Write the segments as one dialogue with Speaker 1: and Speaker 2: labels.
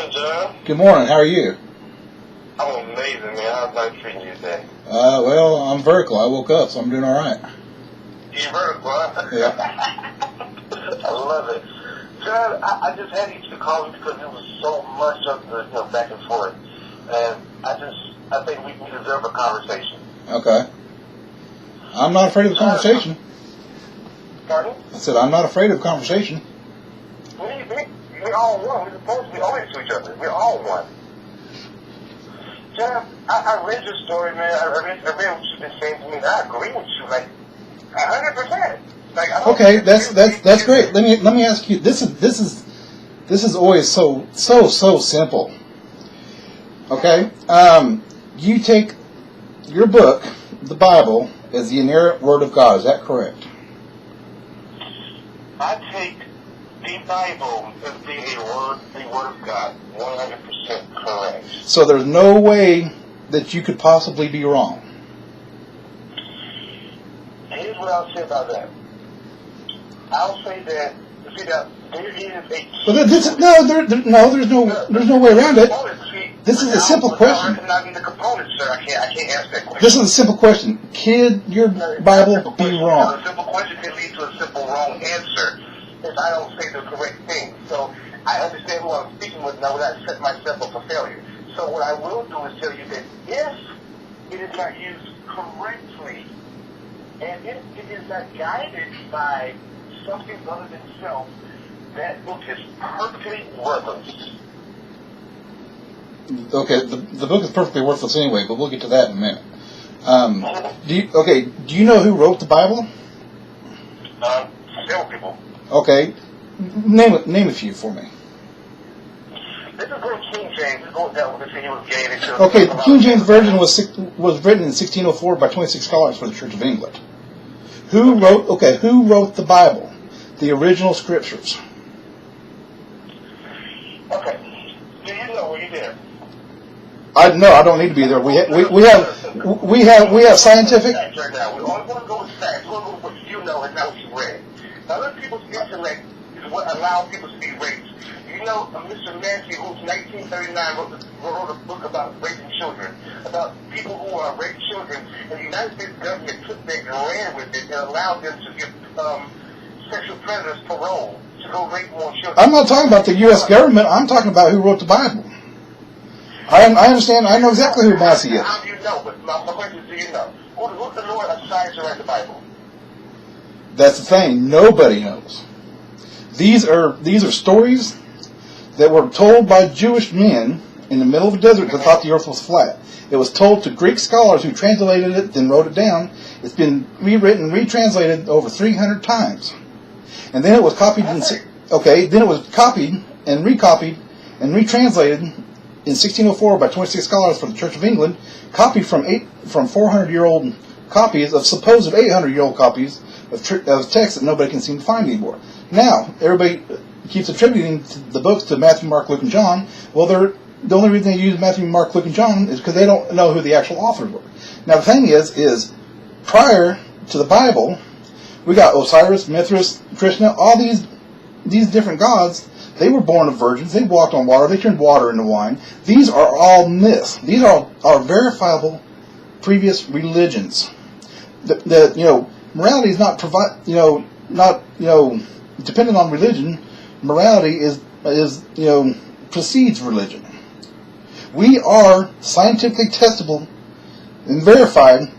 Speaker 1: morning, John.
Speaker 2: Good morning. How are you?
Speaker 1: I'm amazing, man. How's life treating you today?
Speaker 2: Well, I'm vertical. I woke up, so I'm doing all right.
Speaker 1: You're vertical, huh?
Speaker 2: Yeah.
Speaker 1: I love it. John, I just had you to call you because there was so much of the back and forth. And I think we deserve a conversation.
Speaker 2: Okay. I'm not afraid of a conversation.
Speaker 1: Pardon?
Speaker 2: I said I'm not afraid of a conversation.
Speaker 1: We're all one. We're supposed to be always to each other. We're all one. John, I read your story, man. I read what you've been saying to me, and I agree with you, like 100%. Like, I don't
Speaker 2: Okay, that's great. Let me ask you. This is always so simple. Okay, you take your book, the Bible, as the inerrant Word of God. Is that correct?
Speaker 1: I take the Bible as being the Word of God. 100% correct.
Speaker 2: So there's no way that you could possibly be wrong.
Speaker 1: Here's what I'll say about that. I'll say that there is a...
Speaker 2: Well, there's no way around it. This is a simple question.
Speaker 1: Recognizing the components, sir. I can't answer that question.
Speaker 2: This is a simple question. Could your Bible be wrong?
Speaker 1: A simple question can lead to a simple wrong answer if I don't say the correct thing. So I understand who I'm speaking with now without setting myself up for failure. So what I will do is tell you that if it is not used correctly, and if it is not guided by something other than self, that book is perfectly worthless.
Speaker 2: Okay, the book is perfectly worthless anyway, but we'll get to that in a minute. Do you know who wrote the Bible?
Speaker 1: Several people.
Speaker 2: Okay, name a few for me.
Speaker 1: This is going King James. This is going down with he was gay.
Speaker 2: Okay, the King James Version was written in 1604 by 26 scholars for the Church of England. Who wrote the Bible? The original scriptures.
Speaker 1: Okay. Do you know? Were you there?
Speaker 2: I don't need to be there. We have scientific.
Speaker 1: Facts right now. We only want to go with facts. We want to go with what you know and not what you read. Other people's intellect is what allows people to be raped. You know, Mr. Nancy, who's 1939 wrote a book about raping children, about people who are raped children, and the United States government took their ran with it and allowed them to give sexual predators parole to go rape more children.
Speaker 2: I'm not talking about the U.S. government. I'm talking about who wrote the Bible. I understand. I know exactly who Massey is.
Speaker 1: How do you know? But my question is, do you know? Who's the Lord assigned to write the Bible?
Speaker 2: That's the thing. Nobody knows. These are stories that were told by Jewish men in the middle of a desert that thought the earth was flat. It was told to Greek scholars who translated it, then wrote it down. It's been rewritten, retranslated over 300 times. And then it was copied then it was copied and recopied and retranslated in 1604 by 26 scholars for the Church of England, copied from 400-year-old copies of supposed 800-year-old copies of texts that nobody can seem to find anymore. Now, everybody keeps attributing the books to Matthew, Mark, Luke, and John. Well, the only reason they use Matthew, Mark, Luke, and John is because they don't know who the actual authors were. Now, the thing is prior to the Bible, we got Osiris, Mithras, Krishna, all these different gods. They were born of virgins. They walked on water. They turned water into wine. These are all myths. These are verifiable previous religions. Morality is not dependent on religion. Morality is precedes religion. We are scientifically testable and verified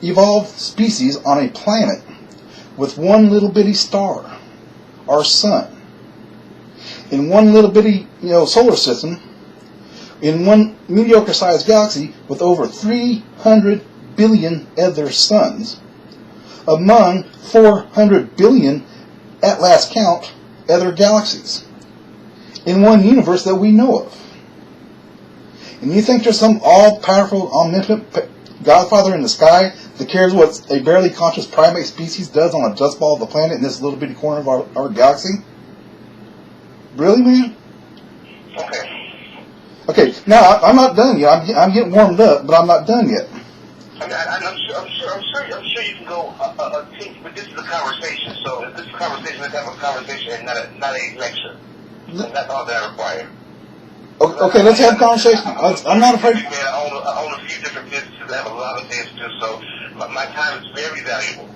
Speaker 2: evolved species on a planet with one little bitty star, our sun. In one little bitty, solar system, in one mediocre-sized galaxy with over 300 billion other suns, among 400 billion, at last count, other galaxies, in one universe that we know of. And you think there's some all-powerful, omnipotent Godfather in the sky that cares what a barely conscious primate species does on a dust ball of the planet in this little bitty corner of our galaxy? Really, man? Okay, now I'm not done yet. I'm getting warmed up, but I'm not done yet.
Speaker 1: I'm sure you can go but this is a conversation. So if this is a conversation, let's have a conversation and not a lecture. And that's all that I require.
Speaker 2: Okay, let's have a conversation. I'm not afraid.
Speaker 1: Man, I own a few different businesses that have a lot of things to do, so my time is very valuable.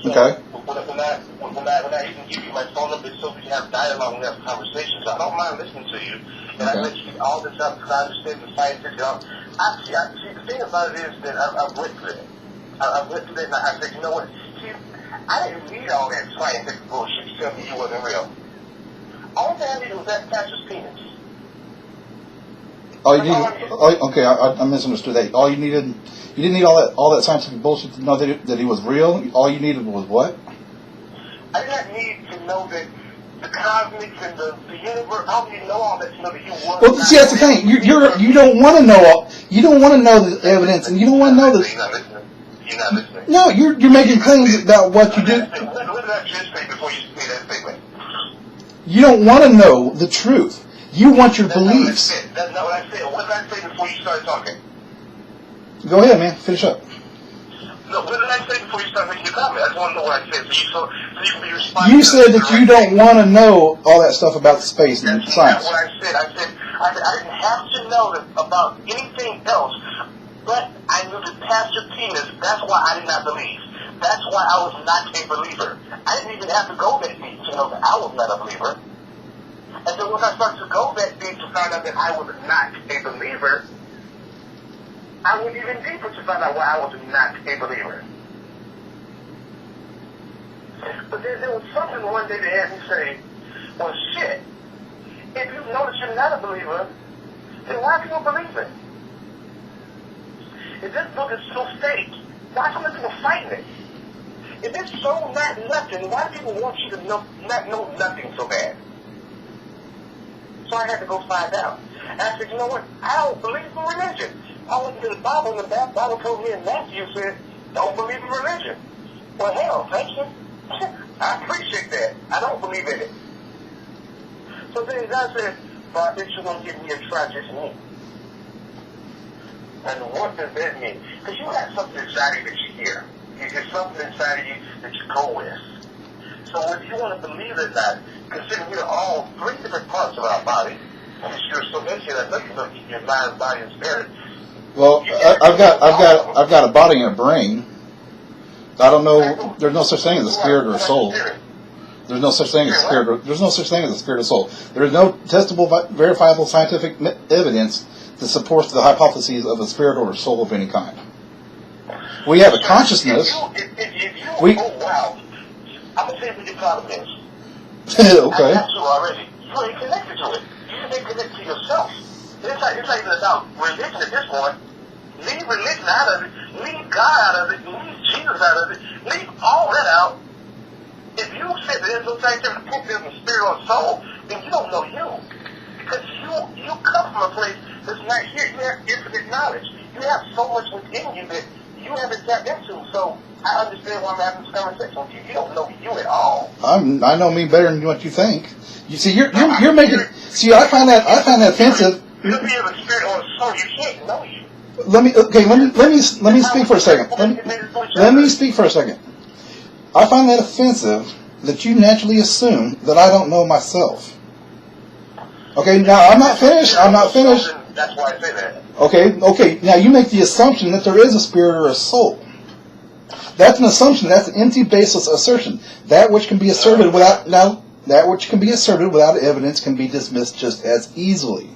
Speaker 1: So
Speaker 2: Okay.
Speaker 1: When I even give you my phone number so we can have dialogue and have conversations, I don't mind listening to you. And I let you get all this up because I understand the scientific. See, the thing about it is that I've went through it. I've went through it, and I said, you know what? See, I didn't need all that scientific bullshit to tell me you wasn't real. All thing I needed was that pastor's penis.
Speaker 2: All you needed. Okay, I misunderstood that. All you needed. You didn't need all that scientific bullshit to know that he was real. All you needed was what?
Speaker 1: I did not need to know that the cosmics and the universe. I don't need to know all that to know that he was.
Speaker 2: Well, see, that's the thing. You don't want to know. You don't want to know the evidence, and you don't want to know the.
Speaker 1: You're not listening. You're not listening.
Speaker 2: No, you're making claims about what you do.
Speaker 1: What did I just say before you made that statement?
Speaker 2: You don't want to know the truth. You want your beliefs.
Speaker 1: That's not what I said. What did I say before you started talking?
Speaker 2: Go ahead, man. Finish up.
Speaker 1: No, what did I say before you started making your comment? I just want to know what I said so you can be responsible.
Speaker 2: You said that you don't want to know all that stuff about space and science.
Speaker 1: That's what I said. I said I didn't have to know about anything else, but I knew the pastor penis. That's why I did not believe. That's why I was not a believer. I didn't even have to go that deep to know that I was not a believer. And then once I started to go that deep to find out that I was not a believer, I went even deeper to find out why I was not a believer. But then there was something one day that had me say, well, shit, if you know that you're not a believer, then why do you believe it? If this book is so fake, why so many people fighting it? If it's so not nothing, why do people want you to not know nothing so bad? So I had to go find out. And I said, you know what? I don't believe in religion. I went to the Bible, and the Bible told me in Matthew said, don't believe in religion. Well, hell, thank you. I appreciate that. I don't believe in it. So then God said, well, I think you're going to give me a try just me. And what does that mean? Because you got something inside of you that you hear. There's something inside of you that you go with. So whether you want to believe it or not, consider we are all three different parts of our body. Because you're so mentioned that nothing will keep your mind, body, and spirit.
Speaker 2: Well, I've got a body and a brain. I don't know. There's no such thing as a spirit or a soul. There's no such thing as a spirit. There's no such thing as a spirit or soul. There is no testable, verifiable scientific evidence that supports the hypotheses of a spirit or a soul of any kind. We have a consciousness.
Speaker 1: Oh wow! I'm gonna tell you what your problem is.
Speaker 2: Okay.
Speaker 1: I got you already. You ain't connected to it. You ain't connected to yourself. It's not even about religion at this point. Leave religion out of it. Leave God out of it. Leave Jesus out of it. Leave all that out. If you said that there's no scientific proof there's a spirit or a soul, then you don't know you. Because you come from a place that's not here. You have infinite knowledge. You have so much within you that you haven't tapped into. So I understand why I'm having this conversation with you. You don't know you at all.
Speaker 2: I know me better than what you think. You see, you're making. See, I find that offensive.
Speaker 1: You could be a spirit or a soul. You can't know you.
Speaker 2: Let me speak for a second. Let me speak for a second. I find that offensive that you naturally assume that I don't know myself. Okay, now I'm not finished.
Speaker 1: That's why I say that.
Speaker 2: Okay. Now you make the assumption that there is a spirit or a soul. That's an assumption. That's an empty, baseless assertion. That which can be asserted without evidence can be dismissed just as easily.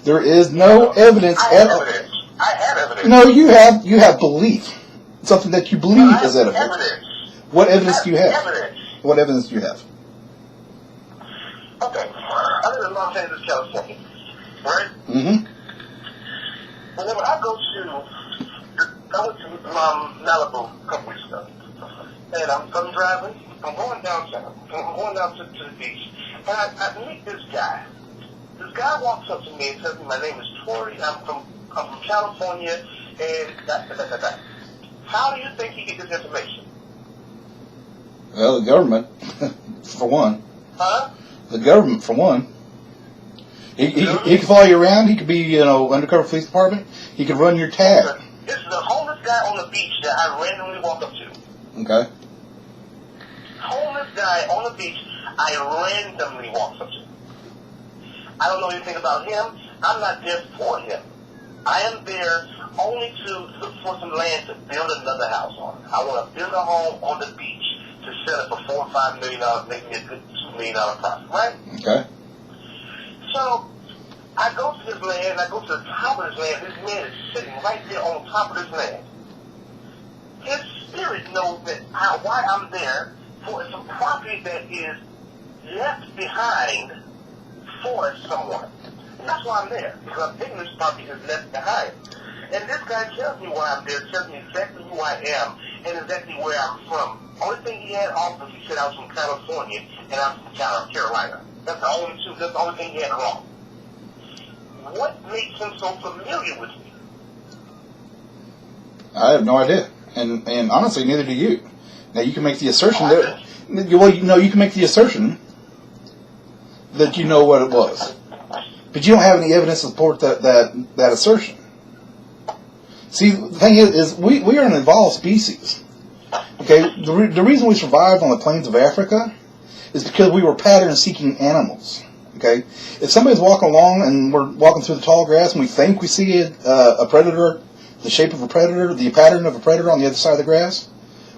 Speaker 2: There is no evidence at all.
Speaker 1: I have evidence.
Speaker 2: No, you have belief. Something that you believe is evidence. What evidence do you have? What evidence do you have?
Speaker 1: Okay. I live in Los Angeles, California. Right?
Speaker 2: Mm-hmm.
Speaker 1: Whenever I went to Malibu a couple weeks ago. And I'm driving. I'm going downtown. I'm going down to the beach. And I meet this guy. This guy walks up to me and tells me my name is Tori. I'm from California. And da. How do you think he get this information?
Speaker 2: Well, the government, for one.
Speaker 1: Huh?
Speaker 2: The government, for one. He could follow you around. He could be, undercover police department. He could run your tab.
Speaker 1: This is the homeless guy on the beach that I randomly walk up to.
Speaker 2: Okay.
Speaker 1: Homeless guy on the beach I randomly walk up to. I don't know anything about him. I'm not there for him. I am there only to look for some land to build another house on. I want to build a home on the beach to sell it for $4 or $5 million, make me a good $2 million profit, right?
Speaker 2: Okay.
Speaker 1: So I go to this land, I go to the top of this land. This man is sitting right there on top of this land. His spirit knows that why I'm there for some property that is left behind for someone. And that's why I'm there, because I'm thinking this property is left behind. And this guy tells me why I'm there, tells me exactly who I am and exactly where I'm from. Only thing he had off was he said I was from California and I'm from Carolina. That's the only two. That's the only thing he had wrong. What makes him so familiar with me?
Speaker 2: I have no idea, and honestly, neither do you. Now you can make the assertion you can make the assertion that you know what it was, but you don't have any evidence to support that assertion. See, the thing is we are an evolved species. Okay, the reason we survived on the plains of Africa is because we were pattern-seeking animals. Okay, if somebody's walking along and we're walking through the tall grass and we think we see a predator, the shape of a predator, the pattern of a predator on the other side of the grass,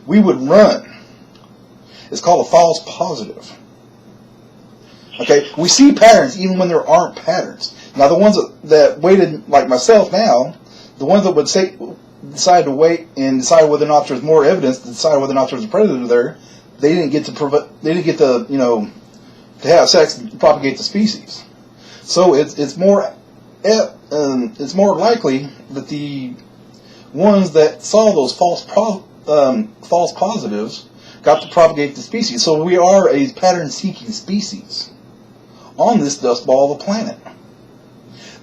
Speaker 2: we would run. It's called a false positive. Okay, we see patterns even when there aren't patterns. Now, the ones that waited, like myself now, the ones that would decide to wait and decide whether or not there's more evidence to decide whether or not there's a predator there, they didn't get to to have sex and propagate the species. So it's more likely that the ones that saw those false positives got to propagate the species. So we are a pattern-seeking species on this dust ball of the planet.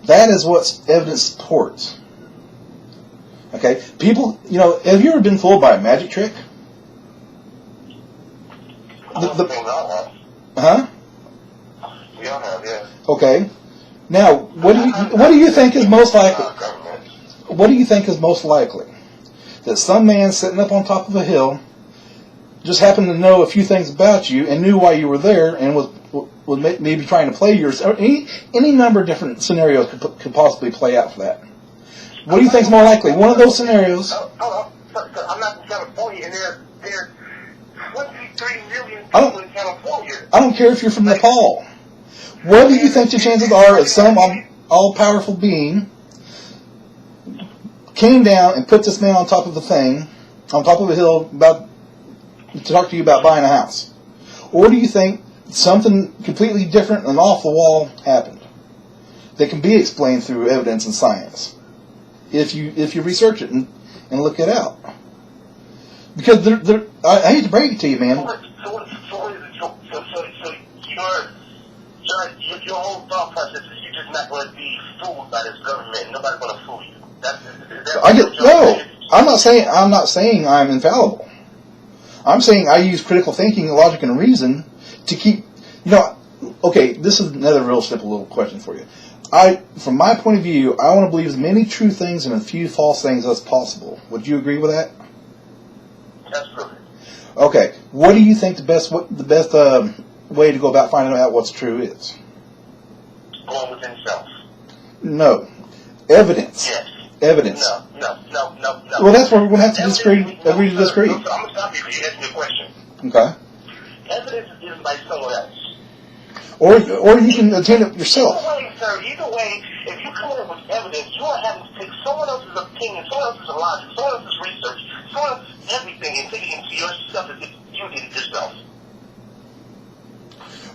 Speaker 2: That is what evidence supports. Okay, people, have you ever been fooled by a magic trick? Huh?
Speaker 1: We all have, yeah.
Speaker 2: Okay. Now, what do you think is most likely? What do you think is most likely? That some man sitting up on top of a hill just happened to know a few things about you and knew why you were there and was maybe trying to play yours. Any number of different scenarios could possibly play out for that. What do you think is more likely? One of those scenarios.
Speaker 1: I'm not in California, and there are 23 million people in California.
Speaker 2: I don't care if you're from Nepal. What do you think the chances are of some all-powerful being came down and put this man on top of the thing, on top of a hill, to talk to you about buying a house? Or do you think something completely different and off the wall happened that can be explained through evidence and science if you research it and look it out? Because I hate to break it to you, man.
Speaker 1: So your whole thought process is you're just not going to be fooled by this government. Nobody's going to fool you.
Speaker 2: I'm not saying I'm infallible. I'm saying I use critical thinking, logic, and reason to keep. Okay, this is another real simple little question for you. From my point of view, I want to believe as many true things and a few false things as possible. Would you agree with that?
Speaker 1: That's perfect.
Speaker 2: Okay, what do you think the best way to go about finding out what's true is?
Speaker 1: Going within self.
Speaker 2: No. Evidence.
Speaker 1: Yes.
Speaker 2: Evidence.
Speaker 1: No.
Speaker 2: Well, that's where we're going to have to agree to disagree.
Speaker 1: I'm going to stop you because you asked me a question.
Speaker 2: Okay.
Speaker 1: Evidence is given by someone else.
Speaker 2: Or you can obtain it yourself.
Speaker 1: Either way, if you come in with evidence, you are having to take someone else's opinion, someone else's logic, someone else's research, someone else's everything, and take it into yourself as if you did it yourself.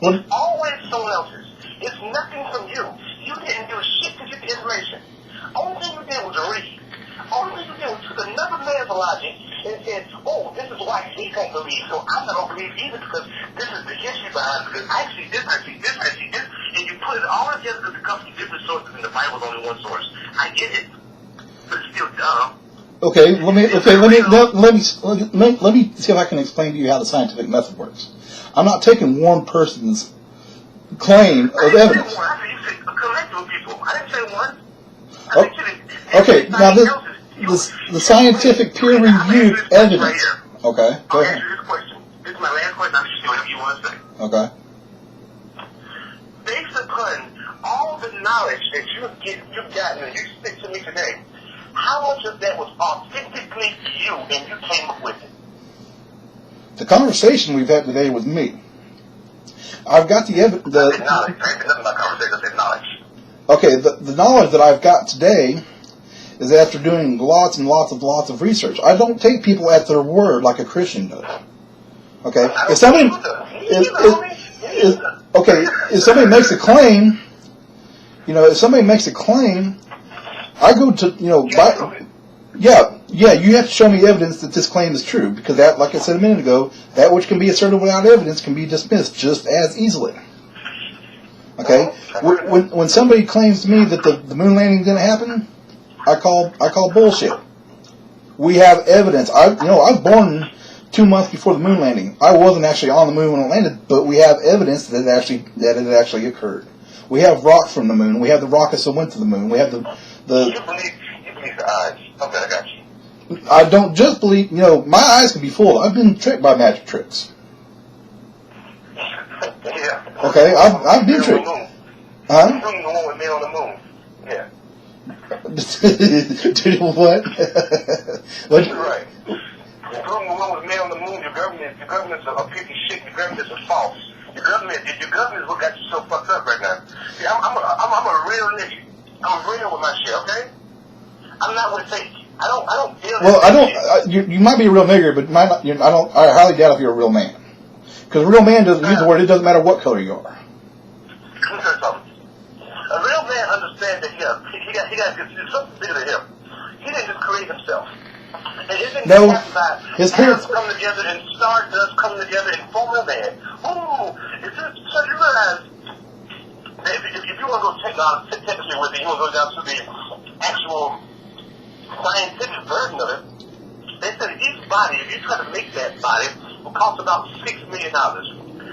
Speaker 1: It's always someone else's. It's nothing from you. You didn't do shit to get the information. Only thing you did was read. Only thing you did was took another man's logic and said, oh, this is why he don't believe, so I'm not going to believe either because this is the history behind it, because I see this, and you put it all together because it comes from different sources and the Bible's only one source. I get it, but it's still dumb.
Speaker 2: Okay, let me see if I can explain to you how the scientific method works. I'm not taking one person's claim of evidence.
Speaker 1: I said a collective of people. I didn't say one.
Speaker 2: Okay, now the scientific peer-reviewed evidence. Okay, go ahead.
Speaker 1: Answer this question. This is my last question. I'm just doing whatever you want to say.
Speaker 2: Okay.
Speaker 1: Based upon all the knowledge that you've gotten and you speak to me today, how much of that was authentically you and you came up with it?
Speaker 2: The conversation we've had today with me, I've got the evidence.
Speaker 1: Knowledge. I ain't nothing about conversation. I said knowledge.
Speaker 2: Okay, the knowledge that I've got today is after doing lots and lots of research. I don't take people at their word like a Christian does. Okay, if somebody makes a claim, if somebody makes a claim, I go to you have to show me evidence that this claim is true, because that, like I said a minute ago, that which can be asserted without evidence can be dismissed just as easily. Okay, when somebody claims to me that the moon landing didn't happen, I call bullshit. We have evidence. I was born 2 months before the moon landing. I wasn't actually on the moon when it landed, but we have evidence that it actually occurred. We have rock from the moon. We have the rockets that went to the moon. We have the.
Speaker 1: You believe the eyes. Okay, I got you.
Speaker 2: I don't just believe. My eyes can be fooled. I've been tricked by magic tricks.
Speaker 1: Yeah.
Speaker 2: Okay, I've been tricked. Huh?
Speaker 1: You the one with me on the moon. Yeah.
Speaker 2: Dude, what? What?
Speaker 1: Right. The one with me on the moon. Your government's a piece of shit. Your government's a false. Your government is what got you so fucked up right now. See, I'm a real nigga. I'm real with my shit. Okay. I'm not with fake. I don't deal.
Speaker 2: Well, you might be a real nigger, but might not. I highly doubt if you're a real man. Because a real man doesn't use the word. It doesn't matter what color you are.
Speaker 1: Let me tell you something. A real man understands that he got something bigger than him. He didn't just create himself. And it didn't happen by
Speaker 2: his parents
Speaker 1: come together and stardust come together and form a man. So you realize that if you want to go technically with it, you want to go down to the actual scientific version of it. They said each body, if you try to make that body, will cost about $6 million.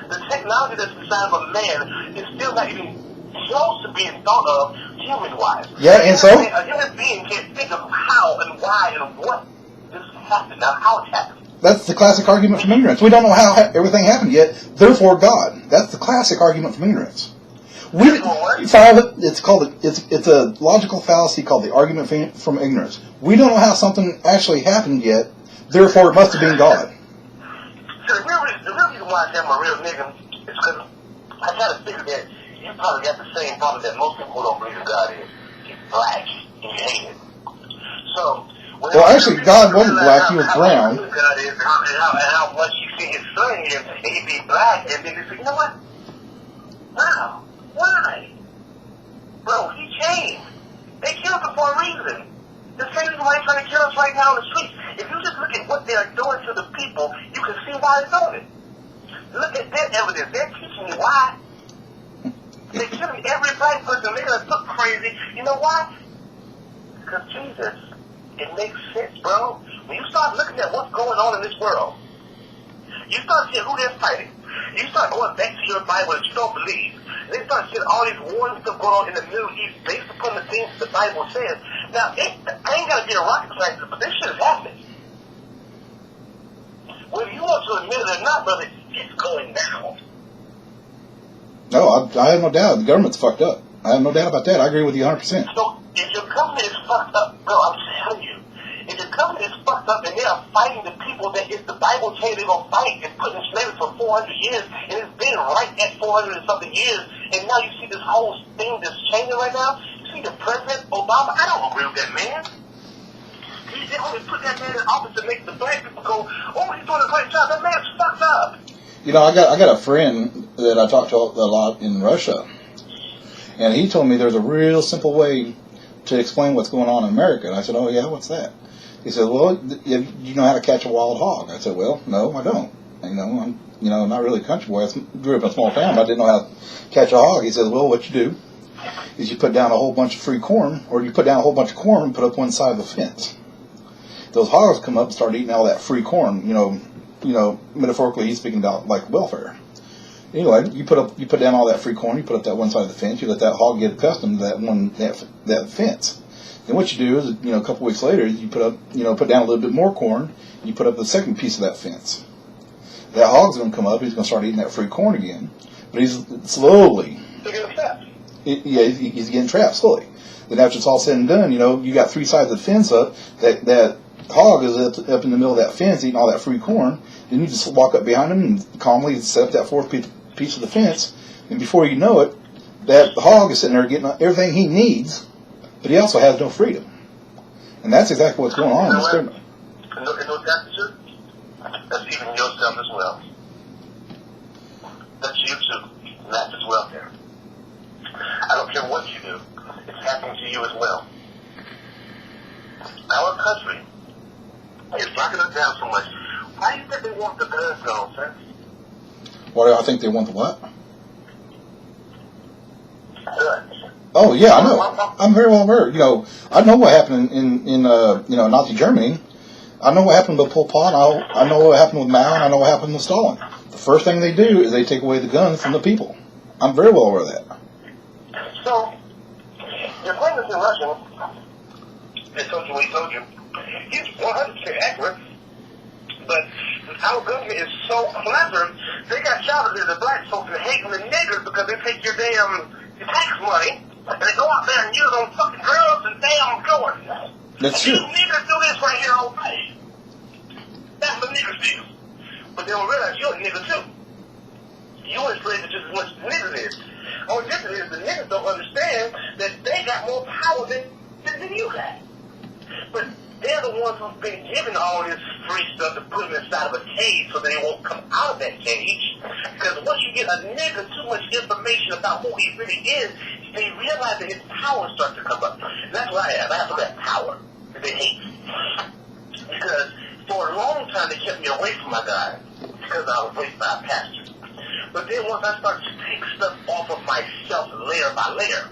Speaker 1: The technology that's inside of a man is still not even close to being thought of human-wise.
Speaker 2: Yeah, and so?
Speaker 1: A human being can't think of how and why and what this happened. Now, how it happened.
Speaker 2: That's the classic argument from ignorance. We don't know how everything happened yet, therefore God. That's the classic argument from ignorance. It's a logical fallacy called the argument from ignorance. We don't know how something actually happened yet, therefore it must have been God.
Speaker 1: So the real reason why I say I'm a real nigga is because I kind of figure that you probably got the same problem that most people who don't believe in God is. He's black and you hate it. So,
Speaker 2: well, actually, God wasn't black; he was brown.
Speaker 1: God is and how much you see his son here, and he'd be black, and then you say, you know what? Wow. Why? Bro, he changed. They killed him for a reason. The same reason why they're trying to kill us right now in the streets. If you just look at what they are doing to the people, you can see why they're doing it. Look at their evidence. They're teaching you why. They're killing every black person, making us look crazy. You know why? Because Jesus. It makes sense, bro. When you start looking at what's going on in this world, you start seeing who they're fighting. You start going back to your Bible that you don't believe. They start seeing all these warring stuff going on in the Middle East based upon the things the Bible says. Now, I ain't got to be a rocket scientist, but this shit is happening. Whether you want to admit it or not, brother, it's going down.
Speaker 2: No, I have no doubt. The government's fucked up. I have no doubt about that. I agree with you 100%.
Speaker 1: So, if your government is fucked up, bro, I'm telling you, if your government is fucked up and they are fighting the people that is the Bible tells they're going to fight and put in slavery for 400 years, and it's been right at 400 and something years, and now you see this whole thing that's changing right now, you see the President Obama, I don't agree with that man. They only put that man in office to make the black people go, oh, he's doing a great job, that man's fucked up.
Speaker 2: I got a friend that I talk to a lot in Russia, and he told me there's a real simple way to explain what's going on in America. And I said, oh yeah, what's that? He said, well, you know how to catch a wild hog? I said, well, no, I don't. I'm not really a country boy. I grew up in a small town, but I didn't know how to catch a hog. He says, well, what you do is you put down a whole bunch of free corn, or you put down a whole bunch of corn and put up one side of the fence. Those hogs come up and start eating all that free corn. Metaphorically, he's speaking about like welfare. Anyway, you put down all that free corn, you put up that one side of the fence, you let that hog get accustomed to that fence. Then what you do is, a couple weeks later, you put down a little bit more corn, you put up the second piece of that fence. That hog's going to come up, he's going to start eating that free corn again, but he's slowly. he's getting trapped slowly. Then after it's all said and done, you got three sides of the fence up. That hog is up in the middle of that fence eating all that free corn. Then you just walk up behind him and calmly set up that fourth piece of the fence. And before you know it, that hog is sitting there getting everything he needs, but he also has no freedom. And that's exactly what's going on in this tournament.
Speaker 1: That's even yourself as well. That's you too. And that's as well there. I don't care what you do. It's happening to you as well. Our country is locking us down so much. Why do you think they want the guns gone, sir?
Speaker 2: Why do I think they want the what?
Speaker 1: Guns.
Speaker 2: Oh, yeah, I know. I'm very well aware. I know what happened in Nazi Germany. I know what happened with Pol Pot. I know what happened with Mao. And I know what happened with Stalin. The first thing they do is they take away the guns from the people. I'm very well aware of that.
Speaker 1: So, your friend is in Russia. They told you what he told you. He's 100% accurate. But our government is so clever, they got shouted at the black folks and hating the niggers because they take your damn tax money and they go out there and use on fucking girls and damn Jordans.
Speaker 2: That's true.
Speaker 1: These niggers do this right here all day. That's what niggers do. But they don't realize you're a nigger too. You're enslaved just as much as the niggers is. Only difference is the niggas don't understand that they got more power than you got. But they're the ones who've been given all this free stuff to put them inside of a cage so they won't come out of that cage. Because once you get a nigga too much information about who he really is, they realize that his power starts to come up. And that's what I have. I have that power that they hate. Because for a long time they kept me away from my God because I was raised by a pastor. But then once I started to take stuff off of myself layer by layer,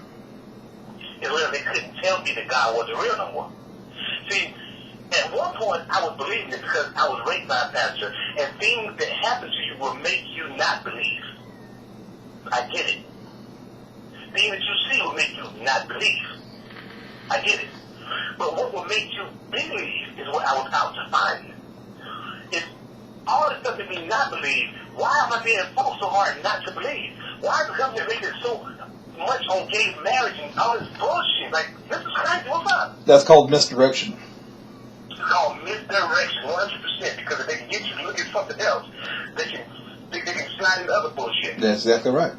Speaker 1: they couldn't tell me that God wasn't real no more. See, at one point I was believing it because I was raised by a pastor, and things that happen to you will make you not believe. I get it. Things that you see will make you not believe. I get it. But what will make you believe is what I was out to find. It's all the stuff that we not believe. Why am I being fought so hard not to believe? Why is the government making so much on gay marriage and all this bullshit? Like, this is crazy. What's up?
Speaker 2: That's called misdirection.
Speaker 1: It's called misdirection, 100%. Because if they can get you to look at something else, they can slide into other bullshit.
Speaker 2: That's exactly right.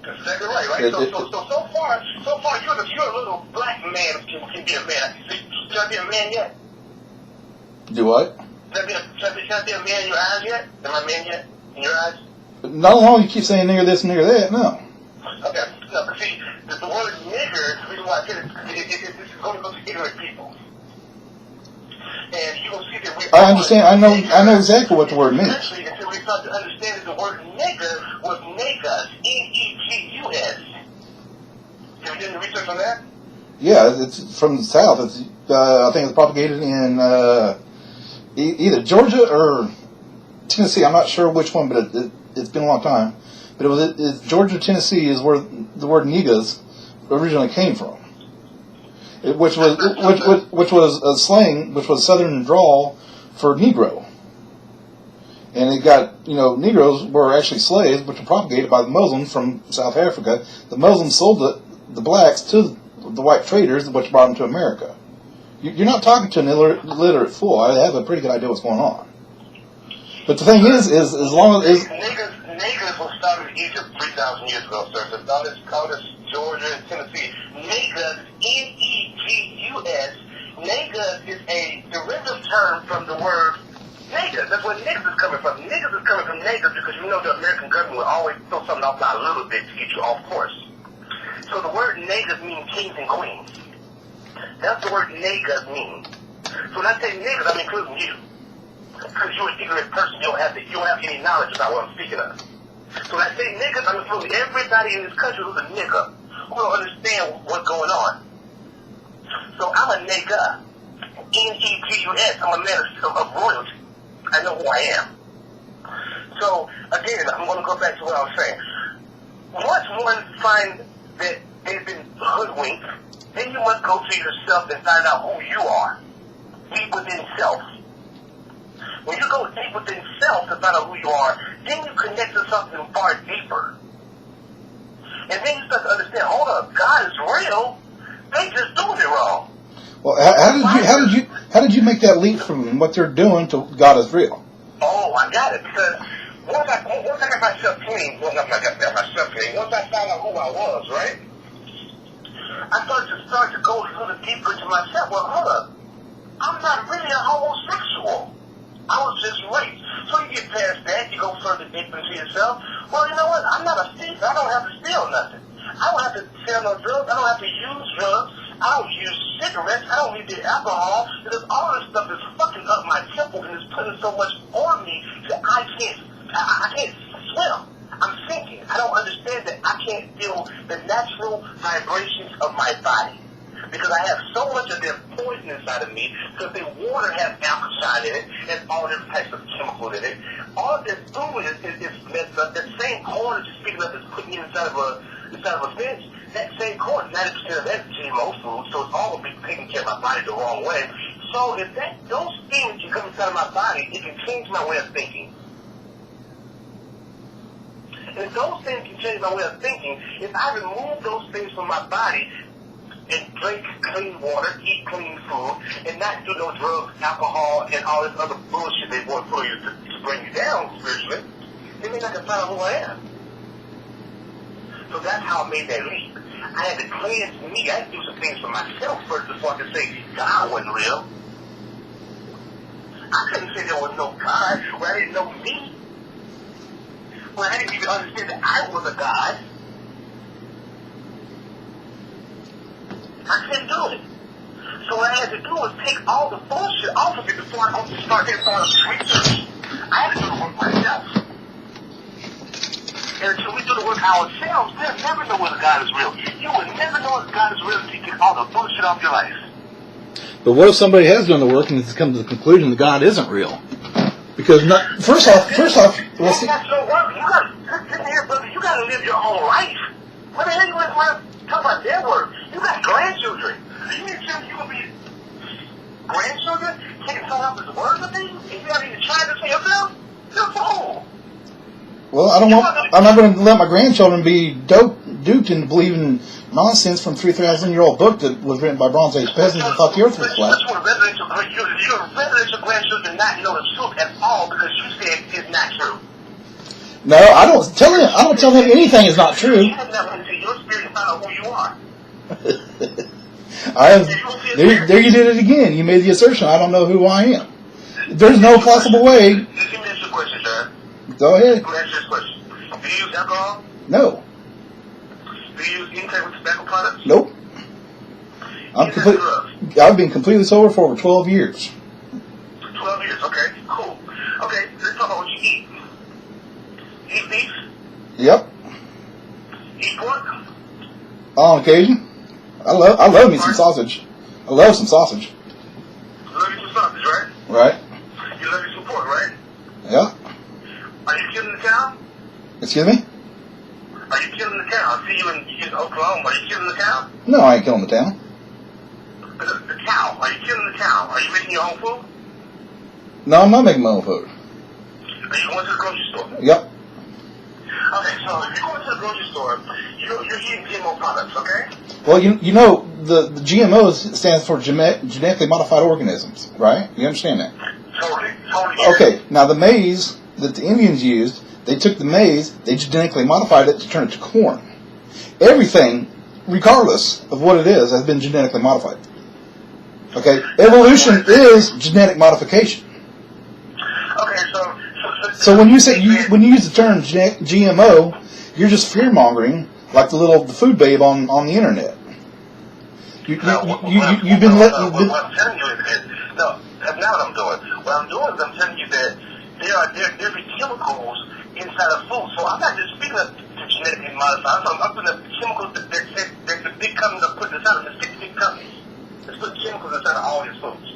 Speaker 1: That's exactly right? So far, you're a little black man can be a man. Can I be a man yet?
Speaker 2: Do what?
Speaker 1: Can I be a man in your eyes yet? Am I a man yet in your eyes?
Speaker 2: Not long you keep saying nigger this, nigger that, no.
Speaker 1: Okay. No, but see, the word nigger, the reason why I said it, this is going to go to ignorant people. And you're going to see that
Speaker 2: I understand. I know exactly what the word means.
Speaker 1: Especially until we start to understand that the word nigger was negus, Negus. Have you done the research on that?
Speaker 2: Yeah, it's from the South. It's I think it's propagated in either Georgia or Tennessee. I'm not sure which one, but it's been a long time. But it's Georgia, Tennessee is where the word niggas originally came from, which was a slang, which was Southern drawl for Negro. And it got, Negroes were actually slaves, which were propagated by the Muslims from South Africa. The Muslims sold the blacks to the white traders, which brought them to America. You're not talking to an illiterate fool. I have a pretty good idea what's going on. But the thing is as long as...
Speaker 1: Niggas was started in Egypt 3,000 years ago, sir. So Dallas, Georgia, and Tennessee. Niggas, Negus. Niggas is a derivative term from the word niggas. That's where niggas is coming from. Niggas is coming from niggas because the American government will always throw something off by a little bit to get you off course. So the word niggas means kings and queens. That's the word niggas means. So when I say niggas, I'm including you. Because you're an ignorant person, you don't have any knowledge about what I'm speaking of. So when I say niggas, I'm including everybody in this country who's a nigger, who don't understand what's going on. So I'm a nigger. Negus. I'm a man of royalty. I know who I am. So, again, I'm going to go back to what I was saying. Once one finds that they've been hoodwinked, then you must go to yourself and find out who you are. Deep within self. When you go deep within self to find out who you are, then you connect to something far deeper. And then you start to understand, hold up, God is real. They just doing it wrong.
Speaker 2: Well, how did you make that leap from what they're doing to God is real?
Speaker 1: Oh, I got it, because once I got myself clean, once I found out who I was, right? I started to go a little deeper into myself. Well, hold up, I'm not really a homosexual. I was just raped. So you get past that, you go further deeper into yourself. Well, you know what? I'm not a thief. I don't have to steal nothing. I don't have to sell no drugs. I don't have to use drugs. I don't use cigarettes. I don't need the alcohol. Because all this stuff is fucking up my temple and it's putting so much on me that I can't swim. I'm sinking. I don't understand that I can't feel the natural vibrations of my body. Because I have so much of their poison inside of me, because the water has alkaline in it, and all different types of chemicals in it. All this food is messed up. That same corn that you're speaking of is putting you inside of a bench. That same corn, 90% of that is GMO food, so it's all going to be taking care of my body the wrong way. So if those things can come inside of my body, it can change my way of thinking. And if those things can change my way of thinking, if I remove those things from my body, and drink clean water, eat clean food, and not do no drugs, alcohol, and all this other bullshit they want for you to bring you down spiritually, then maybe I can find out who I am. So that's how I made that leap. I had to cleanse me. I had to do some things for myself first before I could say God wasn't real. I couldn't say there was no God where I didn't know me. Well, I didn't even understand that I was a God. I couldn't do it. So what I had to do was take all the bullshit off of it before I start getting all this research. I had to do the work myself. And until we do the work ourselves, we'll never know whether God is real. You will never know if God is real until you get all the bullshit off your life.
Speaker 2: But what if somebody has done the work and has come to the conclusion that God isn't real? Because first off, well, see,
Speaker 1: that's no work. You got to sit here, brother. You got to live your own life. What the hell you want to talk about their work? You got grandchildren. You mean to tell me you gonna be grandchildren taking someone else's word for things? And you haven't even tried this for yourself? You're a fool.
Speaker 2: Well, I'm not going to let my grandchildren be duped into believing nonsense from 3,000-year-old book that was written by Bronze Age peasants and thought the earth was flat.
Speaker 1: Your residential grandchildren not know the truth at all because you said it's not true.
Speaker 2: No, I don't tell them anything is not true.
Speaker 1: You have never into your spirit and find out who you are.
Speaker 2: There you did it again. You made the assertion, I don't know who I am. There's no possible way.
Speaker 1: Let me ask you a question, sir.
Speaker 2: Go ahead.
Speaker 1: Let me ask you this question. Do you use alcohol?
Speaker 2: No.
Speaker 1: Do you use any type of tobacco products?
Speaker 2: Nope. I've been completely sober for over 12 years.
Speaker 1: 12 years, okay, cool. Okay, let's talk about what you eat. Eat beef?
Speaker 2: Yep.
Speaker 1: Eat pork?
Speaker 2: On occasion. I love me some sausage. I love some sausage.
Speaker 1: You love you some sausage, right?
Speaker 2: Right.
Speaker 1: You love you some pork, right?
Speaker 2: Yeah.
Speaker 1: Are you killing the cow?
Speaker 2: Excuse me?
Speaker 1: Are you killing the cow? I see you in Oklahoma. Are you killing the cow?
Speaker 2: No, I ain't killing the town.
Speaker 1: The cow. Are you killing the cow? Are you making your own food?
Speaker 2: No, I'm not making my own food.
Speaker 1: Are you going to the grocery store?
Speaker 2: Yep.
Speaker 1: Okay, so if you're going to the grocery store, you're eating GMO products, okay?
Speaker 2: Well, you know, the GMOs stands for genetically modified organisms, right? You understand that?
Speaker 1: Totally.
Speaker 2: Okay, now the maize that the Indians used, they took the maize, they genetically modified it to turn it to corn. Everything, regardless of what it is, has been genetically modified. Okay, evolution is genetic modification.
Speaker 1: Okay,
Speaker 2: so when you use the term GMO, you're just fear mongering, like the food babe on the internet. You've been let.
Speaker 1: What I'm telling you is that that's not what I'm doing. What I'm doing is I'm telling you that there are different chemicals inside of food. So I'm not just speaking of genetically modified. I'm putting the chemicals that the big companies are putting inside of the 6 big companies. Let's put chemicals inside of all these foods.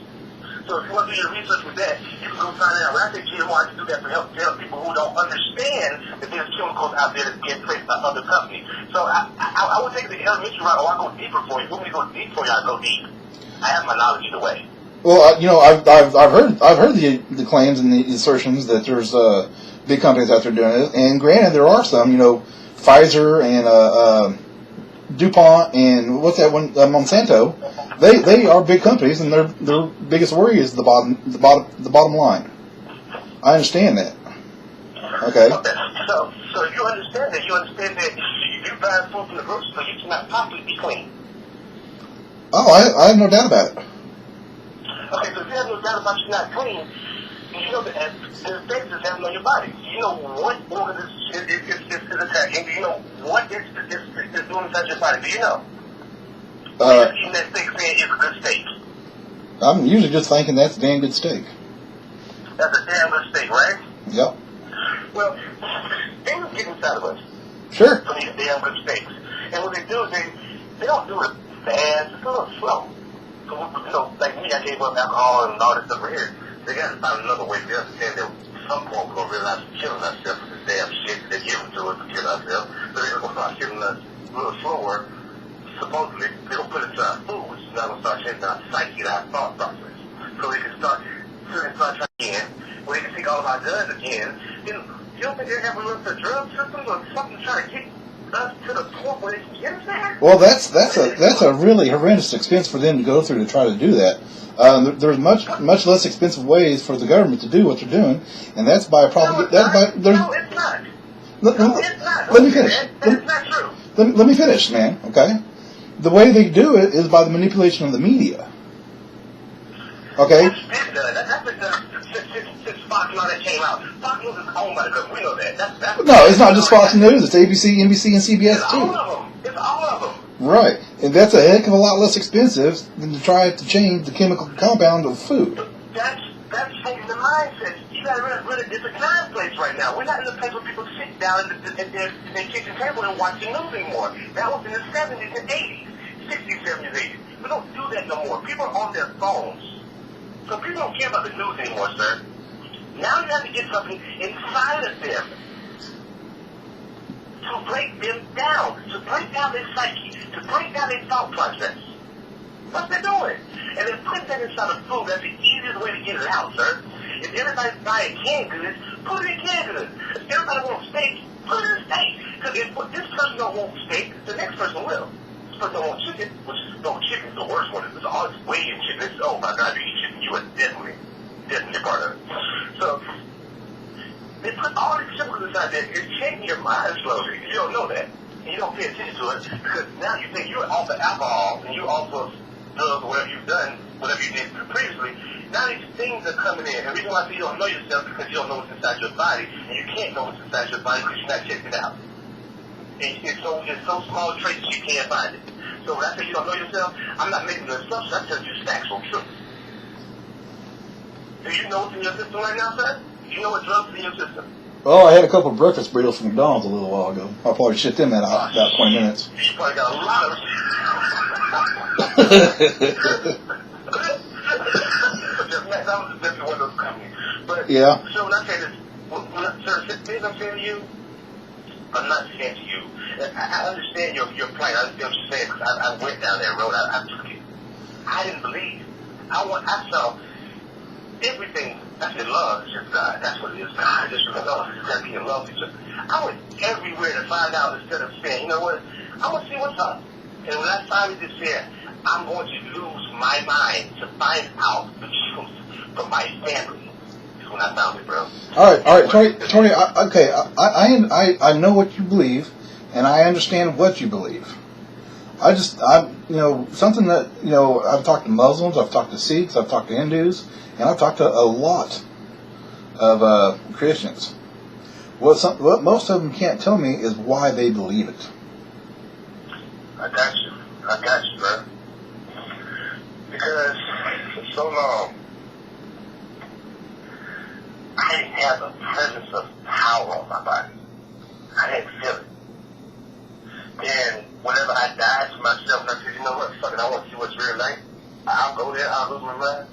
Speaker 1: So if you want to do your research with that, you can go find out. When I say GMO, I can do that to help people who don't understand that there's chemicals out there that's being placed by other companies. So I would take the elementary route, or I go deeper for you. When we go deep for you, I go deep. I have my knowledge either way.
Speaker 2: Well, I've heard the claims and the assertions that there's big companies out there doing it, and granted, there are some. Pfizer and DuPont and what's that one, Monsanto, they are big companies, and their biggest worry is the bottom line. I understand that. Okay.
Speaker 1: So you understand that. You understand that if you buy food from the grocery store, you cannot possibly be clean.
Speaker 2: Oh, I have no doubt about it.
Speaker 1: Okay, so if you have no doubt about you not clean, you know that the effects is having on your body. You know what organ is attacking. Do you know what it's doing inside your body? Do you know? Eating that steak saying it's a good steak.
Speaker 2: I'm usually just thinking that's a damn good steak.
Speaker 1: That's a damn good steak, right?
Speaker 2: Yep.
Speaker 1: Well, they will get inside of us.
Speaker 2: Sure.
Speaker 1: For these damn good steaks. And what they do is they don't do it fast. It's a little slow. So, you know, like me, I gave up alcohol and all this stuff right here. They got to find another way. They understand that at some point we're going to realize we're killing ourselves with this damn shit they're giving to us to kill ourselves. So they're going to start killing us a little slower. Supposedly, they're going to put it to our food, which is not going to start changing our psyche and our thought process. So they can start trying again, where they can take all of our guns again. You don't think they're having a look at the drug system or something to try to get us to the point where they can get us there?
Speaker 2: Well, that's a really horrendous expense for them to go through to try to do that. There's much less expensive ways for the government to do what they're doing, and that's by propaganda.
Speaker 1: No, it's not.
Speaker 2: Let me finish.
Speaker 1: It's not true.
Speaker 2: Let me finish, man. Okay, the way they do it is by the manipulation of the media. Okay.
Speaker 1: That's been done since Fox and all that came out. Fox News is owned by the government. We know that. That's
Speaker 2: no, it's not just Fox News. It's ABC, NBC, and CBS
Speaker 1: it's
Speaker 2: too.
Speaker 1: All of them. It's all of them.
Speaker 2: Right, and that's a heck of a lot less expensive than to try to change the chemical compound of food.
Speaker 1: That's changing the mindset. You got to really different time place right now. We're not in the place where people sit down at their kitchen table and watch the news anymore. That was in the 70s and 80s, 60s, 70s, 80s. We don't do that no more. People are on their phones. So people don't care about the news anymore, sir. Now you have to get something inside of them to break them down, to break down their psyche, to break down their thought process. What they're doing. And then put that inside of food. That's the easiest way to get it out, sir. If everybody's buying canned goods, put it in canned goods. If everybody wants steak, put it in steak. Because if this person don't want steak, the next person will. This person don't want chicken, which is, chicken's the worst one. It's all this way in chicken. It's, oh my God, you eat chicken, you are definitely part of it. So, they put all these chemicals inside there. It's changing your mind slowly. You don't know that. And you don't pay attention to it because now you think you're off of alcohol and you're off of drugs or whatever you've done, whatever you did previously. Now these things are coming in. And the reason why I say you don't know yourself because you don't know what's inside your body. And you can't know what's inside your body because you're not checking it out. And it's so small a trait that you can't find it. So when I say you don't know yourself, I'm not making an assumption. I'm telling you factual truth. Do you know what's in your system right now, sir? Do you know what drugs are in your system?
Speaker 2: Well, I had a couple of breakfast burritos from McDonald's a little while ago. I'll probably shit them out about 20 minutes.
Speaker 1: You probably got a lot of that was definitely one of those companies. But,
Speaker 2: yeah.
Speaker 1: So when I say this, sir, the things I'm saying to you, I'm not saying to you. I understand your plight. I understand what you're saying because I went down that road. I took it. I didn't believe. I saw everything. I said love is just God. That's what it is. God just love. It's got to be in love with each other. I went everywhere to find out instead of saying, you know what? I want to see what's up. And when I finally just said, I'm going to lose my mind to find out the truth from my family. Is when I found it, bro.
Speaker 2: All right, Tony. Okay, I know what you believe, and I understand what you believe. Something that, I've talked to Muslims, I've talked to Sikhs, I've talked to Hindus, and I've talked to a lot of Christians. What most of them can't tell me is why they believe it.
Speaker 1: I got you, bro. Because for so long, I didn't have the presence of power on my body. I didn't feel it. And whenever I died to myself, and I said, you know what, fuck it, I want to see what's real like. I'll go there, I'll lose my mind.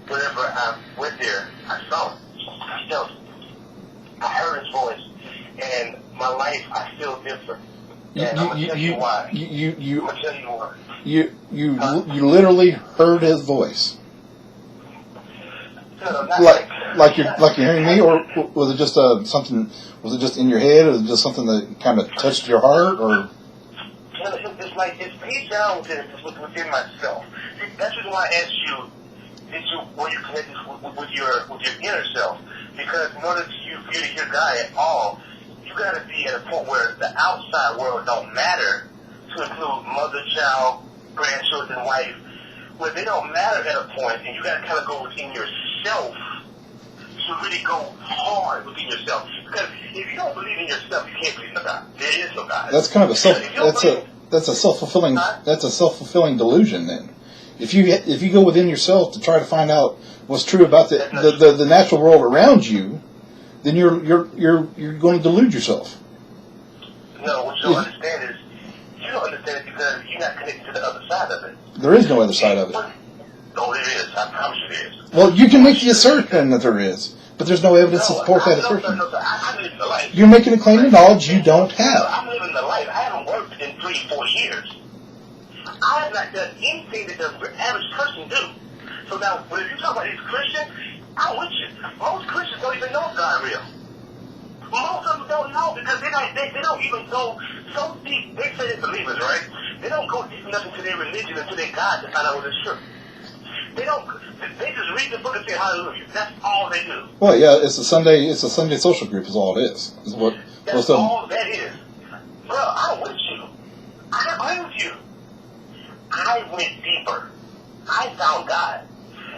Speaker 1: Whenever I went there, I saw it. I felt it. I heard his voice. And my life, I feel different. And I'm going to tell you why. I'm going to tell you why.
Speaker 2: You literally heard his voice.
Speaker 1: No, not like
Speaker 2: like you're hearing me, or was it just something? Was it just in your head, or was it just something that kind of touched your heart, or?
Speaker 1: It's like it's deep down within myself. That's the reason why I asked you, were you connected with your inner self? Because in order for you to hear God at all, you got to be at a point where the outside world don't matter, to include mother, child, grandchildren, wife, where they don't matter at a point, and you got to kind of go within yourself to really go hard within yourself. Because if you don't believe in yourself, you can't believe in God. There is no God.
Speaker 2: That's kind of that's a self-fulfilling delusion. Then, if you go within yourself to try to find out what's true about the natural world around you, then you're going to delude yourself.
Speaker 1: No, what you don't understand is you don't understand it because you're not connected to the other side of it.
Speaker 2: There is no other side of it.
Speaker 1: No, there is. I promise you there is.
Speaker 2: Well, you can make the assertion that there is, but there's no evidence to support that assertion.
Speaker 1: No, I'm living the life.
Speaker 2: You're making a claim of knowledge you don't have.
Speaker 1: I'm living the life. I haven't worked in 3-4 years. I have not done anything that the average person do. So now, when you talk about these Christians, I'm with you. Most Christians don't even know God real. Most of them don't know because they don't even go so deep. They say they're believers, right? They don't go deep enough into their religion, into their God to find out what is true. They just read the book and say hallelujah. That's all they do.
Speaker 2: Well, yeah, it's a Sunday social group is all it is.
Speaker 1: That's all that is. Bro, I'm with you. I agree with you. I went deeper. I found God.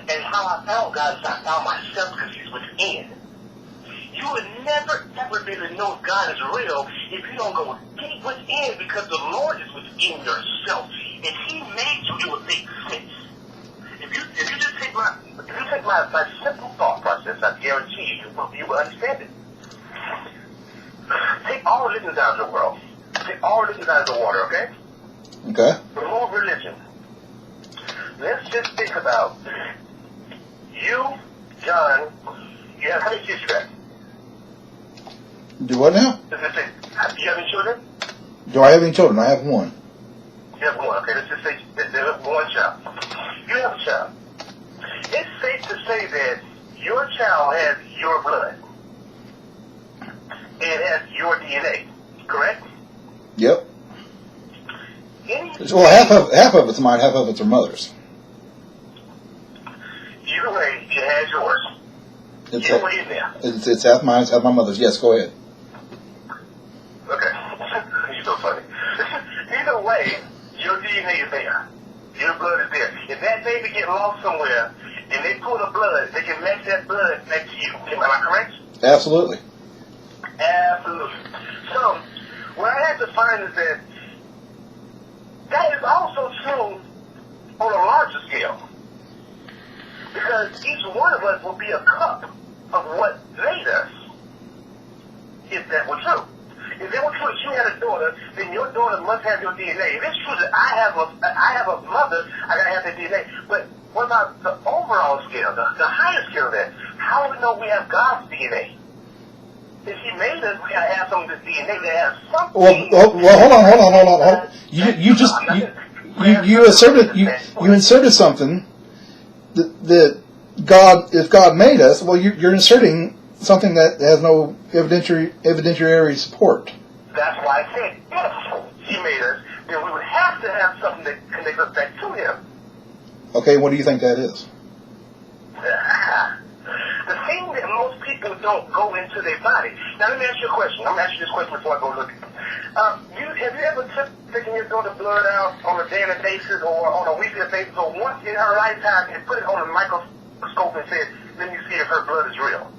Speaker 1: And how I found God is I found myself because He's within. You would never, ever be able to know if God is real if you don't go deep within, because the Lord is within yourself. If He made you, it would make sense. If you just take my simple thought process, I guarantee you will understand it. Take all religions out of the world. Take all religions out of the water, okay?
Speaker 2: Okay.
Speaker 1: Remove religion. Let's just think about you, John. You have how many kids you got?
Speaker 2: Do what now?
Speaker 1: Do you have any children?
Speaker 2: Do I have any children? I have one.
Speaker 1: You have one. Okay, let's just say there is one child. You have a child. It's safe to say that your child has your blood. It has your DNA, correct?
Speaker 2: Yep. Well, half of it's mine, half of it's her mother's.
Speaker 1: Either way, it has yours. Either way in there.
Speaker 2: It's half mine, it's half my mother's. Yes, go ahead.
Speaker 1: Okay. You're so funny. Either way, your DNA is there. Your blood is there. If that baby gets lost somewhere and they pull the blood, they can match that blood next to you. Am I correct?
Speaker 2: Absolutely.
Speaker 1: Absolutely. So, what I have to find is that is also true on a larger scale. Because each one of us will be a cup of what made us, if that were true. If it were true that you had a daughter, then your daughter must have your DNA. If it's true that I have a mother, I gotta have that DNA. But what about the overall scale, the higher scale of that? How do we know we have God's DNA? If He made us, we gotta have some of this DNA that has something.
Speaker 2: Well, hold on. You inserted something that God, if God made us, well, you're inserting something that has no evidentiary support.
Speaker 1: That's why I said if He made us, then we would have to have something that connects us back to Him.
Speaker 2: Okay, what do you think that is?
Speaker 1: The thing that most people don't go into their body. Now, let me ask you a question. I'm going to ask you this question before I go look. Have you ever taken your daughter's blood out on a daily basis or on a weekly basis or once in her lifetime and put it on a microscope and said, let me see if her blood is real?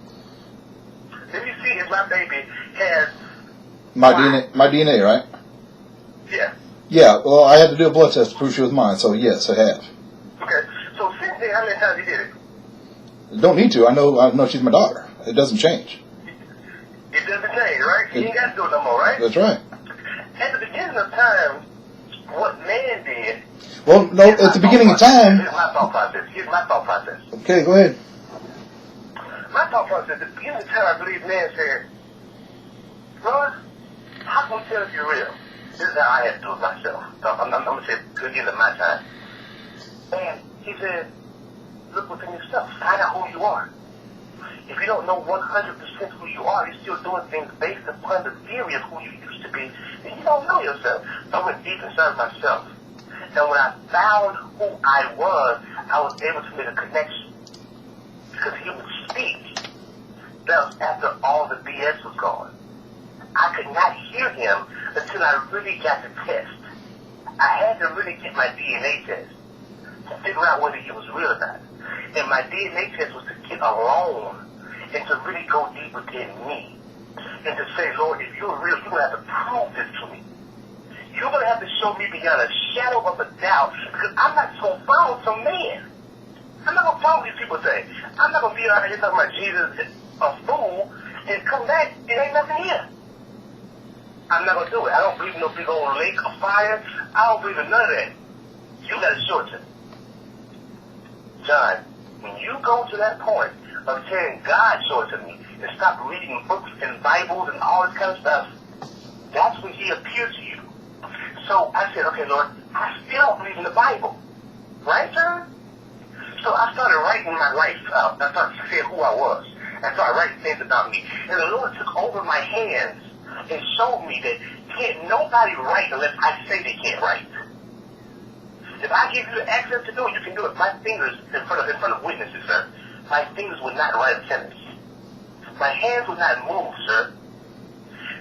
Speaker 1: Let me see if my baby has... My
Speaker 2: DNA, right?
Speaker 1: Yeah.
Speaker 2: Yeah, well, I had to do a blood test to prove she was mine, so yes, I have.
Speaker 1: Okay, so since then, how many times you did it?
Speaker 2: Don't need to. I know she's my daughter. It doesn't change.
Speaker 1: It doesn't change, right? You ain't got to do it no more, right?
Speaker 2: That's right.
Speaker 1: At the beginning of time, what man did...
Speaker 2: Well, no, at the beginning of time...
Speaker 1: Here's my thought process.
Speaker 2: Okay, go ahead.
Speaker 1: My thought process, at the beginning of time, I believe man said, Lord, how can we tell if you're real? This is how I had to do it myself. I'm going to say it beginning of my time. And He said, look within yourself. Find out who you are. If you don't know 100% who you are, you're still doing things based upon the theory of who you used to be, then you don't know yourself. So I went deep inside myself. And when I found who I was able to make a connection. Because he would speak. That was after all the BS was gone. I could not hear him until I really got the test. I had to really get my DNA test to figure out whether he was real or not. And my DNA test was to get alone and to really go deep within me. And to say, Lord, if you're real, you're going to have to prove this to me. You're going to have to show me beyond a shadow of a doubt, because I'm not going to follow some man. I'm not going to follow these people say. I'm not going to be out here talking about Jesus is a fool and come back, it ain't nothing here. I'm not going to do it. I don't believe in no big old lake of fire. I don't believe in none of that. You got to show it to me. John, when you go to that point of saying, God, show it to me, and stop reading books and Bibles and all this kind of stuff, that's when he appeared to you. So I said, okay, Lord, I still don't believe in the Bible. Right, sir? So I started writing my life out. I started saying who I was. I started writing things about me. And the Lord took over my hands and showed me that can't nobody write unless I say they can't write. If I give you the access to do it, you can do it. My fingers in front of witnesses, sir. My fingers would not write a sentence. My hands would not move, sir.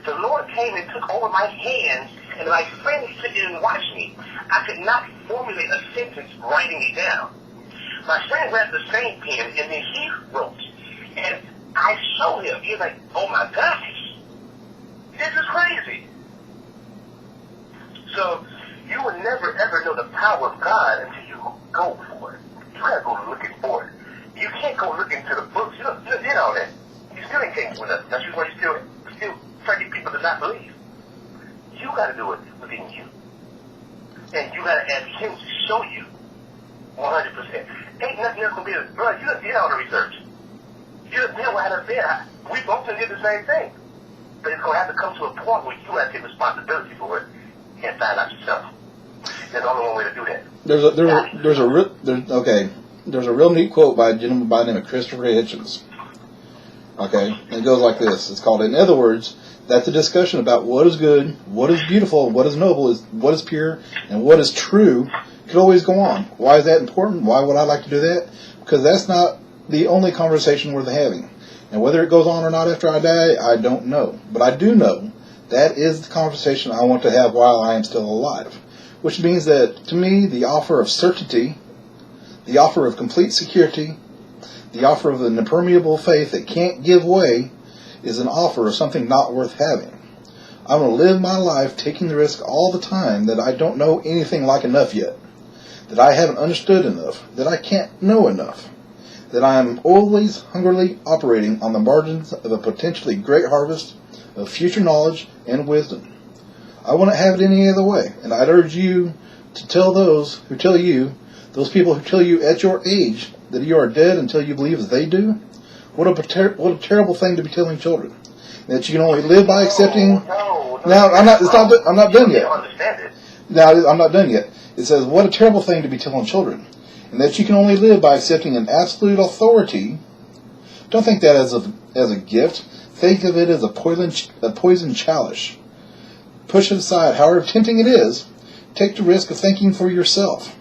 Speaker 1: The Lord came and took over my hands, and my friend sitting and watched me. I could not formulate a sentence writing it down. My friend grabbed the same pen, and then he wrote. And I showed him. He was like, oh my gosh, this is crazy. So you will never ever know the power of God until you go for it. You gotta go looking for it. You can't go looking to the books. You did all that. You still ain't changed with us. That's why you still trying to get people to not believe. You gotta do it within you. And you gotta ask him to show you 100%. Ain't nothing else gonna be a, bro, you done did all the research. You done did what I done said. We both done did the same thing. But it's gonna have to come to a point where you have to take responsibility for it and find out yourself. There's only one way to do that. There's a real neat quote by a gentleman by the name of Christopher Hitchens. Okay, and it goes like this. It's called, in other words, that's a discussion about what is good, what is beautiful, what is noble, what is pure, and what is true. Could always go on. Why is that important? Why would I like to do that? Because that's not the only conversation worth having. And whether it goes on or not after I die, I don't know. But I do know that is the conversation I want to have while I am still alive. Which means that, to me, the offer of certainty, the offer of complete security, the offer of an impermeable faith that can't give way is an offer of something not worth having. I want to live my life taking the risk all the time that I don't know anything like enough yet, that I haven't understood enough, that I can't know enough, that I am always hungrily operating on the margins of a potentially great harvest of future knowledge and wisdom. I wouldn't have it any other way, and I'd urge you to tell those who tell you, those people who tell you at your age that you are dead until you believe as they do. What a terrible thing to be telling children, that you can only live by accepting. Now I'm not done yet. Now I'm not done yet. It says, what a terrible thing to be telling children, and that you can only live by accepting an absolute authority. Don't think that as a gift. Think of it as a poison chalice. Push it aside, however tempting it is. Take the risk of thinking for yourself.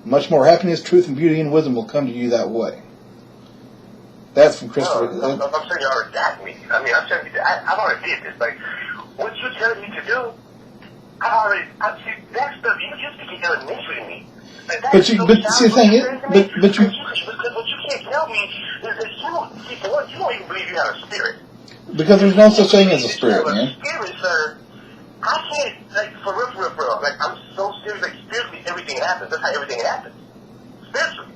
Speaker 1: Much more happiness, truth, and beauty and wisdom will come to you that way. That's from Christopher. No, I'm saying you already got me. I mean, I'm telling you, I've already did this. Like, what you're telling me to do, see, that stuff, you're speaking elementary to me. Like,
Speaker 2: but see, the thing is, but you
Speaker 1: what you can't tell me is that you don't even believe you have a spirit.
Speaker 2: Because there's no such thing as a spirit, man.
Speaker 1: Spirit, sir. I can't, like, for real. Like, I'm so serious, like, spiritually, everything happens. That's how everything happens. Spiritually.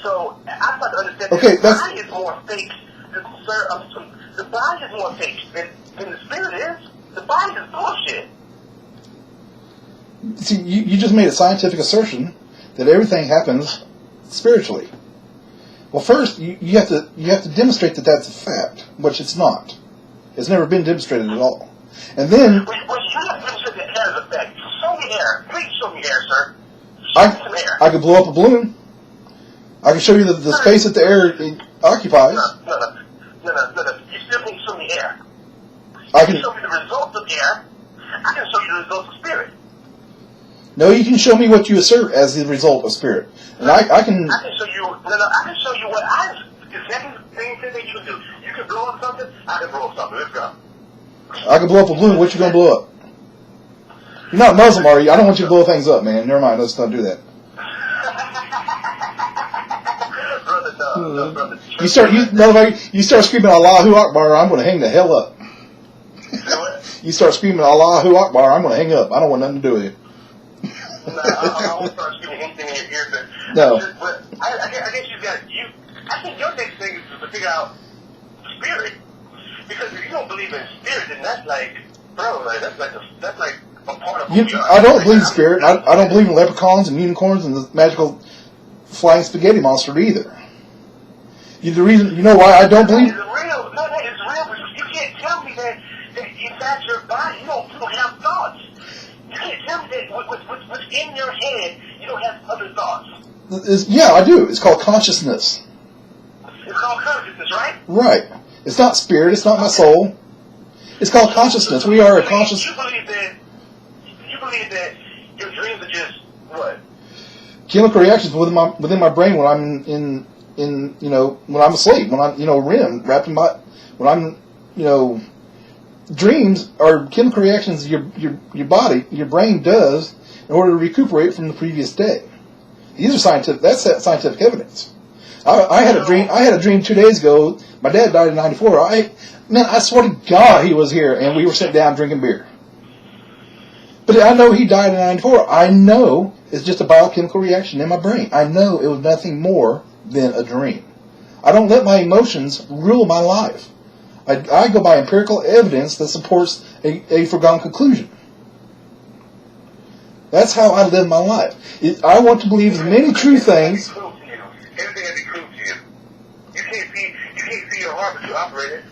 Speaker 1: So, I'm about to understand that the body is more fake. Sir, the body is more fake than the spirit is. The body is bullshit.
Speaker 2: See, you just made a scientific assertion that everything happens spiritually. Well, first, you have to demonstrate that that's a fact, which it's not. It's never been demonstrated at all. And then...
Speaker 1: Well, you have to demonstrate that air is a fact. Show me air. Please show me air, sir.
Speaker 2: I could blow up a balloon. I can show you the space that the air occupies.
Speaker 1: No. You still can show me air.
Speaker 2: I
Speaker 1: You
Speaker 2: can.
Speaker 1: can show me the results of air. I can show you the results of spirit.
Speaker 2: No, you can show me what you assert as the result of spirit, and I can.
Speaker 1: I can show you. I can show you what I. The same thing that you can do. You can blow up something. I can blow up something. Let's go.
Speaker 2: I can blow up a balloon. What you gonna blow up? You're not Muslim, are you? I don't want you to blow things up, man. Never mind. Let's not do that.
Speaker 1: Brother, no, brother.
Speaker 2: You start screaming Allahu Akbar, I'm going to hang the hell up. You start screaming Allahu Akbar, I'm going to hang up. I don't want nothing to do with you.
Speaker 1: No, I won't start screaming anything in your ear. But
Speaker 2: No.
Speaker 1: But I guess you got you. I think your next thing is to figure out spirit, because if you don't believe in spirit, then that's like, bro, like that's like a part of who you are.
Speaker 2: I don't believe in spirit. I don't believe in leprechauns and unicorns and the magical flying spaghetti monster either. The reason, you know why I don't believe?
Speaker 1: It's real. No, that is real. But you can't tell me that inside your body you don't have thoughts. You can't tell me that what's in your head you don't have other thoughts.
Speaker 2: Yeah, I do. It's called consciousness.
Speaker 1: It's called consciousness, right?
Speaker 2: Right. It's not spirit. It's not my soul. It's called consciousness. We are a conscious.
Speaker 1: You believe that your dreams are just what?
Speaker 2: Chemical reactions within my brain when I'm in when I'm asleep, when I'm REM wrapped in my when I'm dreams are chemical reactions your body, your brain does in order to recuperate from the previous day. These are scientific. That's scientific evidence. I had a dream 2 days ago. My dad died in '94. I swear to God he was here, and we were sitting down drinking beer. But I know he died in '94. I know it's just a biochemical reaction in my brain. I know it was nothing more than a dream. I don't let my emotions rule my life. I go by empirical evidence that supports a foregone conclusion. That's how I live my life. I want to believe as many true things.
Speaker 1: Everything has to be proved to you. You can't see your heart, but you operate it.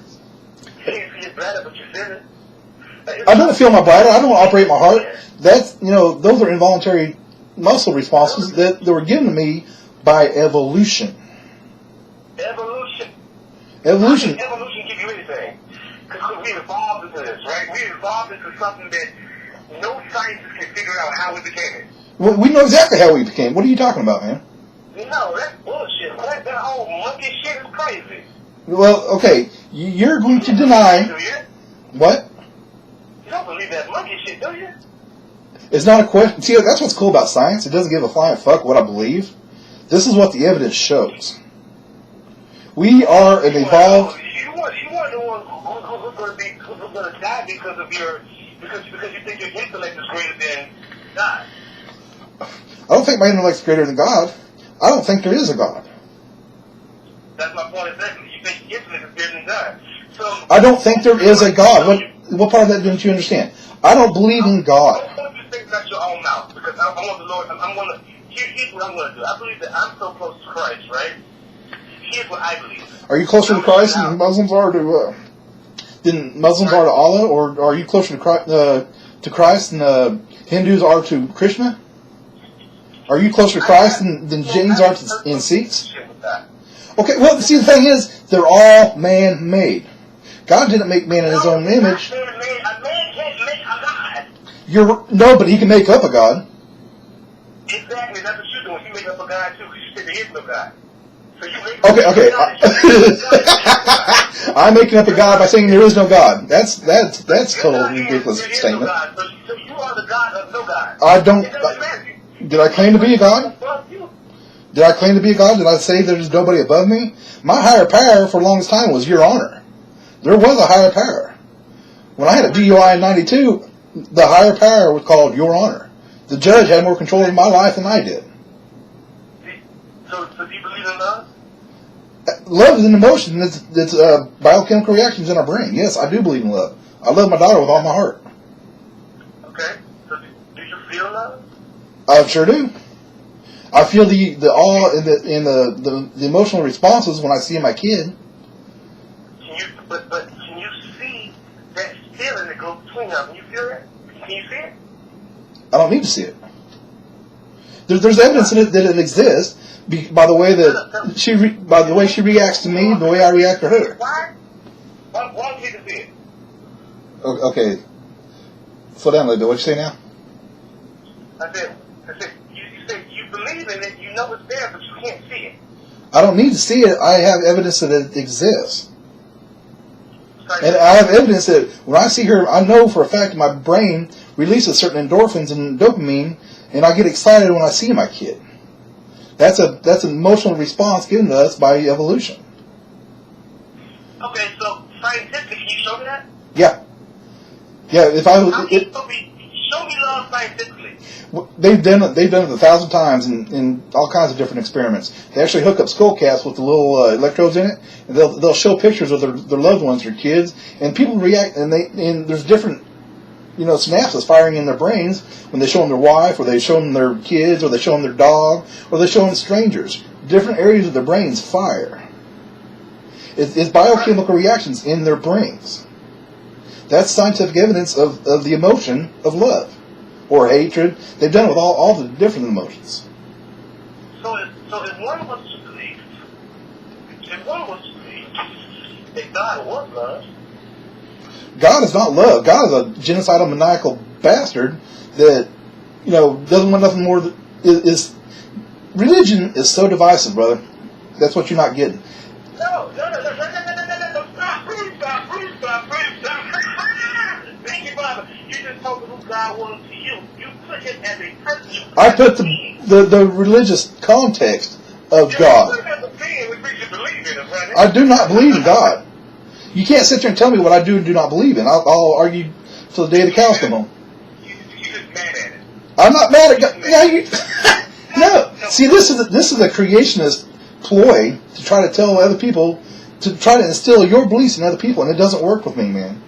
Speaker 1: You can't see your bladder, but you feel it.
Speaker 2: I don't feel my bladder. I don't operate my heart. That's those are involuntary muscle responses that were given to me by evolution.
Speaker 1: Evolution.
Speaker 2: Evolution.
Speaker 1: How can evolution give you anything? Because we evolved into this, right? We evolved into something that no scientist can figure out how we became it.
Speaker 2: Well, we know exactly how we became. What are you talking about, man?
Speaker 1: No, that's bullshit. That whole monkey shit is crazy.
Speaker 2: Well, okay, you're going to deny.
Speaker 1: Do you?
Speaker 2: What?
Speaker 1: You don't believe that monkey shit, do you?
Speaker 2: It's not a question. See, that's what's cool about science. It doesn't give a flying fuck what I believe. This is what the evidence shows. We are an evolved.
Speaker 1: You want the one who's going to die because you think your intellect is greater than God.
Speaker 2: I don't think my intellect's greater than God. I don't think there is a God.
Speaker 1: That's my point exactly. You think your intellect is greater than God. So I
Speaker 2: don't think there is a God. What part of that didn't you understand? I don't believe in God.
Speaker 1: I want you to think out your own mouth, because I want the Lord. Here's what I'm going to do. I believe that I'm so close to Christ, right? Here's what I believe.
Speaker 2: Are you closer to Christ than Muslims are to Allah, or are you closer to Christ than Hindus are to Krishna? Are you closer to Christ than Jains are in Sikhs? Okay, well, see, the thing is, they're all man-made. God didn't make man in His own image.
Speaker 1: A man can't make a God.
Speaker 2: No, but He can make up a God.
Speaker 1: Exactly, that's what you're doing. You make up a God too, because you said there is no God. So you make
Speaker 2: Okay. I'm making up a God by saying there is no God. That's total ridiculous statement.
Speaker 1: So you are the God of no God.
Speaker 2: I don't. Did I claim to be a God? Did I claim to be a God? Did I say there's nobody above me? My higher power for the longest time was Your Honor. There was a higher power. When I had a DUI in '92, the higher power was called Your Honor. The judge had more control of my life than I did.
Speaker 1: So do you believe in love?
Speaker 2: Love is an emotion. It's biochemical reactions in our brain. Yes, I do believe in love. I love my daughter with all my heart.
Speaker 1: Okay. So do you feel love?
Speaker 2: I sure do. I feel the awe and the emotional responses when I see my kid.
Speaker 1: But can you see that feeling that goes between them? Can you feel that? Can you see it?
Speaker 2: I don't need to see it. There's evidence that it exists by the way that by the way she reacts to me, the way I react to her.
Speaker 1: Why don't you see it?
Speaker 2: Okay. Slow down a little bit. What you say now?
Speaker 1: I said you said you believe in it, you know it's there, but you can't see it.
Speaker 2: I don't need to see it. I have evidence that it exists. And I have evidence that when I see her, I know for a fact my brain releases certain endorphins and dopamine, and I get excited when I see my kid. That's an emotional response given to us by evolution.
Speaker 1: Okay, so scientifically, can you show me that?
Speaker 2: Yeah. Yeah, if I was...
Speaker 1: Show me love scientifically.
Speaker 2: They've done it 1,000 times in all kinds of different experiments. They actually hook up skull caps with the little electrodes in it, and they'll show pictures of their loved ones, their kids, and people react. And there's different synapses firing in their brains when they show them their wife, or they show them their kids, or they show them their dog, or they show them strangers. Different areas of their brains fire. It's biochemical reactions in their brains. That's scientific evidence of the emotion of love or hatred. They've done it with all the different emotions.
Speaker 1: So if one was to believe that God was love,
Speaker 2: God is not love. God is a genocidal, maniacal bastard that doesn't want nothing more. Religion is so divisive, brother. That's what you're not getting.
Speaker 1: No, stop, please stop. Thank you, Father. You just told me who God was to you. You put him as a person.
Speaker 2: I put the religious context of God. I do not believe in God. You can't sit there and tell me what I do and do not believe in. I'll argue till the day the cows come home.
Speaker 1: You're just mad at it.
Speaker 2: I'm not mad at God. No. See, this is a creationist ploy to try to tell other people, to try to instill your beliefs in other people, and it doesn't work with me, man.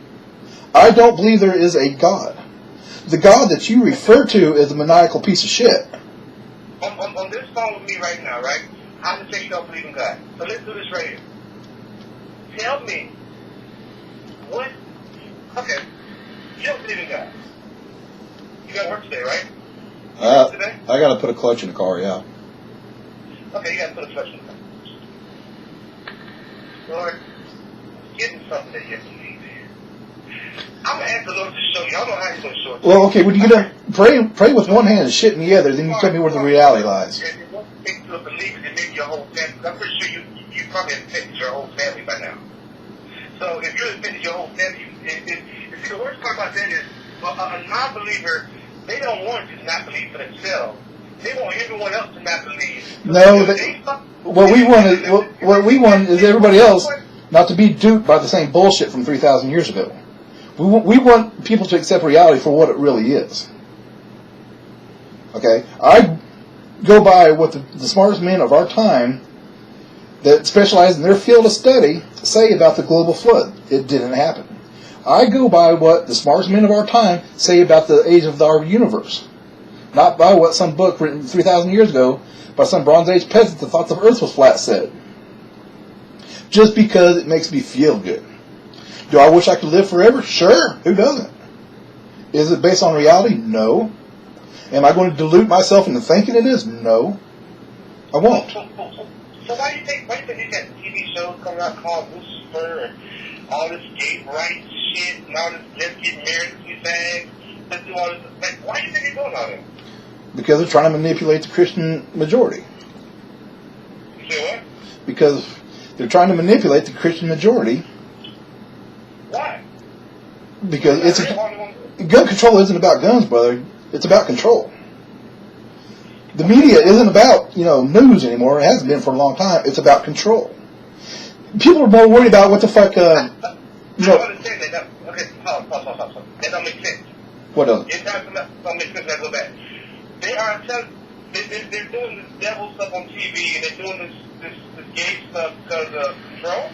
Speaker 2: I don't believe there is a God. The God that you refer to is a maniacal piece of shit.
Speaker 1: On this phone with me right now, right? I'm going to say you don't believe in God. So let's do this right here. Tell me what... Okay. You don't believe in God. You got work today, right? Today?
Speaker 2: I got to put a clutch in the car, yeah.
Speaker 1: Okay, you got to put a clutch in the car. Lord, give me something that you believe in. I'm going to ask the Lord to show you. I don't know how he's going to show it.
Speaker 2: Well, okay, when you get done, pray with one hand and shit in the other, then you tell me where the reality lies.
Speaker 1: If you want to speak to a believer, then maybe your whole family. I'm pretty sure you probably have offended your whole family by now. So if you're offended your whole family, see, the worst part about that is a non-believer, they don't want to not believe for themselves. They want everyone else to not believe.
Speaker 2: No, what we want is everybody else not to be duped by the same bullshit from 3,000 years ago. We want people to accept reality for what it really is. Okay? I go by what the smartest men of our time that specialize in their field of study say about the global flood. It didn't happen. I go by what the smartest men of our time say about the age of our universe. Not by what some book written 3,000 years ago by some Bronze Age peasant that thought the earth was flat said. Just because it makes me feel good. Do I wish I could live forever? Sure. Who doesn't? Is it based on reality? No. Am I going to delude myself into thinking it is? No. I won't.
Speaker 1: So why do you think you got TV shows coming out called Lucifer and all this gay rights shit and all this let's get married to bags, let's do all this? Like, why do you think they're doing all that?
Speaker 2: Because they're trying to manipulate the Christian majority.
Speaker 1: You say what?
Speaker 2: Because they're trying to manipulate the Christian majority.
Speaker 1: Why?
Speaker 2: Because gun control isn't about guns, brother. It's about control. The media isn't about, news anymore. It hasn't been for a long time. It's about control. People are more worried about what the fuck,
Speaker 1: I understand that. Okay, pause. That don't make sense.
Speaker 2: What doesn't?
Speaker 1: It don't make sense. I go back. They're doing this devil stuff on TV, and they're doing this gay stuff because of control?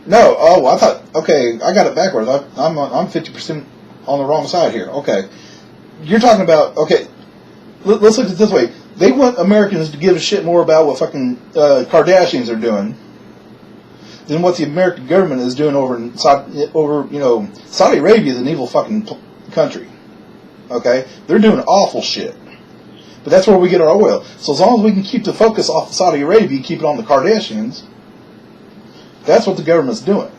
Speaker 2: No. Oh, I thought. Okay, I got it backwards. I'm 50% on the wrong side here. Okay, you're talking about. Okay, let's look at it this way. They want Americans to give a shit more about what fucking Kardashians are doing than what the American government is doing over in Saudi Arabia is an evil fucking country. Okay, they're doing awful shit. But that's where we get our oil. So as long as we can keep the focus off of Saudi Arabia, keep it on the Kardashians, that's what the government's doing.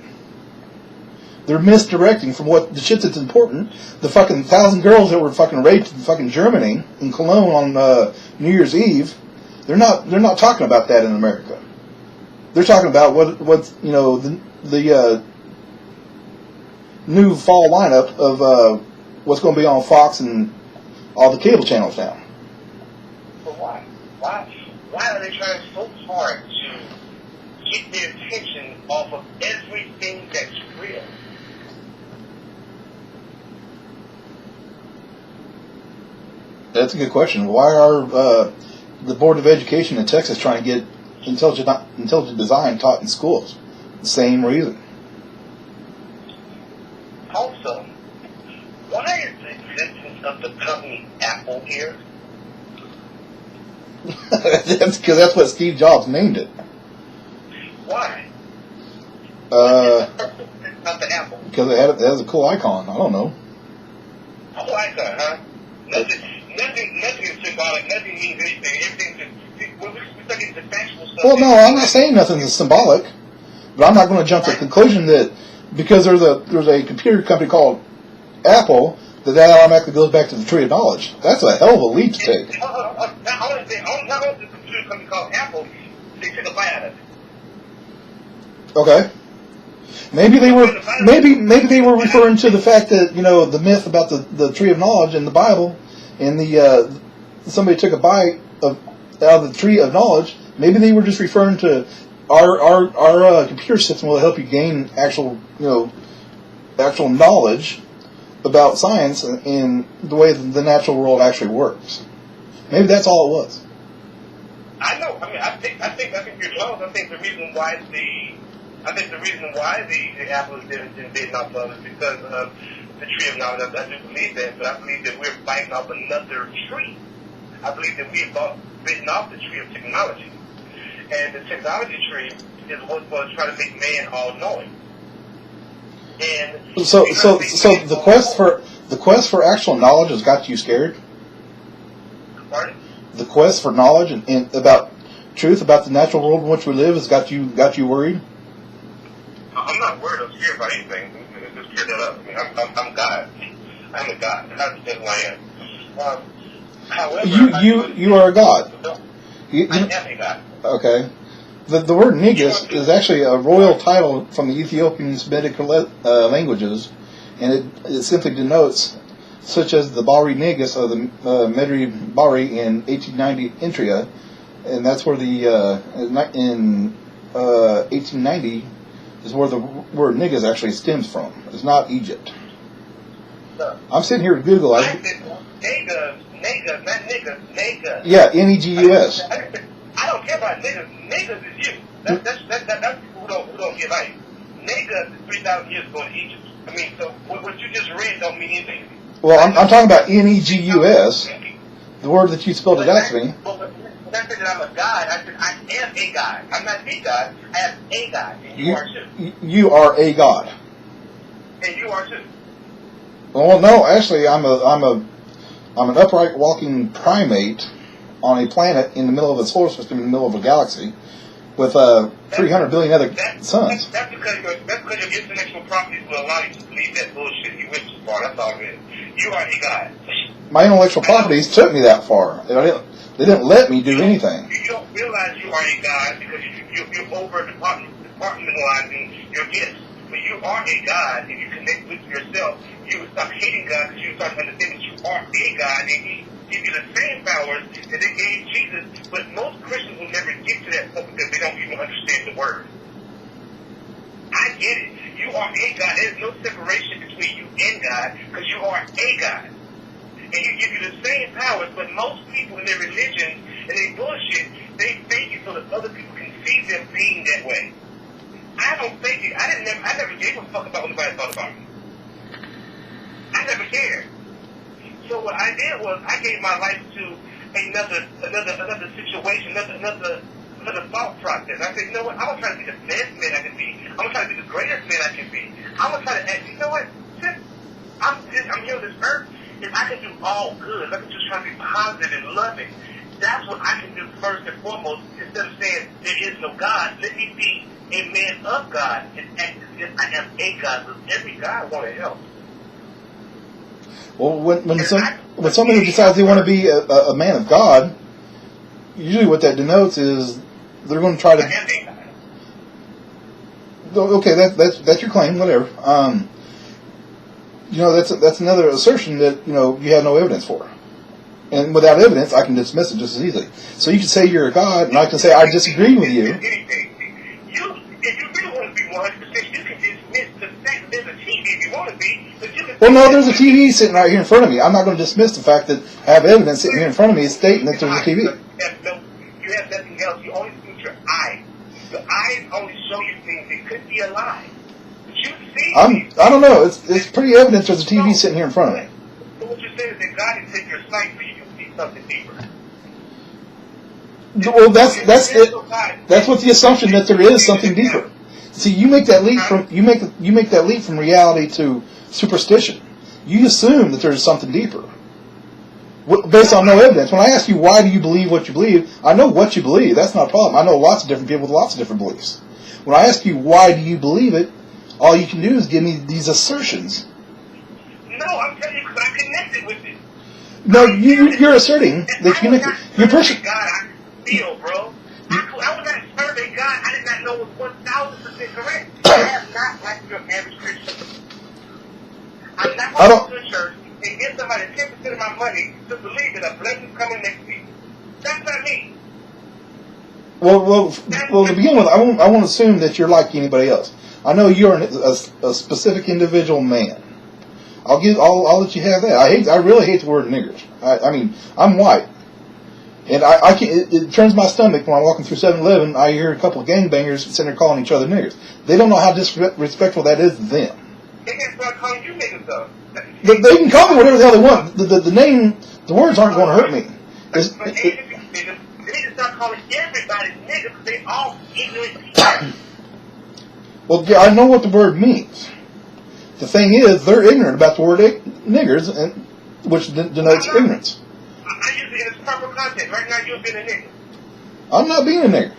Speaker 2: They're misdirecting from what the shit that's important. The fucking 1,000 girls that were fucking raped in fucking Germany, in Cologne on New Year's Eve, they're not talking about that in America. They're talking about what's the new fall lineup of what's going to be on Fox and all the cable channels now.
Speaker 1: But why? Why are they trying so hard to get their attention off of everything that's real?
Speaker 2: That's a good question. Why are the Board of Education in Texas trying to get intelligent design taught in schools? The same reason.
Speaker 1: Also, why is the existence of the company Apple here?
Speaker 2: That's because that's what Steve Jobs named it.
Speaker 1: Why? What is the purpose of the Apple?
Speaker 2: Because it has a cool icon. I don't know.
Speaker 1: Cool icon, huh? Nothing is symbolic. Nothing means anything. Everything's just, we're studying the factual stuff.
Speaker 2: Well, no, I'm not saying nothing is symbolic, but I'm not going to jump to the conclusion that because there's a computer company called Apple that automatically goes back to the tree of knowledge. That's a hell of a leap to take.
Speaker 1: I want to say, not only the computer company called Apple, they took a bite out of it.
Speaker 2: Okay. Maybe they were referring to the fact that the myth about the tree of knowledge in the Bible, and somebody took a bite out of the tree of knowledge. Maybe they were just referring to our computer system will help you gain actual knowledge about science and the way the natural world actually works. Maybe that's all it was.
Speaker 1: I know. I mean, I think you're close. I think the reason why the Apple is in Vietnam is because of the tree of knowledge. I do believe that, but I believe that we're biting off another tree. I believe that we've bitten off the tree of technology, and the technology tree is what's going to try to make man all-knowing. And
Speaker 2: so the quest for actual knowledge has got you scared.
Speaker 1: Pardon?
Speaker 2: The quest for knowledge and about truth about the natural world in which we live has got you worried.
Speaker 1: I'm not worried or scared about anything. Just clear that up. I mean, I'm God. I'm a God. That's who I am. However,
Speaker 2: you are a God.
Speaker 1: I am a God.
Speaker 2: Okay. The word Negus is actually a royal title from the Ethiopian Semitic languages, and it simply denotes, such as the Bari Negus of the Medri Bari in 1890 Intria, and that's where in 1890 is where the word Negus actually stems from. It's not Egypt. I'm sitting here at Google.
Speaker 1: Negus, not niggas, Negus.
Speaker 2: Yeah, Negus.
Speaker 1: I don't care about niggas. Niggas is you. That's people who don't get life. Niggas is 3,000 years ago in Egypt. I mean, so what you just read don't mean anything.
Speaker 2: Well, I'm talking about Negus, the word that you spelled it out to me.
Speaker 1: When I said that I'm a God, I said I am a God. I'm not the God. I am a God, and you are too.
Speaker 2: You are a God.
Speaker 1: And you are too.
Speaker 2: Well, no, actually, I'm an upright walking primate on a planet in the middle of a solar system in the middle of a galaxy with 300 billion other suns.
Speaker 1: That's because your intellectual properties will allow you to believe that bullshit. You went too far. That's all it is. You are a God.
Speaker 2: My intellectual properties took me that far. They didn't let me do anything.
Speaker 1: You don't realize you are a God because you're over departmentalizing your gifts. But you are a God, and you connect with yourself. You would stop hating God because you start understanding that you are a God, and He give you the same powers that they gave Jesus. But most Christians will never get to that point because they don't even understand the word. I get it. You are a God. There's no separation between you and God because you are a God. And He give you the same powers, but most people in their religion and they bullshit, they fake it so that other people can see them being that way. I don't fake it. I never gave a fuck about what anybody thought about me. I never cared. So what I did was I gave my life to another situation, another thought process. I said, you know what? I'm gonna try to be the best man I can be. I'm gonna try to be the greatest man I can be. I'm gonna try to act. You know what? Since I'm here on this earth, if I can do all good. I can just try to be positive and loving. That's what I can do first and foremost. Instead of saying there is no God, let me be a man of God and act as if I am a God. Because every God wants to help.
Speaker 2: Well, when somebody decides they want to be a man of God, usually what that denotes is they're going to try to. Okay, that's your claim. Whatever. That's another assertion that you have no evidence for, and without evidence, I can dismiss it just as easily. So you can say you're a God, and I can say I disagree with you.
Speaker 1: If you really want to be 100%, you can dismiss the fact that there's a TV if you want to be.
Speaker 2: Well, no, there's a TV sitting right here in front of me. I'm not going to dismiss the fact that I have evidence sitting here in front of me stating that there's a TV.
Speaker 1: You have nothing else. You only see your eyes. Your eyes only show you things that could be a lie. But you see.
Speaker 2: I don't know. It's pretty evident there's a TV sitting here in front of me.
Speaker 1: So what you're saying is that God has taken your sight so you can see something deeper.
Speaker 2: Well, that's it. That's what the assumption that there is something deeper. See, you make that leap from reality to superstition. You assume that there's something deeper based on no evidence. When I ask you why do you believe what you believe, I know what you believe. That's not a problem. I know lots of different people with lots of different beliefs. When I ask you why do you believe it, all you can do is give me these assertions.
Speaker 1: No, I'm telling you because I connected with it.
Speaker 2: No, you're asserting that you connected. You're pushing.
Speaker 1: God, I feel, bro. I was at a survey, God, I did not know it was 1,000% correct. I am not like your average Christian. I'm not going to church and give somebody 10% of my money to believe that a blessing's coming next week. That's not me.
Speaker 2: Well. To begin with, I won't assume that you're like anybody else. I know you're a specific individual man. I'll let you have that. I really hate the word niggers. I mean, I'm white. And I can it turns my stomach when I'm walking through 7-Eleven. I hear a couple of gangbangers sitting there calling each other niggers. They don't know how disrespectful that is to them.
Speaker 1: They can start calling you niggas though.
Speaker 2: They can call me whatever the hell they want. The name, the words aren't going to hurt me.
Speaker 1: But they need to start calling everybody niggas because they all ignorant people.
Speaker 2: Well, yeah, I know what the word means. The thing is, they're ignorant about the word niggers, which denotes ignorance.
Speaker 1: I use it in its proper context. Right now, you're being a nigger.
Speaker 2: I'm not being a nigger.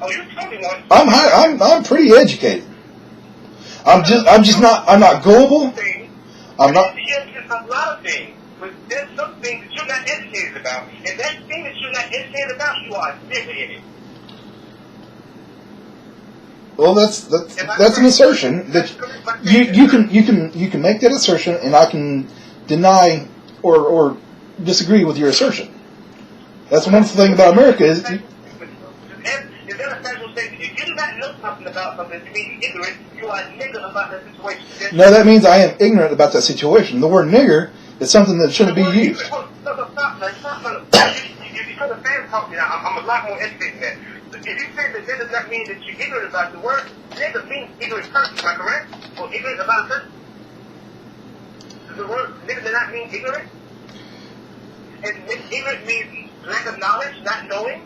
Speaker 1: Oh, you're totally one.
Speaker 2: I'm pretty educated. I'm not gullible. I'm not.
Speaker 1: There's a lot of things, but there's some things that you're not educated about, and that thing that you're not educated about, you are a nigger in it.
Speaker 2: Well, that's an assertion that you can make that assertion, and I can deny or disagree with your assertion. That's one thing about America is.
Speaker 1: Is that a factual statement? If you do not know something about something, you mean you're ignorant. You are a nigger about that situation.
Speaker 2: No, that means I am ignorant about that situation. The word nigger is something that shouldn't be used.
Speaker 1: Stop. Because the fans talk me now, I'm a lot more educated than that. If you say that does not mean that you're ignorant about the word, nigger means ignorant person, am I correct? Or ignorant about a person? Does the word nigger not mean ignorant? And ignorant means lack of knowledge, not knowing.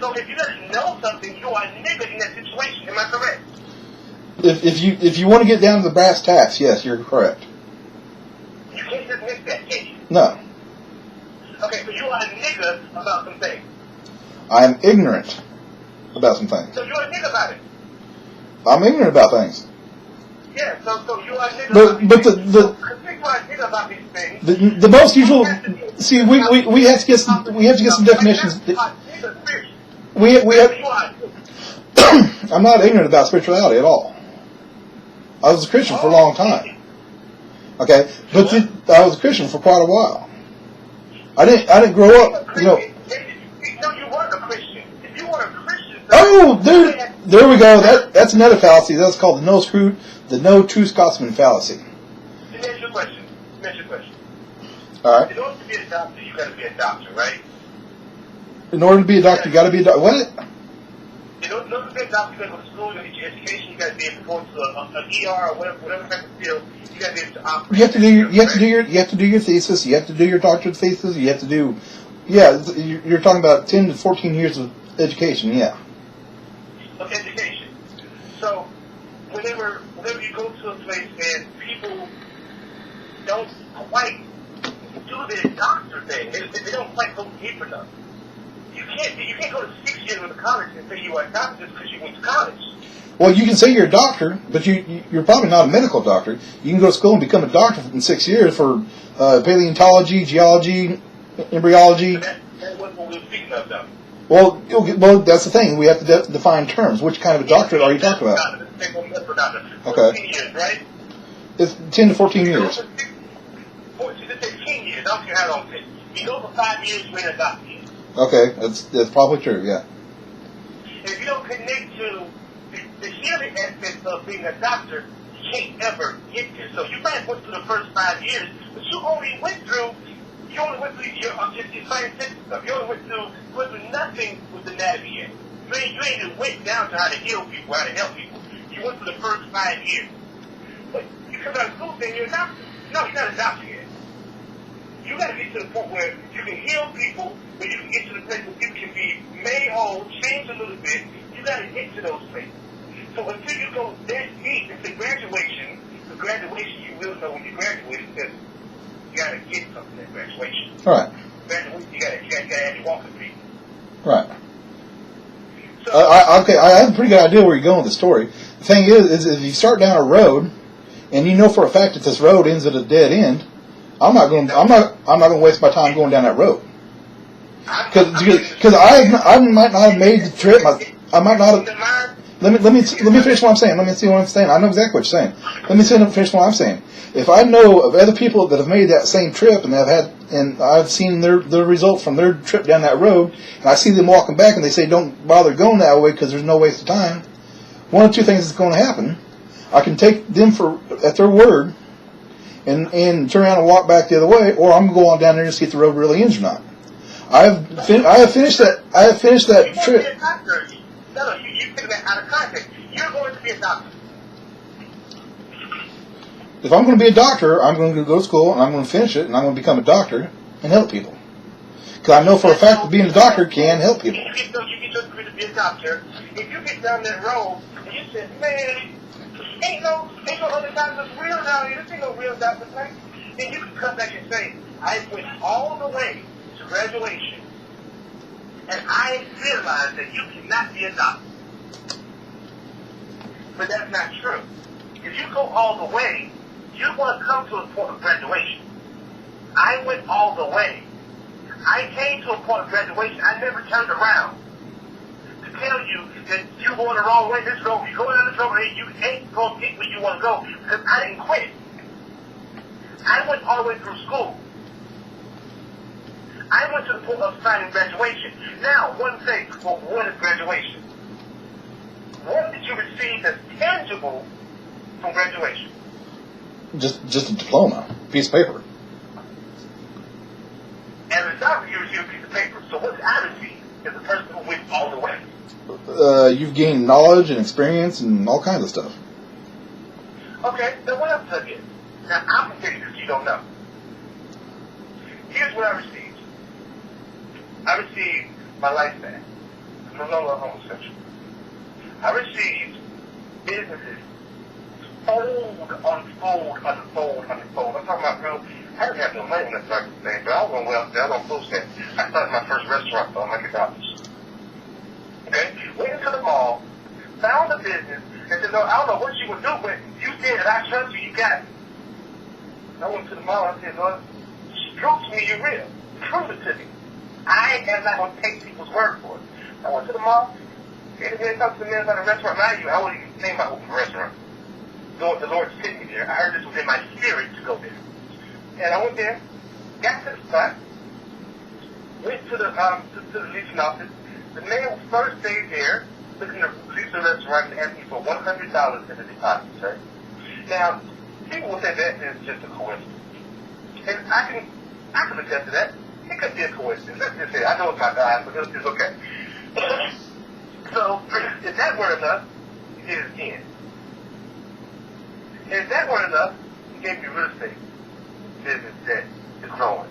Speaker 1: So if you don't know something, you are a nigger in that situation, am I correct?
Speaker 2: If you want to get down to the brass tacks, yes, you're correct.
Speaker 1: You can't dismiss that, can you?
Speaker 2: No.
Speaker 1: Okay, so you are a nigger about some things.
Speaker 2: I am ignorant about some things.
Speaker 1: So you're a nigger about it.
Speaker 2: I'm ignorant about things.
Speaker 1: Yeah, so you are a nigger
Speaker 2: but
Speaker 1: about these things. You are a nigger about these things.
Speaker 2: The most usual. See, we have to get some definitions. We have. I'm not ignorant about spirituality at all. I was a Christian for a long time. Okay, but I was a Christian for quite a while. I didn't grow up,
Speaker 1: No, you weren't a Christian. If you were a Christian...
Speaker 2: Oh, dude! There we go. That's another fallacy. That's called the no true Scotsman fallacy.
Speaker 1: Let me ask you a question.
Speaker 2: All right.
Speaker 1: In order to be a doctor, you got to be a doctor, right?
Speaker 2: In order to be a doctor, you got to be a doctor. What?
Speaker 1: In order to be a doctor, you got to go to school, you got to get your education, you got to be able to go to an ER or whatever type of field. You got to be able to operate.
Speaker 2: You have to do your thesis. You have to do your doctorate thesis. You have to do. Yeah, you're talking about 10 to 14 years of education. Yeah.
Speaker 1: Of education. So whenever you go to a place and people don't quite do their doctor thing. They don't quite go deep enough. You can't go to 6 years with a college and say you are a doctor just because you went to college.
Speaker 2: Well, you can say you're a doctor, but you're probably not a medical doctor. You can go to school and become a doctor in 6 years for paleontology, geology, embryology.
Speaker 1: That's what we were speaking of, though.
Speaker 2: Well, that's the thing. We have to define terms. Which kind of a doctorate are you talking about? Okay.
Speaker 1: 14 years, right?
Speaker 2: It's 10 to 14 years.
Speaker 1: Let's say 10 years. I don't care how long it is. You go for 5 years, you're in a doctor.
Speaker 2: Okay, that's probably true, yeah.
Speaker 1: If you don't connect to the healing aspect of being a doctor, you can't ever get there. So you might have went through the first 5 years, but you only went through your scientific stuff. You only went through nothing with the anatomy yet. You ain't even went down to how to heal people, how to help people. You went through the first 5 years. But you come out of school saying you're a doctor. No, you're not a doctor yet. You got to get to the point where you can heal people, where you can get to the place where you can be made whole, change a little bit. You got to get to those places. So until you go that deep into graduation, the graduation you will know when you graduate because you got to get something at graduation.
Speaker 2: Right.
Speaker 1: Graduation, you got to have your walking feet.
Speaker 2: Right.
Speaker 1: So,
Speaker 2: okay, I have a pretty good idea where you're going with the story. The thing is if you start down a road, and you know for a fact that this road ends at a dead end, I'm not going to waste my time going down that road. Because I might not have made the trip. I might not have. Let me finish what I'm saying. Let me see what I'm saying. I know exactly what you're saying. Let me finish what I'm saying. If I know of other people that have made that same trip and I've seen their results from their trip down that road, and I see them walking back and they say don't bother going that way because there's no waste of time. One of two things is going to happen. I can take them at their word and turn around and walk back the other way, or I'm going to go on down there and see if the road really ends or not. I have finished that trip.
Speaker 1: No, you take that out of context. You're going to be a doctor.
Speaker 2: If I'm going to be a doctor, I'm going to go to school and I'm going to finish it and I'm going to become a doctor and help people. Because I know for a fact that being a doctor can help people.
Speaker 1: You get your degree to be a doctor. If you get down that road and you say, man, ain't no other doctors real down here. This ain't no real doctor place. Then you can come back and say, I went all the way to graduation and I realized that you cannot be a doctor. But that's not true. If you go all the way, you're going to come to a point of graduation. I went all the way. I came to a point of graduation. I never turned around to tell you that you're going the wrong way. This road, you're going down this road, and you ain't going to get where you want to go because I didn't quit. I went all the way through school. I went to the point of signing graduation. Now, one thing, well, what is graduation? What did you receive that's tangible from graduation?
Speaker 2: Just a diploma, a piece of paper.
Speaker 1: As a doctor, you receive a piece of paper. So what I receive is a person who went all the way.
Speaker 2: You've gained knowledge and experience and all kinds of stuff.
Speaker 1: Okay, then what else did I get? Now, I'm going to tell you this, you don't know. Here's what I received. I received my life back. I'm no longer homosexual. I received businesses unfold. I'm talking about real. I didn't have no money when I started this thing, but I was on welfare. I was on food stamps. I started my first restaurant for $100. Okay? Went into the mall, found a business, and said, no, I don't know what you would do, but you did it. I trust you. You got it. I went to the mall and I said, Lord, prove to me you're real. Prove it to me. I am not going to take people's word for it. I went to the mall. If they talk to the man about a restaurant, mind you, I wouldn't even think about opening a restaurant. The Lord sent me there. I heard this was in my spirit to go there. And I went there, got to the spot, went to the leasing office. The man first day there, looking to lease the restaurant and asked me for $100 in the deposit, sir. Now, people will say that is just a coincidence. And I can attest to that. It could be a coincidence. Let's just say, I know it's my God, but it's okay. So, if that weren't enough, he did it again. And if that weren't enough, he gave me real estate business that is growing.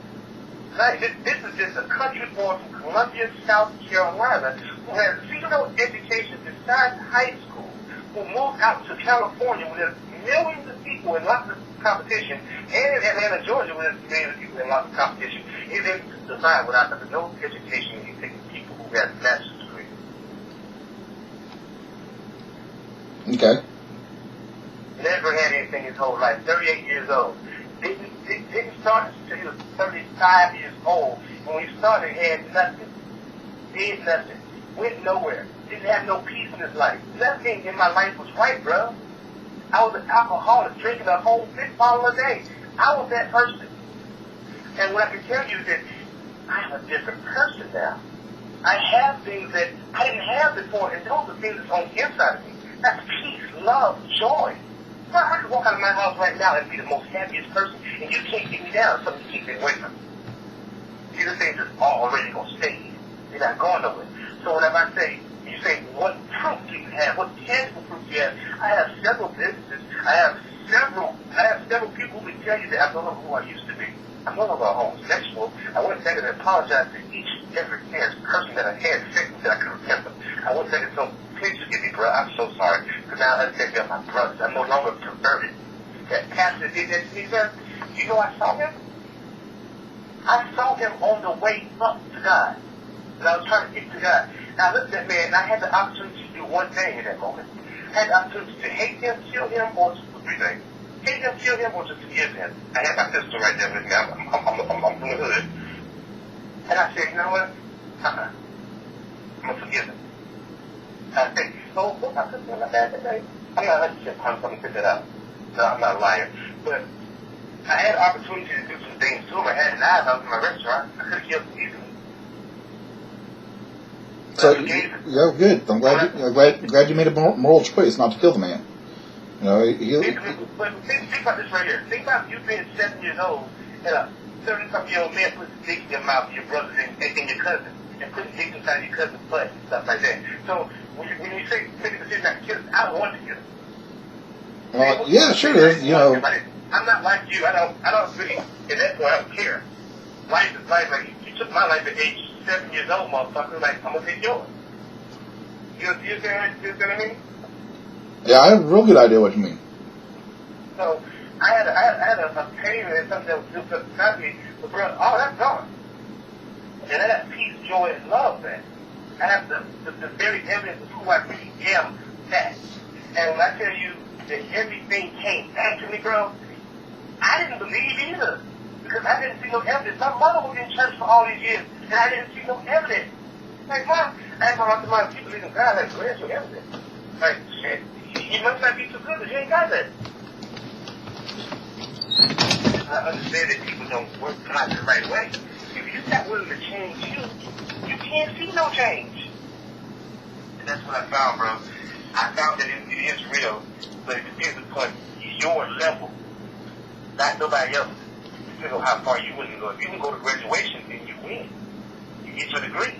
Speaker 1: Now, this is just a country boy from Columbia, South Carolina, who has zero education besides high school, who moved out to California with a millions of people in lots of competition, and in Atlanta, Georgia, where there's millions of people in lots of competition, is able to decide without having no education. He's taking people who have master's degrees.
Speaker 2: Okay.
Speaker 1: Never had anything his whole life. 38 years old. Didn't start until he was 35 years old. When he started, he had nothing. Did nothing. Went nowhere. Didn't have no peace in his life. Nothing in my life was right, bro. I was an alcoholic, drinking a whole 6 bottles a day. I was that person. And what I can tell you is that I'm a different person now. I have things that I didn't have before, and those are things that's on the inside of me. That's peace, love, joy. I could walk out of my house right now and be the most happiest person, and you can't get me down, something to keep me away from me. These are things that's already going to stay. They're not going nowhere. So whenever I say, you say, what proof do you have? What tangible proof do you have? I have several businesses. I have several people who can tell you that I'm no longer who I used to be. I'm no longer a homosexual. I went back and apologized to each and every person that I had sex with that I could remember. I went back and told, please forgive me, bro. I'm so sorry. Because now I understand they're my brothers. I'm no longer perverted. That pastor did that to me, sir. You know I saw him? I saw him on the way up to God. And I was trying to get to God. Now, look at that man, and I had the opportunity to do one thing in that moment. I had the opportunity to hate him, kill him, or to do three things. Hate him, kill him, or just forgive him. I had my pistol right there with me. I'm from the hood. And I said, you know what? I'm going to forgive him. I said, so what's my pistol in my bag today? I'm not letting you come from and pick it up. No, I'm not a liar. But I had an opportunity to do some things to him. I had knives out in my restaurant. I could have killed him easily.
Speaker 2: So, yeah, good. I'm glad you made a moral choice not to kill the man. You know,
Speaker 1: but think about this right here. Think about you being 7 years old and a 30-something-year-old man puts a dick in your mouth, your brother and your cousin, and putting dick inside your cousin's butt and stuff like that. So when you say make a decision not to kill him, I don't want to kill him.
Speaker 2: Yeah, sure. You know,
Speaker 1: I'm not like you. I don't really. At that point, I don't care. Life is life. Like you took my life at age 7 years old, motherfucker. Like I'm gonna take yours. You understand what I mean?
Speaker 2: Yeah, I have a real good idea what you mean.
Speaker 1: So I had a pain and something that was just upset me, but bro, all that's gone. And I have peace, joy, and love there. I have the very evidence of who I really am back. And when I tell you that everything came back to me, bro, I didn't believe either. Because I didn't see no evidence. My mother was in church for all these years, and I didn't see no evidence. Like, Mom, I asked my mom, people believe in God, like, where's your evidence? Like, shit, you must not be too good, but you ain't got that. I understand that people don't work God the right way. If you're not willing to change you can't see no change. And that's what I found, bro. I found that it is real, but it depends upon your level, not nobody else. It depends on how far you willing to go. If you can go to graduation, then you win. You get your degree.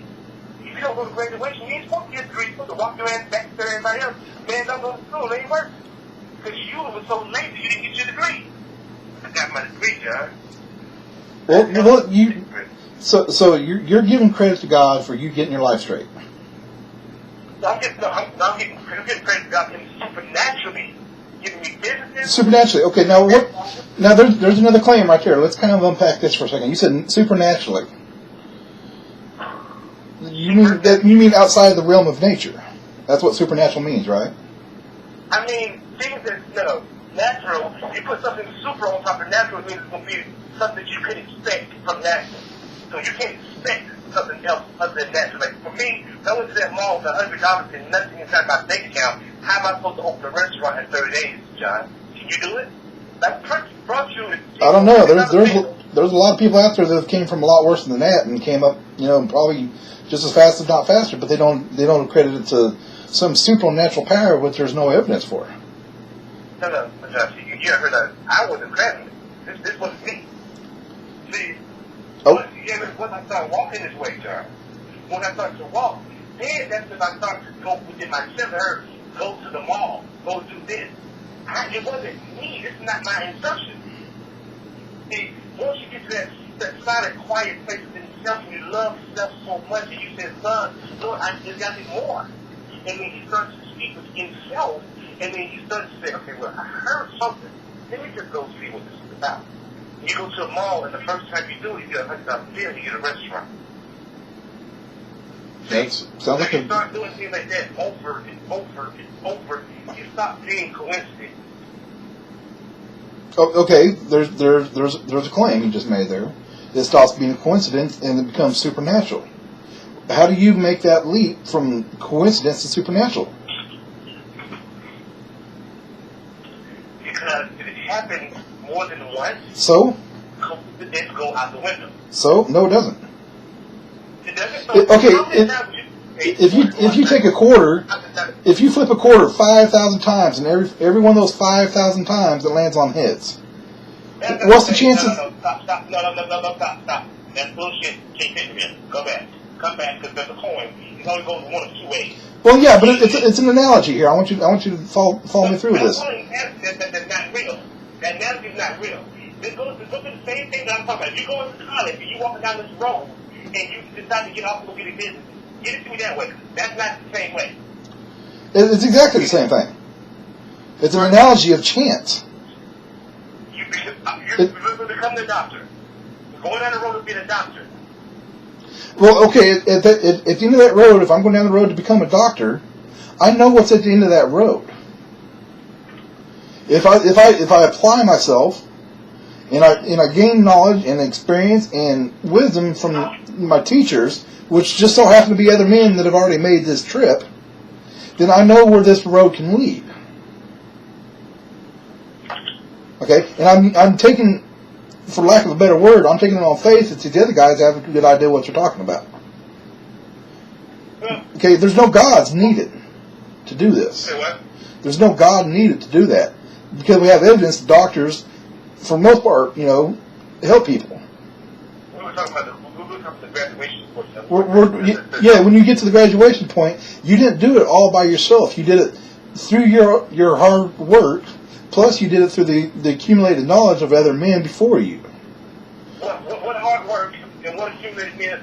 Speaker 1: If you don't go to graduation, you ain't supposed to get a degree. You're supposed to walk your ass back to everybody else. Man, don't go to school. It ain't working. Because you were so lazy, you didn't get your degree. I got my degree, John.
Speaker 2: Well, you. So you're giving credit to God for you getting your life straight.
Speaker 1: I'm getting credit to God and supernaturally giving me businesses.
Speaker 2: Supernaturally, okay. Now what? Now there's another claim right there. Let's kind of unpack this for a second. You said supernaturally. You mean outside of the realm of nature? That's what supernatural means, right?
Speaker 1: I mean, things that natural. You put something super on top of natural, it means it's going to be something that you can expect from natural. So you can't expect something else other than natural. Like for me, if I went to that mall with $100 and nothing inside my bank account, how am I supposed to open a restaurant in 30 days, John? Can you do it? That brought you.
Speaker 2: I don't know. There's a lot of people out there that came from a lot worse than that and came up, probably just as fast, if not faster. But they don't credit it to some supernatural power, which there's no evidence for.
Speaker 1: No, John. You ever heard that? I wasn't crediting it. This wasn't me. See. When I started walking this way, John, when I started to walk, then that's when I started to go within myself. I heard, go to the mall, go do this. It wasn't me. This is not my instruction. See, once you get to that silent, quiet place within yourself, and you love yourself so much, and you say, Lord, there's got to be more. And when he starts to speak within himself, And then you start to say, okay, well, I heard something. Let me just go see what this is about. You go to a mall, and the first time you do it, you get a $100 bill, you get a restaurant.
Speaker 2: Sounds like
Speaker 1: you start doing things like that over and over and over, you stop being coincident.
Speaker 2: Oh, okay, there's a claim you just made there. It stops being a coincidence and it becomes supernatural. How do you make that leap from coincidence to supernatural?
Speaker 1: Because if it happens more than once,
Speaker 2: so
Speaker 1: coincidence go out the window.
Speaker 2: So no, it doesn't.
Speaker 1: It doesn't.
Speaker 2: Okay, if you take a quarter, if you flip a quarter 5,000 times, and every one of those 5,000 times it lands on heads, what's the chances?
Speaker 1: No, stop. That's bullshit. Take it here. Go back. Come back, because there's a coin. It only goes one of two ways.
Speaker 2: Well, yeah, but it's an analogy here. I want you to follow me through this.
Speaker 1: That's not real. That analogy is not real. This goes to the same thing that I'm talking about. You go into college and you walking down this road and you decide to get off and go get a business. Get it to me that way. That's not the same way.
Speaker 2: It's exactly the same thing. It's an analogy of chance.
Speaker 1: You're becoming a doctor. You're going down the road to be a doctor.
Speaker 2: Well, okay, at the end of that road, if I'm going down the road to become a doctor, I know what's at the end of that road. If I apply myself and I gain knowledge and experience and wisdom from my teachers, which just so happen to be other men that have already made this trip, then I know where this road can lead. Okay, and I'm taking, for lack of a better word, I'm taking it on faith that the other guys have a good idea what you're talking about. Okay, there's no gods needed to do this. There's no God needed to do that. Because we have evidence that doctors, for the most part, help people.
Speaker 1: We were talking about the graduation portion.
Speaker 2: When you get to the graduation point, you didn't do it all by yourself. You did it through your hard work, plus you did it through the accumulated knowledge of other men before you.
Speaker 1: What hard work and what accumulated men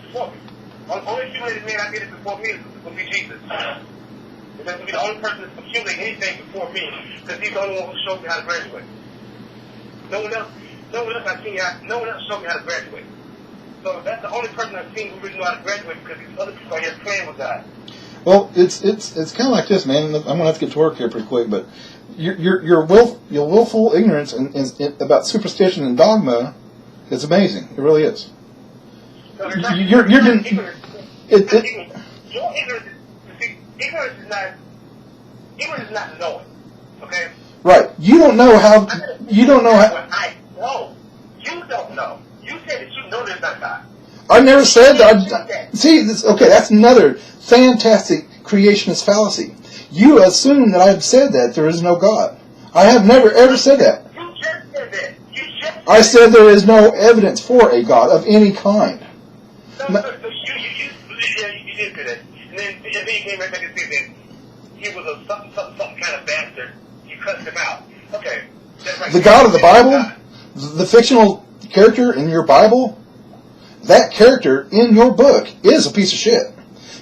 Speaker 1: before me? Only accumulated men I did it before me would be Jesus. That's to be the only person that's accumulating anything before me, because he's the only one who showed me how to graduate. No one else showed me how to graduate. So that's the only person I've seen who really know how to graduate, because these other people are here playing with God.
Speaker 2: Well, it's kind of like this, man. I'm gonna have to get to work here pretty quick, but your willful ignorance and about superstition and dogma is amazing. It really is.
Speaker 1: So
Speaker 2: Your ignorance is not knowing. Okay. Right. You don't know how. You don't know how.
Speaker 1: I know. You don't know. You said that you know there's not God.
Speaker 2: I never said that. See, okay, that's another fantastic creationist fallacy. You assume that I've said that there is no God. I have never ever said that.
Speaker 1: You just said that.
Speaker 2: I said there is no evidence for a God of any kind.
Speaker 1: You did say that. And then you came right back and said that he was a something kind of bastard. You cut him out. Okay. Right.
Speaker 2: The God of the Bible, the fictional character in your Bible, that character in your book is a piece of shit.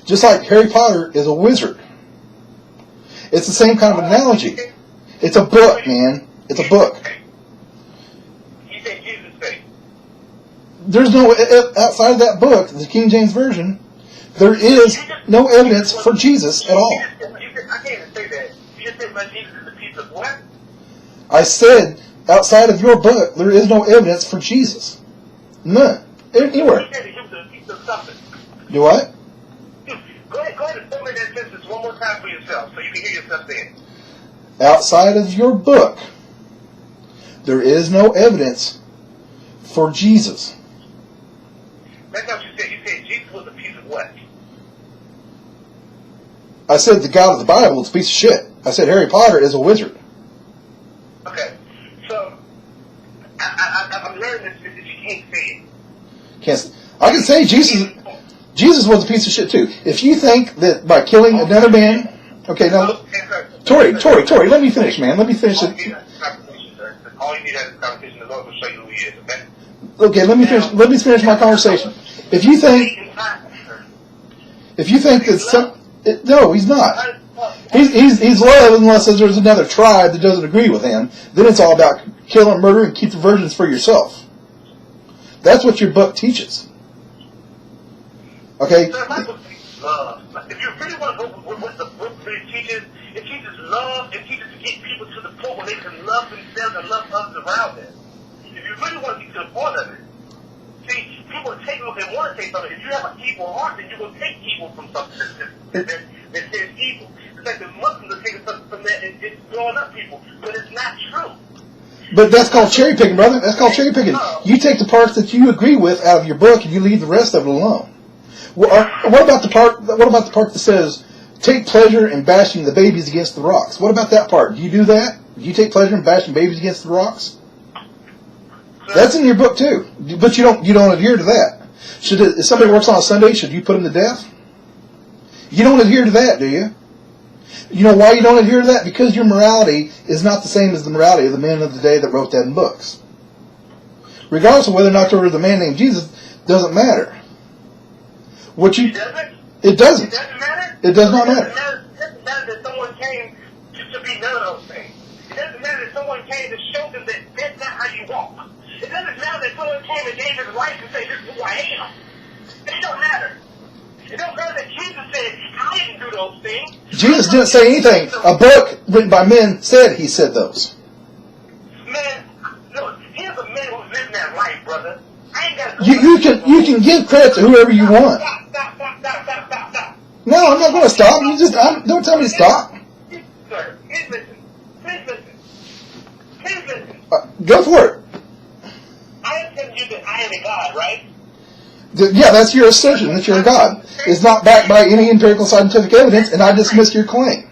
Speaker 2: Just like Harry Potter is a wizard. It's the same kind of analogy. It's a book, man. It's a book.
Speaker 1: You say Jesus say.
Speaker 2: There's no, outside of that book, the King James Version, there is no evidence for Jesus at all.
Speaker 1: I can't even say that. You just said my Jesus is a piece of what?
Speaker 2: I said, outside of your book, there is no evidence for Jesus. None. Anywhere.
Speaker 1: You said he was a piece of something.
Speaker 2: You what?
Speaker 1: Go ahead and formulate that sentence one more time for yourself so you can hear yourself say it.
Speaker 2: Outside of your book, there is no evidence for Jesus.
Speaker 1: That's not what you said. You said Jesus was a piece of what?
Speaker 2: I said the God of the Bible is a piece of shit. I said Harry Potter is a wizard.
Speaker 1: Okay. So, I'm learning this that you can't say it.
Speaker 2: I can say Jesus was a piece of shit too. If you think that by killing another man, okay, now, Tori, let me finish, man. Let me finish it.
Speaker 1: All you need to have is a conversation. The Lord will show you who He is. Okay.
Speaker 2: Okay, let me finish my conversation. If you think that no, he's not. He's love unless there's another tribe that doesn't agree with him. Then it's all about kill and murder and keep the virgins for yourself. That's what your book teaches. Okay?
Speaker 1: So if you really want to go with what the book really teaches, it teaches love. It teaches to get people to the point where they can love themselves and love others around them. If you really want to get to the point of it, see, people take what they want to take something. If you have an evil heart, then you will take evil from something that says evil. It's like the Muslims are taking something from that and it's blowing up people, but it's not true.
Speaker 2: But that's called cherry picking, brother. That's called cherry picking. You take the parts that you agree with out of your book, and you leave the rest of it alone. What about the part? What about the part that says take pleasure in bashing the babies against the rocks? What about that part? Do you do that? Do you take pleasure in bashing babies against the rocks? That's in your book too, but you don't adhere to that. If somebody works on a Sunday, should you put them to death? You don't adhere to that, do you? You know why you don't adhere to that? Because your morality is not the same as the morality of the men of the day that wrote that in books. Regardless of whether or not there was a man named Jesus, doesn't matter. It doesn't. It doesn't matter. It does not matter.
Speaker 1: It doesn't matter that someone came to be none of those things. It doesn't matter that someone came to show them that that's not how you walk. It doesn't matter that someone came and gave his life and said, this is who I am. It don't matter. It don't matter that Jesus said, I didn't do those things.
Speaker 2: Jesus didn't say anything. A book written by men said he said those.
Speaker 1: Man, look, here's a man who's living that life, brother. I ain't got to
Speaker 2: You can give credit to whoever you want.
Speaker 1: Stop.
Speaker 2: No, I'm not going to stop. Don't tell me to stop.
Speaker 1: Sir, please listen.
Speaker 2: Go for it.
Speaker 1: I am telling you that I am a God, right?
Speaker 2: Yeah, that's your assertion that you're a God. It's not backed by any empirical scientific evidence, and I dismiss your claim.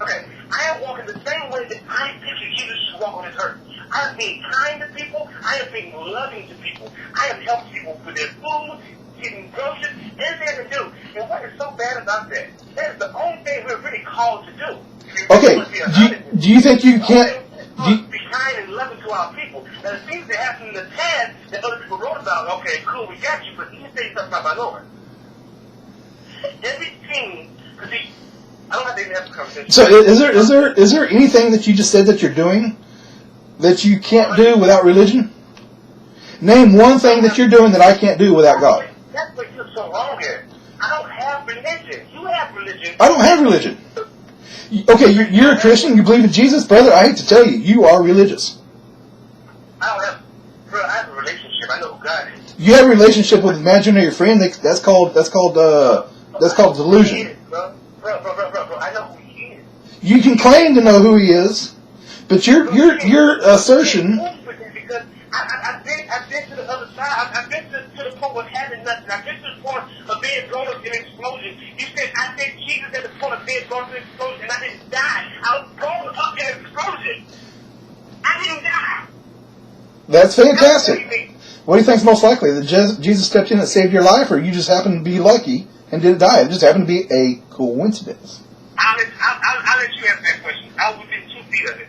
Speaker 1: Okay, I am walking the same way that I picture Jesus should walk on this earth. I am being kind to people. I am being loving to people. I am helping people with their food, getting groceries, anything I can do. And what is so bad about that? That is the only thing we're really called to do.
Speaker 2: Okay, do you think you can't...
Speaker 1: Be kind and loving to our people. Now, the things that happened in the past that other people wrote about, okay, cool, we got you, but you say something about my Lord. Everything, because I don't have to even have a conversation.
Speaker 2: So is there anything that you just said that you're doing that you can't do without religion? Name one thing that you're doing that I can't do without God.
Speaker 1: That's what you're so wrong here. I don't have religion. You have religion.
Speaker 2: I don't have religion. Okay, you're a Christian, you believe in Jesus, brother, I hate to tell you, you are religious.
Speaker 1: I have a relationship. I know who God is.
Speaker 2: You have a relationship with an imaginary friend, that's called delusion.
Speaker 1: Bro, I know who he is.
Speaker 2: You can claim to know who he is, but your assertion...
Speaker 1: Because I've been to the other side. I've been to the point of having nothing. I've been to the point of being blown up in an explosion. You said I said Jesus at the point of being blown up in an explosion, and I didn't die. I was blown up in an explosion. I didn't die.
Speaker 2: That's fantastic. What do you think's most likely? That Jesus stepped in and saved your life, or you just happened to be lucky and didn't die? It just happened to be a coincidence.
Speaker 1: I'll let you answer that question. I was within 2 feet of it.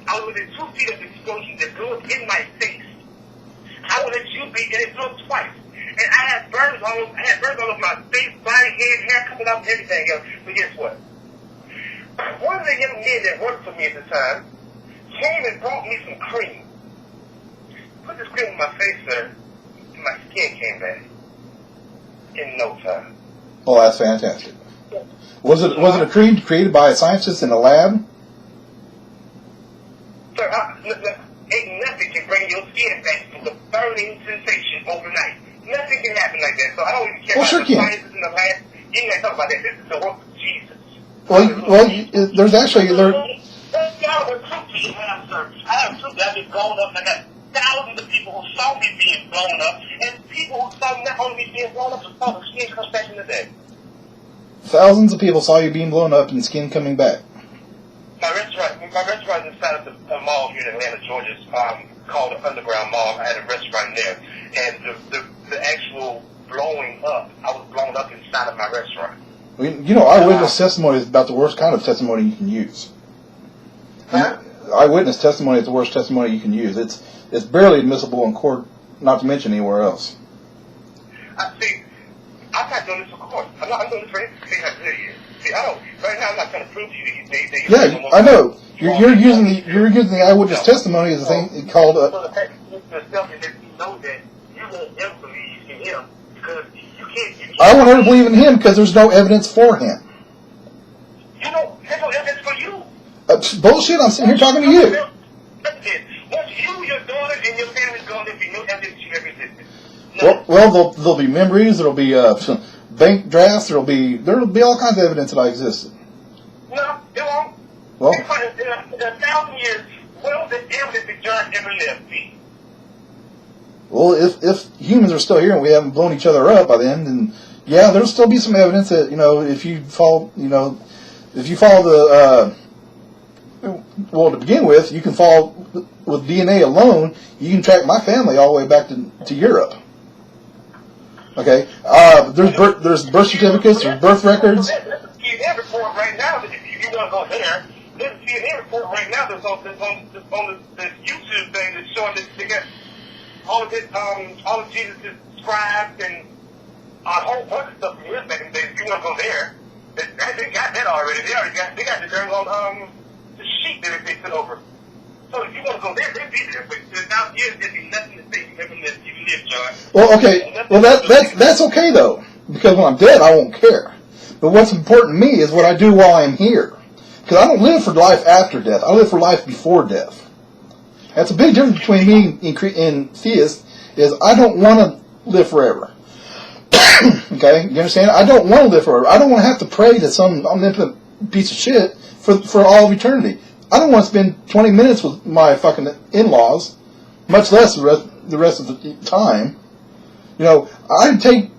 Speaker 1: I was within 2 feet of the explosion that blew up in my face. I would let you be, and it blew up twice. And I had burns all over my face, body, head, hair coming up, and everything else. But guess what? One of the young men that worked for me at the time came and brought me some cream. Put this cream on my face, sir, and my skin came back in no time.
Speaker 2: Oh, that's fantastic. Was it a cream created by a scientist in a lab?
Speaker 1: Sir, ain't nothing can bring your skin back from the burning sensation overnight. Nothing can happen like that. So I don't even care about the scientists in the lab. You ain't got to talk about that. This is the work of Jesus.
Speaker 2: Well, there's actually...
Speaker 1: I have proof that I've been blown up. I got thousands of people who saw me being blown up, and people who saw not only me being blown up, but saw the skin come back in the day.
Speaker 2: Thousands of people saw you being blown up and the skin coming back.
Speaker 1: My restaurant is inside of the mall here in Atlanta, Georgia, called the Underground Mall. I had a restaurant there, and the actual blowing up, I was blown up inside of my restaurant.
Speaker 2: You know, eyewitness testimony is about the worst kind of testimony you can use.
Speaker 1: Huh?
Speaker 2: Eyewitness testimony is the worst testimony you can use. It's barely admissible in court, not to mention anywhere else.
Speaker 1: I'm not doing this for court. I'm doing this for anything I tell you. See, I don't. Right now, I'm not trying to prove to you that
Speaker 2: Yeah, I know. You're using the eyewitness testimony as a thing called.
Speaker 1: So the fact that you know that you won't ever believe in him because you can't.
Speaker 2: I want her to believe in him because there's no evidence for him.
Speaker 1: You know, there's no evidence for you.
Speaker 2: Bullshit! I'm sitting here talking to you.
Speaker 1: Once you, your daughter, and your family's gone, there'll be no evidence you ever existed.
Speaker 2: Well, there'll be memories. There'll be some bank drafts. There'll be all kinds of evidence that I existed.
Speaker 1: No, it won't.
Speaker 2: Well,
Speaker 1: in 1,000 years, what was the evidence that John ever lived? See?
Speaker 2: Well, if humans are still here and we haven't blown each other up by then yeah, there'll still be some evidence that if you follow the to begin with, you can follow with DNA alone. You can track my family all the way back to Europe. Okay, there's birth certificates, there's birth records.
Speaker 1: There's a CNN report right now that if you want to go there, there's a CNN report right now that's on the YouTube thing that's showing that they got all of Jesus' scribes and a whole bunch of stuff from his back in the day. If you want to go there, they got that already. They got the dirt on the sheet that they sent over. So if you want to go there, they'll be there. But in 1,000 years, there'll be nothing to say you ever lived, John.
Speaker 2: Well, okay. Well, that's okay though, because when I'm dead, I won't care. But what's important to me is what I do while I'm here, because I don't live for life after death. I live for life before death. That's a big difference between me and Theist. Is I don't want to live forever. Okay, you understand? I don't want to live forever. I don't want to have to pray to some omnipotent piece of shit for all of eternity. I don't want to spend 20 minutes with my fucking in-laws, much less the rest of the time. I take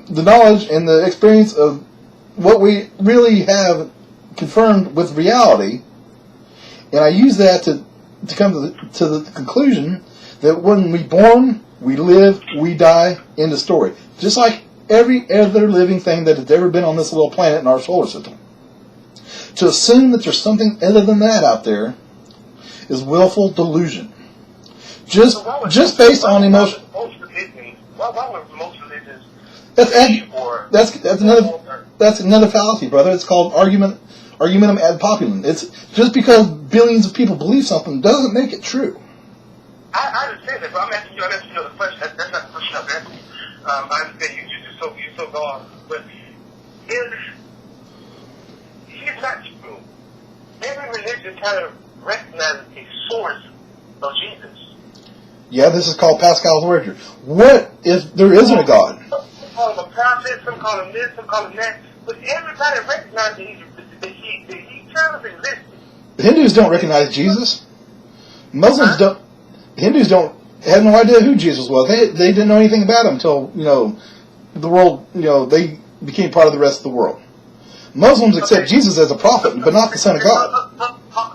Speaker 2: the knowledge and the experience of what we really have confirmed with reality, and I use that to come to the conclusion that when we born, we live, we die, end of story. Just like every other living thing that has ever been on this little planet in our solar system. To assume that there's something other than that out there is willful delusion. Just based on emotion.
Speaker 1: Why would most religions?
Speaker 2: That's another fallacy, brother. It's called argumentum ad populum. It's just because billions of people believe something doesn't make it true.
Speaker 1: I understand that, but I'm asking you the question. That's not the question I'm asking. I understand you're so gone, but it's not true. Every religion kind of recognizes a source of Jesus.
Speaker 2: Yeah, this is called Pascal's wager. What if there isn't a God?
Speaker 1: Some call him a prophet, some call him this, some call him that, but everybody recognizes that he kind of exists.
Speaker 2: The Hindus don't recognize Jesus. Muslims don't. Hindus don't have no idea who Jesus was. They didn't know anything about him until the world. They became part of the rest of the world. Muslims accept Jesus as a prophet, but not the Son of God.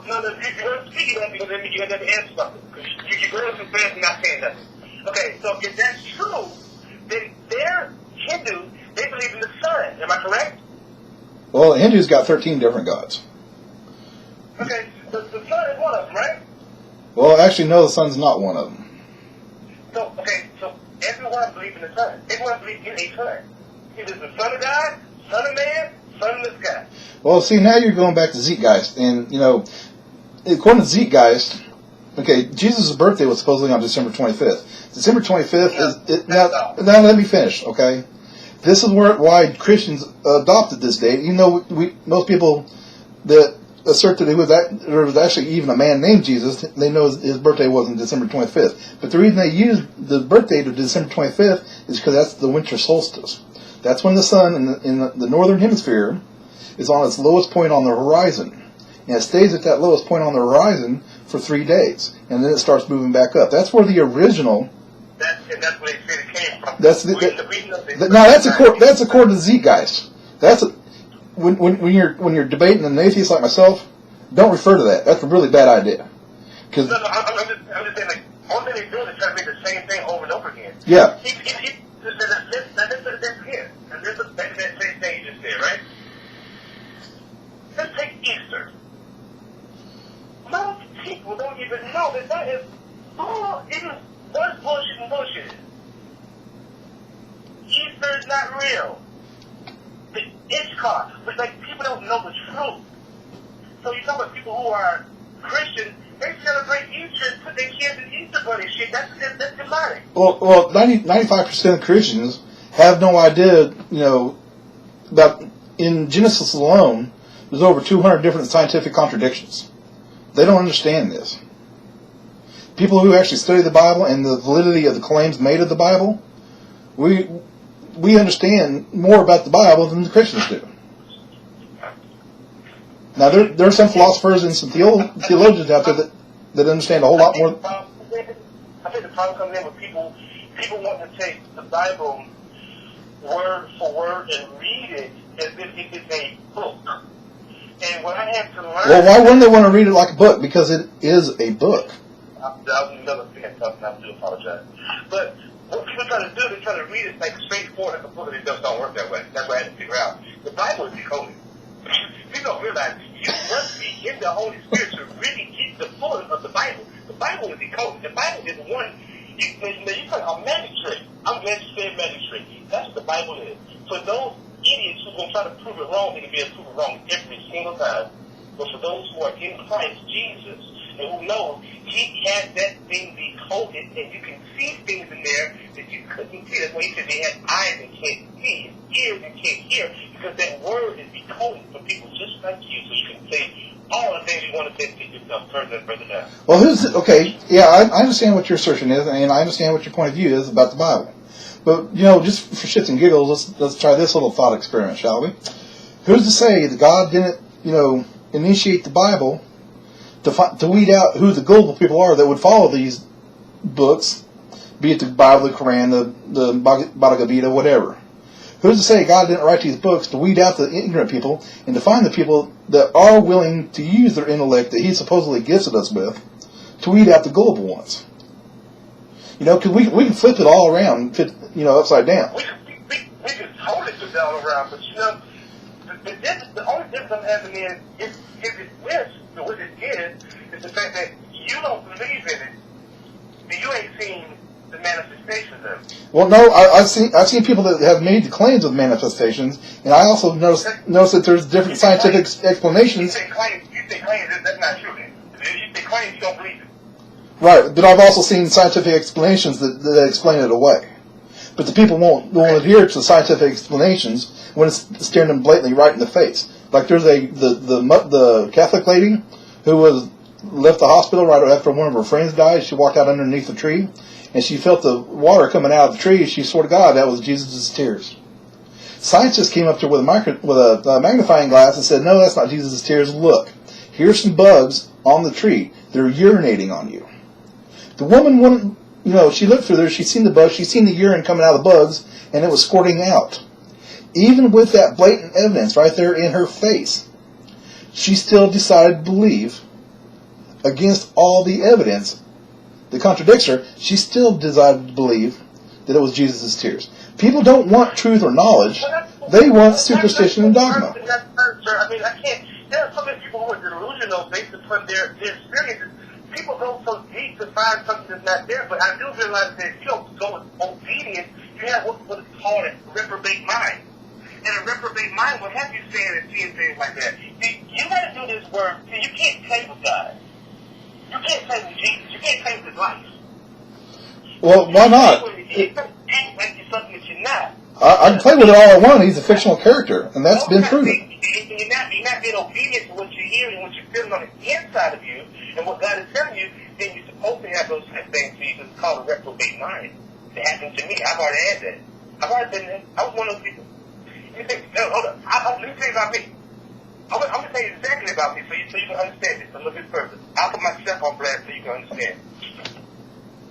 Speaker 1: No, you're speaking that because you have to answer something. You're going too fast and not saying nothing. Okay, so if that's true, then they're Hindus. They believe in the sun. Am I correct?
Speaker 2: Well, the Hindus got 13 different gods.
Speaker 1: Okay, the sun is one of them, right?
Speaker 2: Well, actually, no, the sun's not one of them.
Speaker 1: So everyone believes in the sun. Everyone believes in a sun. It is the Son of God, Son of Man, Son of the sky.
Speaker 2: Well, see, now you're going back to Zeitgeist. And, according to Zeitgeist, okay, Jesus' birthday was supposedly on December 25th. December 25th is... Now, let me finish, okay? This is why Christians adopted this date. Even though most people that assert that there was actually even a man named Jesus, they know his birthday wasn't December 25th. But the reason they used the birth date of December 25th is because that's the winter solstice. That's when the sun in the northern hemisphere is on its lowest point on the horizon. And it stays at that lowest point on the horizon for 3 days. And then it starts moving back up. That's where the original...
Speaker 1: That's where they said it came from.
Speaker 2: That's according to Zeitgeist. When you're debating an atheist like myself, don't refer to that. That's a really bad idea.
Speaker 1: I'm just saying, like, all thing they do is try to make the same thing over and over again.
Speaker 2: Yeah.
Speaker 1: Let's look back to that same thing you just said, right? Let's take Easter. Most people don't even know that is all it is one bullshit and bullshit. Easter is not real. Ishkar. But like people don't know the truth. So you talk about people who are Christians, they celebrate Easter and put their kids in Easter bunny shit. That's demonic.
Speaker 2: Well, 95% of Christians have no idea, about, in Genesis alone, there's over 200 different scientific contradictions. They don't understand this. People who actually study the Bible and the validity of the claims made of the Bible, we understand more about the Bible than the Christians do. Now, there are some philosophers and some theologians out there that understand a whole lot more.
Speaker 1: I think the problem comes in with people want to take the Bible word for word and read it as if it is a book. And what I have to learn...
Speaker 2: Well, why wouldn't they want to read it like a book? Because it is a book.
Speaker 1: I was never saying something. I do apologize. But what people try to do, they try to read it like straightforward like a book, and it just don't work that way. That's what I had to figure out. The Bible is decoded. You don't realize you must be in the Holy Spirit to really get the fullness of the Bible. The Bible is decoded. The Bible is one. You call it a magistrate. I'm glad you said magistrate. That's what the Bible is. For those idiots who are going to try to prove it wrong, they can be able to prove it wrong every single time. But for those who are in Christ Jesus and who know He has that thing decoded, and you can see things in there that you couldn't see. That's why He said they have eyes and can't see, ears and can't hear, because that word is decoded for people just like you, so you can say all the things you want to say to yourself further and further down.
Speaker 2: Well, okay, yeah, I understand what your assertion is, and I understand what your point of view is about the Bible. But, just for shits and giggles, let's try this little thought experiment, shall we? Who's to say that God didn't, initiate the Bible to weed out who the gullible people are that would follow these books, be it the Bible, the Quran, the Bhagavad Gita, whatever. Who's to say God didn't write these books to weed out the ignorant people and to find the people that are willing to use their intellect that He supposedly gifted us with to weed out the gullible ones? Because we can flip it all around, upside down.
Speaker 1: We can totally flip it all around, but the only difference I'm having is what it is the fact that you don't believe in it, and you ain't seen the manifestations of it.
Speaker 2: Well, no, I've seen people that have made the claims of manifestations, and I also notice that there's different scientific explanations.
Speaker 1: You say claims, that's not true then. You say claims, you don't believe it.
Speaker 2: Right, but I've also seen scientific explanations that explain it away. But the people won't adhere to the scientific explanations when it's staring them blatantly right in the face. Like there's the Catholic lady who was left the hospital right after one of her friends died. She walked out underneath the tree, and she felt the water coming out of the tree. She swore to God that was Jesus' tears. Scientists came up to her with a magnifying glass and said, "No, that's not Jesus' tears. Look, here's some bugs on the tree. They're urinating on you." The woman wouldn't, she looked through there, she'd seen the bugs, she'd seen the urine coming out of the bugs, and it was squirting out. Even with that blatant evidence right there in her face, she still decided to believe, against all the evidence that contradicts her, she still decided to believe that it was Jesus' tears. People don't want truth or knowledge, they want superstition and dogma.
Speaker 1: I mean, I can't, there are so many people who are delusional based upon their experiences. People go so deep to find something that's not there, but I do realize that if you don't go with obedience, you have what is called a reprobate mind. And a reprobate mind will have you saying and seeing things like that. See, you got to do this work. See, you can't play with God. You can't play with Jesus. You can't play with His life.
Speaker 2: Well, why not?
Speaker 1: You can't act like you're something that you're not.
Speaker 2: I can play with it all I want. He's a fictional character, and that's been proven.
Speaker 1: You're not being obedient to what you're hearing and what you're feeling on the inside of you, and what God is telling you, then you're supposed to have those type of things. It's called a reprobate mind. It happened to me. I've already had that. I've already been there. I was one of those people. You think, hold up. Let me tell you about me. I'm going to tell you exactly about me so you can understand this a little bit further. I'll put myself on blast so you can understand.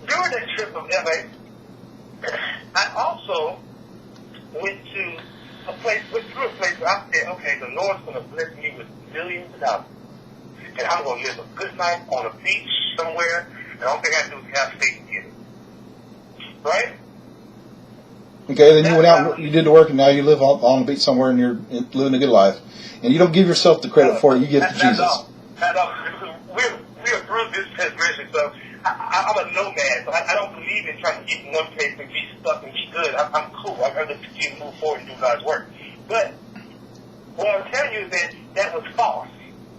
Speaker 1: During that trip of LA, I also went through a place where I said, okay, the Lord's going to bless me with millions of dollars. And I'm going to live a good life on a beach somewhere, and the only thing I do is have faith in it. Right?
Speaker 2: Okay, then you went out and you did the work, and now you live on the beach somewhere, and you're living a good life. And you don't give yourself the credit for it, you give it to Jesus.
Speaker 1: Not all. We're through this transgression, so I'm a nomad, so I don't believe in trying to get in one place and be stuck and be good. I'm cool. I'm going to continue to move forward and do God's work. But What I'm telling you is that was false.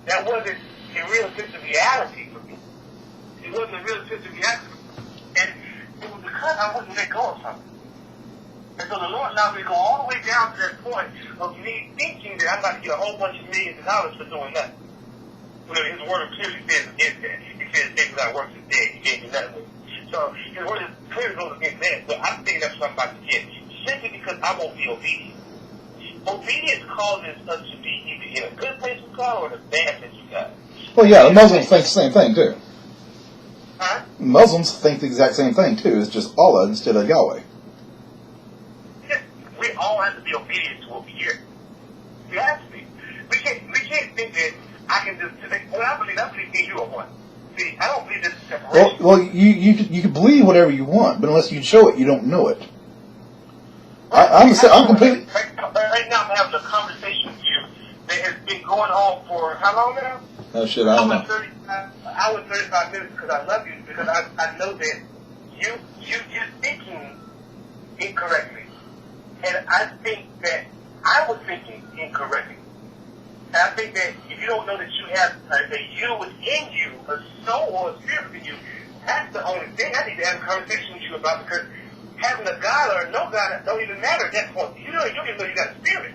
Speaker 1: That wasn't a real sense of reality for me. It wasn't a real sense of reality. And it was because I wouldn't let go of something. And so the Lord allowed me to go all the way down to that point of me thinking that I'm about to get a whole bunch of millions of dollars for doing nothing. Well, his word clearly says against that. He says, "Things without works is dead." He gave me nothing. So his word is clearly goes against that. So I'm thinking that's what I'm about to get. Simply because I won't be obedient. Obedience causes us to be either in a good place with God or in a bad place with God.
Speaker 2: Well, yeah, the Muslims think the same thing, too.
Speaker 1: Huh?
Speaker 2: Muslims think the exact same thing, too. It's just Allah instead of Yahweh.
Speaker 1: We all have to be obedient to what we hear. We have to be. We can't think that I can just, well, I believe me, you are one. See, I don't believe this is separation.
Speaker 2: Well, you can believe whatever you want, but unless you show it, you don't know it. I'm completely...
Speaker 1: Right now I'm having a conversation with you that has been going on for how long now?
Speaker 2: Oh, shit, I don't know.
Speaker 1: 35 minutes because I love you, because I know that you're thinking incorrectly. And I think that I was thinking incorrectly. And I think that if you don't know that you have a you within you, a soul or a spirit within you, that's the only thing I need to have a conversation with you about, because having a God or no God don't even matter at that point. You don't even know you got a spirit.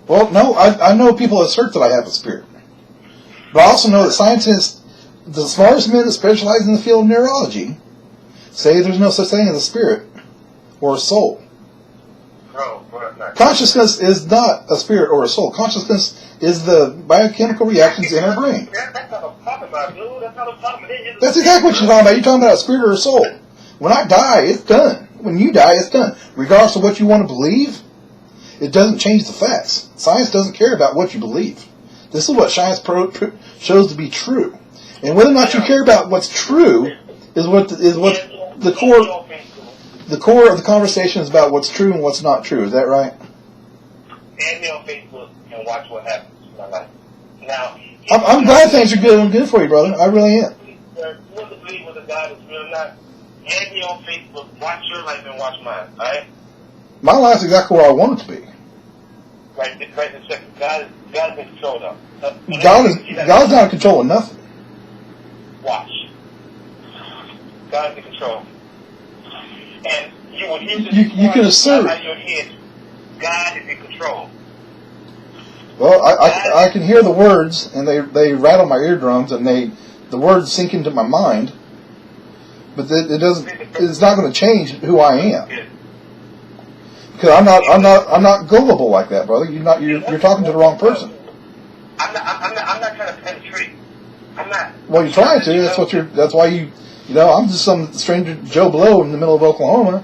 Speaker 2: Well, no, I know people assert that I have a spirit. But I also know that scientists, the smartest men that specialize in the field of neurology, say there's no such thing as a spirit or a soul. Consciousness is not a spirit or a soul. Consciousness is the biochemical reactions in our brain.
Speaker 1: That's not what I'm talking about, dude. That's not what I'm talking about.
Speaker 2: That's exactly what you're talking about. You're talking about a spirit or a soul. When I die, it's done. When you die, it's done. Regardless of what you want to believe, it doesn't change the facts. Science doesn't care about what you believe. This is what science shows to be true. And whether or not you care about what's true is what the core... The core of the conversation is about what's true and what's not true. Is that right?
Speaker 1: Add me on Facebook and watch what happens in my life. Now,
Speaker 2: I'm glad things are good. I'm good for you, brother. I really am.
Speaker 1: You want to believe whether God is real or not? Add me on Facebook. Watch your life and watch mine. All right?
Speaker 2: My life's exactly where I want it to be.
Speaker 1: Right this second. God is in control now.
Speaker 2: God's not in control of nothing.
Speaker 1: Watch. God is in control. And you will hear this
Speaker 2: you can assert
Speaker 1: out of your head. God is in control.
Speaker 2: Well, I can hear the words, and they rattle my eardrums, and the words sink into my mind. But it doesn't. It's not going to change who I am. Because I'm not gullible like that, brother. You're talking to the wrong person.
Speaker 1: I'm not trying to penetrate. I'm not.
Speaker 2: Well, you're trying to. That's why you. I'm just some stranger Joe Blow in the middle of Oklahoma,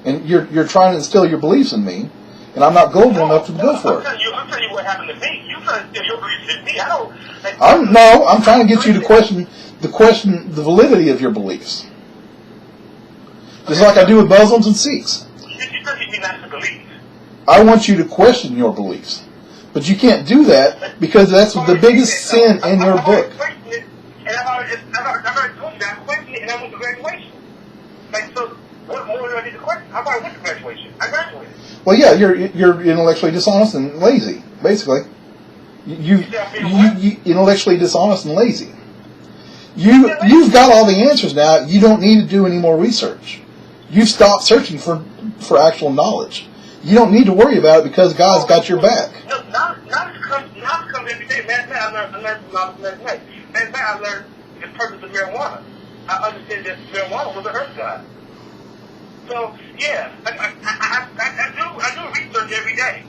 Speaker 2: and you're trying to instill your beliefs in me, and I'm not gullible enough to go for it.
Speaker 1: I'm telling you what happened to me. You're trying to instill your beliefs in me.
Speaker 2: I'm trying to get you to question the validity of your beliefs. Just like I do with Muslims and Sikhs.
Speaker 1: You don't need not to believe.
Speaker 2: I want you to question your beliefs. But you can't do that because that's the biggest sin in your book.
Speaker 1: And I've already told you that I'm questioning it, and I went to graduation. So what more do I need to question? I've already went to graduation. I graduated.
Speaker 2: Well, yeah, you're intellectually dishonest and lazy, basically. You intellectually dishonest and lazy. You've got all the answers now. You don't need to do any more research. You've stopped searching for actual knowledge. You don't need to worry about it because God's got your back.
Speaker 1: No, now it comes every day. Last night I learned from last night. Last night I learned the purpose of marijuana. I understand that marijuana was a herb god. So yeah, I do research every day.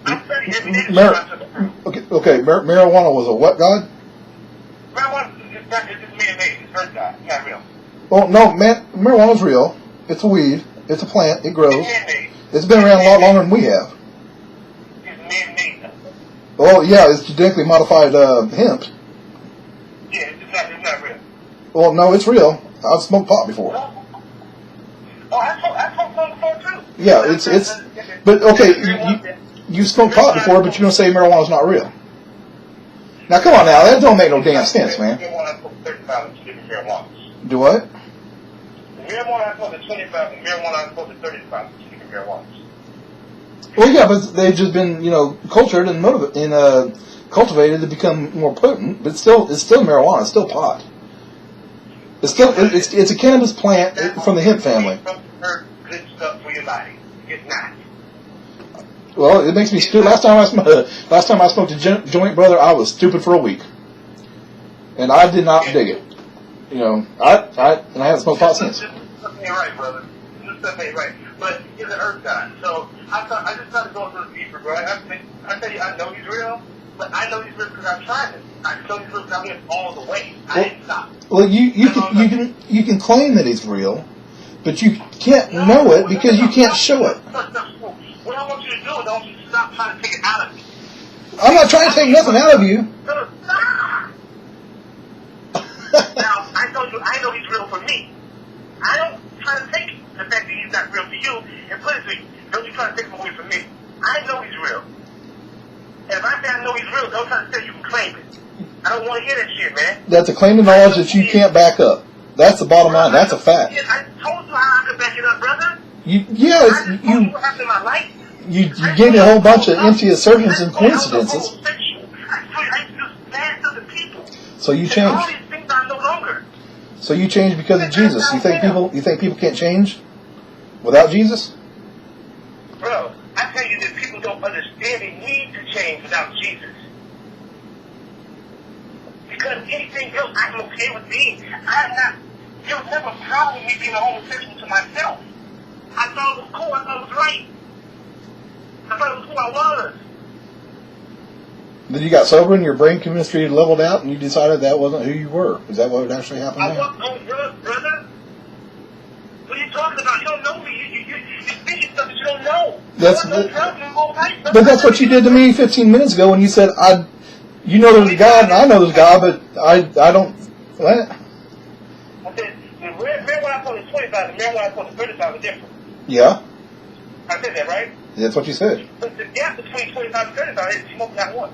Speaker 1: I study every day.
Speaker 2: Okay. Marijuana was a what god?
Speaker 1: Marijuana is man-made. It's herb god. It's not real.
Speaker 2: Oh no, marijuana's real. It's a weed. It's a plant. It grows.
Speaker 1: It's man-made.
Speaker 2: It's been around a lot longer than we have.
Speaker 1: It's man-made.
Speaker 2: Oh yeah, it's genetically modified hemp.
Speaker 1: Yeah, it's not real.
Speaker 2: Well, no, it's real. I've smoked pot before.
Speaker 1: Oh, I smoked pot before too.
Speaker 2: Yeah, it's. But okay, you smoked pot before, but you're gonna say marijuana's not real. Now come on, now that don't make no damn sense, man.
Speaker 1: Marijuana I smoked 35 of different marijuanas.
Speaker 2: Do what?
Speaker 1: Marijuana I smoked 25, and marijuana I smoked 35 of different marijuanas.
Speaker 2: Well, yeah, but they've just been, cultured and cultivated to become more potent. But it's still marijuana. It's still pot. It's a cannabis plant from the hemp family.
Speaker 1: Good stuff for your body. It's not.
Speaker 2: Well, it makes me stupid. Last time I smoked a joint, brother, I was stupid for a week, and I did not dig it. I haven't smoked pot since.
Speaker 1: This stuff ain't right, brother. This stuff ain't right. But he's an earth god, so I just started going a little deeper, bro. I tell you, I know he's real, but I know he's real because I've tried it. I know he's real because I went all the way. I didn't stop.
Speaker 2: Well, you can claim that he's real, but you can't know it because you can't show it.
Speaker 1: What I want you to do is I want you to stop trying to take it out of me.
Speaker 2: I'm not trying to take nothing out of you.
Speaker 1: Now, I know he's real for me. I don't try to take the fact that he's not real for you and put it to you. Don't you try to take him away from me. I know he's real. And if I say I know he's real, don't try to say you can claim it. I don't want to hear that shit, man.
Speaker 2: That's a claim to knowledge that you can't back up. That's the bottom line. That's a fact.
Speaker 1: I told you how I could back it up, brother.
Speaker 2: You
Speaker 1: what happened in my life.
Speaker 2: You gave me a whole bunch of empty assertions and coincidences.
Speaker 1: I used to do bad stuff to people.
Speaker 2: So you
Speaker 1: All
Speaker 2: changed.
Speaker 1: these things are no longer.
Speaker 2: So you changed because of Jesus. You think people can't change without Jesus?
Speaker 1: Bro, I tell you that people don't understand they need to change without Jesus. Because anything else I'm okay with being. It was never a problem with me being a homosexual to myself. I thought it was cool. I thought it was right. I thought it was who I was.
Speaker 2: Then you got sober and your brain chemistry leveled out and you decided that wasn't who you were. Is that what actually happened?
Speaker 1: I wasn't on drugs, brother. What are you talking about? You don't know me. You're thinking stuff that you don't know.
Speaker 2: But that's what you did to me 15 minutes ago when you said, you know there's a God and I know there's a God, but I don't... What?
Speaker 1: I said, the marijuana I told you 25 and marijuana I told you 35 are different.
Speaker 2: Yeah.
Speaker 1: I said that, right?
Speaker 2: That's what you said.
Speaker 1: But the gap between 25 and 35 is smoking that one.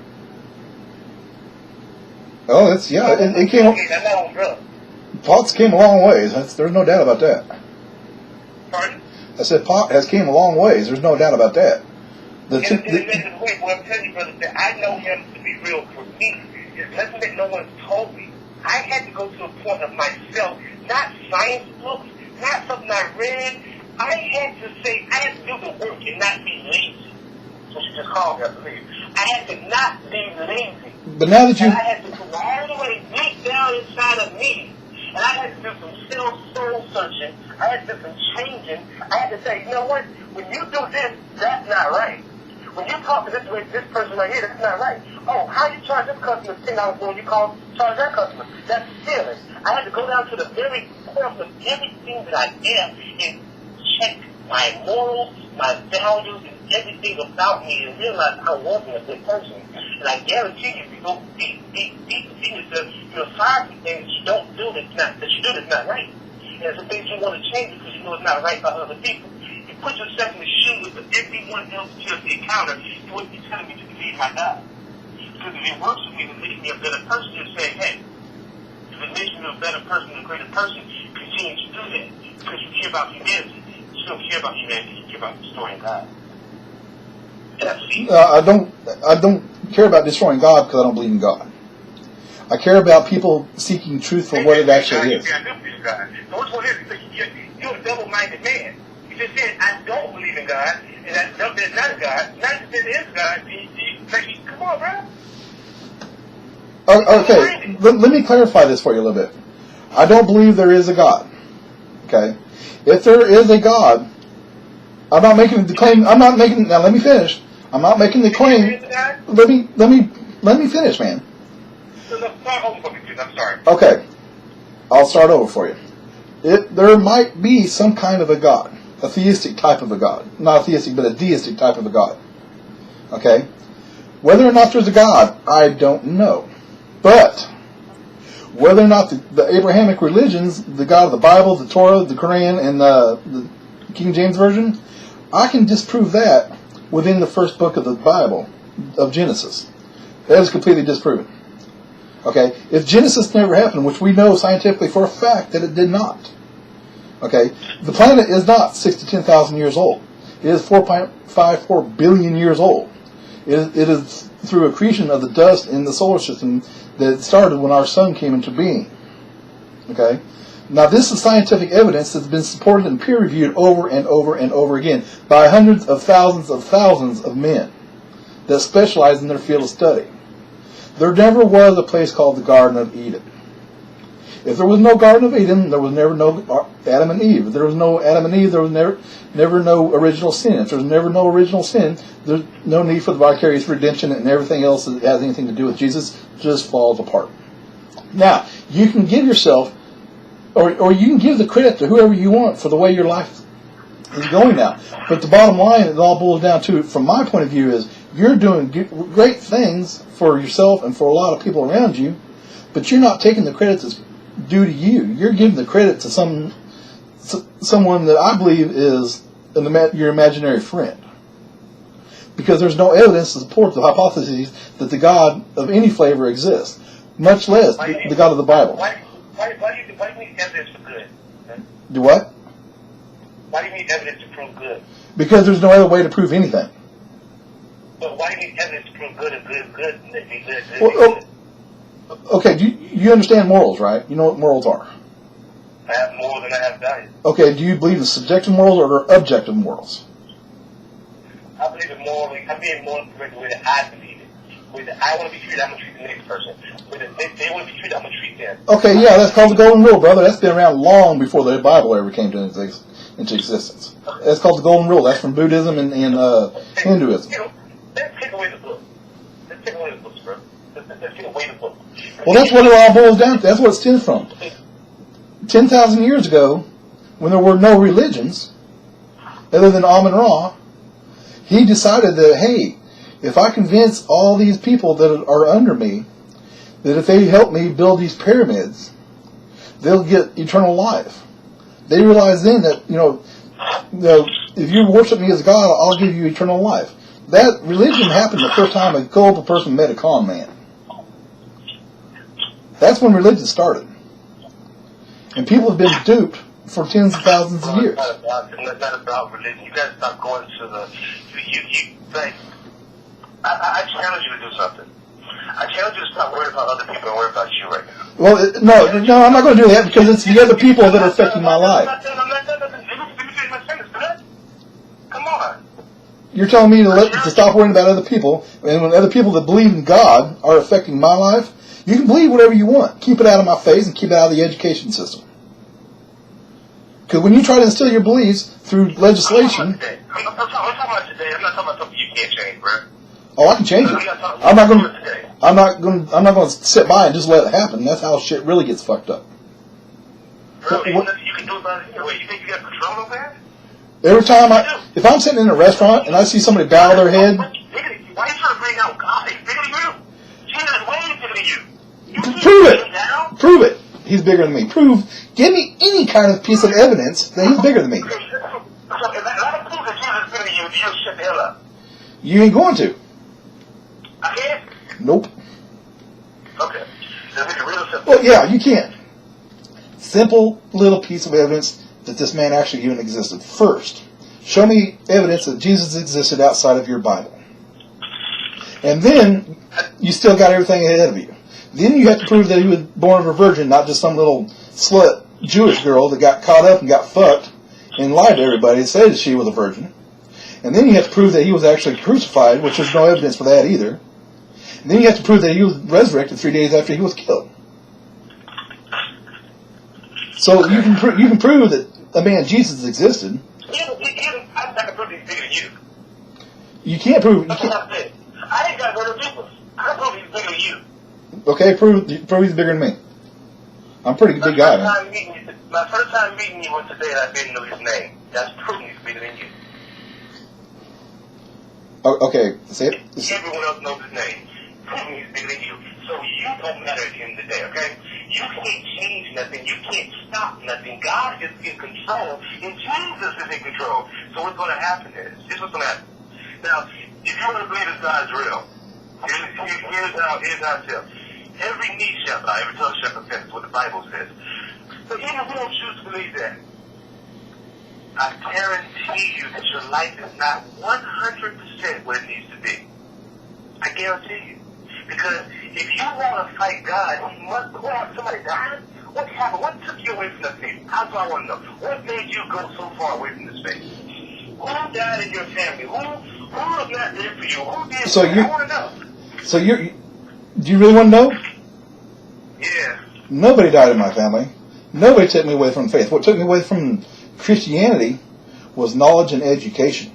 Speaker 2: Oh, it came... Pots came a long ways. There's no doubt about that.
Speaker 1: Pardon?
Speaker 2: I said pot has came a long ways. There's no doubt about that.
Speaker 1: In a way, what I'm telling you, brother, that I know him to be real for me. It's nothing that no one's told me. I had to go to a point of myself, not science books, not something I read. I had to do the work and not be lazy. So she just called me, I believe. I had to not be lazy.
Speaker 2: But now that
Speaker 1: I had to come all the way deep down inside of me. And I had to do some soul searching. I had to do some changing. I had to say, you know what? When you do this, that's not right. When you talk to this person right here, that's not right. Oh, how you charge this customer $10 more, you charge that customer? That's stealing. I had to go down to the very core of everything that I am and check my morals, my values, and everything about me and realize I wasn't a good person. And I guarantee you, if you go deep in yourself, you'll find some things you don't do that's not right. And some things you want to change because you know it's not right by other people. You put yourself in the shoes of everyone else that you encounter, you wouldn't be telling me to believe my God. Because if it works for me to make me a better person, you'll say, hey, if it makes me a better person, a greater person, continue to do that. Because you care about humanity. You don't care about humanity, you care about destroying God.
Speaker 2: I don't care about destroying God because I don't believe in God. I care about people seeking truth for what it actually is.
Speaker 1: I do believe in God. So which one is it? You're a double-minded man. You just said, I don't believe in God, and there's not a God. Not that there is God. Come on, bro.
Speaker 2: Okay, let me clarify this for you a little bit. I don't believe there is a God. Okay? If there is a God, I'm not making the claim. Now let me finish. I'm not making the claim. Let me finish, man.
Speaker 1: Start over for me, please. I'm sorry.
Speaker 2: Okay. I'll start over for you. There might be some kind of a God. A theistic type of a God. Not a theistic, but a deistic type of a God. Okay? Whether or not there's a God, I don't know. But whether or not the Abrahamic religions, the God of the Bible, the Torah, the Quran, and the King James Version, I can disprove that within the first book of the Bible, of Genesis. That is completely disproven. Okay? If Genesis never happened, which we know scientifically for a fact that it did not. Okay? The planet is not 6,000 to 10,000 years old. It is 4.54 billion years old. It is through accretion of the dust in the solar system that started when our sun came into being. Okay? Now, this is scientific evidence that's been supported and peer-reviewed over and over and over again by hundreds of thousands of men that specialize in their field of study. There never was a place called the Garden of Eden. If there was no Garden of Eden, there was never no Adam and Eve. If there was no Adam and Eve, there was never no original sin. If there's never no original sin, there's no need for the vicarious redemption, and everything else that has anything to do with Jesus just falls apart. Now, you can give yourself, or you can give the credit to whoever you want for the way your life is going now. But the bottom line, it all boils down to, from my point of view, is you're doing great things for yourself and for a lot of people around you, but you're not taking the credit that's due to you. You're giving the credit to someone that I believe is your imaginary friend. Because there's no evidence to support the hypothesis that the God of any flavor exists, much less the God of the Bible.
Speaker 1: Why do you need evidence for good?
Speaker 2: Do what?
Speaker 1: Why do you need evidence to prove good?
Speaker 2: Because there's no other way to prove anything.
Speaker 1: But why do you need evidence to prove good and good and good?
Speaker 2: Well, okay, you understand morals, right? You know what morals are.
Speaker 1: I have morals and I have values.
Speaker 2: Okay, do you believe in subjective morals or objective morals?
Speaker 1: I believe in morally. I'm being moral correct the way that I believe it. The way that I want to be treated, I'm going to treat the next person. The way that they want to be treated, I'm going to treat them.
Speaker 2: Okay, yeah, that's called the golden rule, brother. That's been around long before the Bible ever came into existence. That's called the golden rule. That's from Buddhism and Hinduism.
Speaker 1: Let's take away the book. Let's take away the books, bro. Let's take away the book.
Speaker 2: Well, that's what it all boils down to. That's what it stems from. 10,000 years ago, when there were no religions, other than Amun-Ra, he decided that, hey, if I convince all these people that are under me, that if they help me build these pyramids, they'll get eternal life. They realized then that, if you worship me as God, I'll give you eternal life. That religion happened the first time a gullible person met a con man. That's when religion started. And people have been duped for tens of thousands of years.
Speaker 1: It's not about religion. You guys stop going to the... I challenge you to do something. I challenge you to stop worrying about other people and worry about you right now.
Speaker 2: Well, no, I'm not going to do that because it's the other people that are affecting my life.
Speaker 1: Come on.
Speaker 2: You're telling me to stop worrying about other people, and when other people that believe in God are affecting my life, you can believe whatever you want. Keep it out of my face and keep it out of the education system. Because when you try to instill your beliefs through legislation...
Speaker 1: I'm talking about today. I'm not talking about something you can't change, bro.
Speaker 2: Oh, I can change it. I'm not going to sit by and just let it happen. That's how shit really gets fucked up.
Speaker 1: Bro, you can do about it anyway. You think you got control over that?
Speaker 2: Every time if I'm sitting in a restaurant and I see somebody bow their head...
Speaker 1: Why are you trying to bring out God? He's bigger than you. Jesus is way bigger than you.
Speaker 2: Prove it. Prove it. He's bigger than me. Give me any kind of piece of evidence that he's bigger than me.
Speaker 1: So if I prove that Jesus is bigger than you, you'll shut the hell up.
Speaker 2: You ain't going to.
Speaker 1: I can't?
Speaker 2: Nope.
Speaker 1: Okay. Then we can real simple.
Speaker 2: Well, yeah, you can. Simple little piece of evidence that this man actually even existed. First, show me evidence that Jesus existed outside of your Bible. And then, you still got everything ahead of you. Then you have to prove that he was born of a virgin, not just some little slut Jewish girl that got caught up and got fucked and lied to everybody and said that she was a virgin. And then you have to prove that he was actually crucified, which there's no evidence for that either. And then you have to prove that he was resurrected 3 days after he was killed. So you can prove that a man Jesus existed.
Speaker 1: I'm not going to prove he's bigger than you.
Speaker 2: You can't prove...
Speaker 1: That's what I said. I ain't got to go to people. I can prove he's bigger than you.
Speaker 2: Okay, prove he's bigger than me. I'm a pretty big guy, man.
Speaker 1: My first time meeting you was today and I didn't know his name. That's proving he's bigger than you.
Speaker 2: Oh, okay, say it.
Speaker 1: Everyone else knows his name. Proving he's bigger than you. So you don't matter to him today, okay? You can't change nothing. You can't stop nothing. God is in control and Jesus is in control. So what's going to happen is, here's what's going to happen. Now, if you want to believe that God is real, here's how it tells. Every knee shall bow, every tongue shall confess, what the Bible says. So even if we don't choose to believe that, I guarantee you that your life is not 100% where it needs to be. I guarantee you. Because if you want to fight God, you must go out. Somebody died? What happened? What took you away from the faith? That's what I want to know. What made you go so far away from this faith? Who died in your family? Who was not there for you? Who did
Speaker 2: So
Speaker 1: I want to know.
Speaker 2: So do you really want to know?
Speaker 1: Yeah.
Speaker 2: Nobody died in my family. Nobody took me away from faith. What took me away from Christianity was knowledge and education.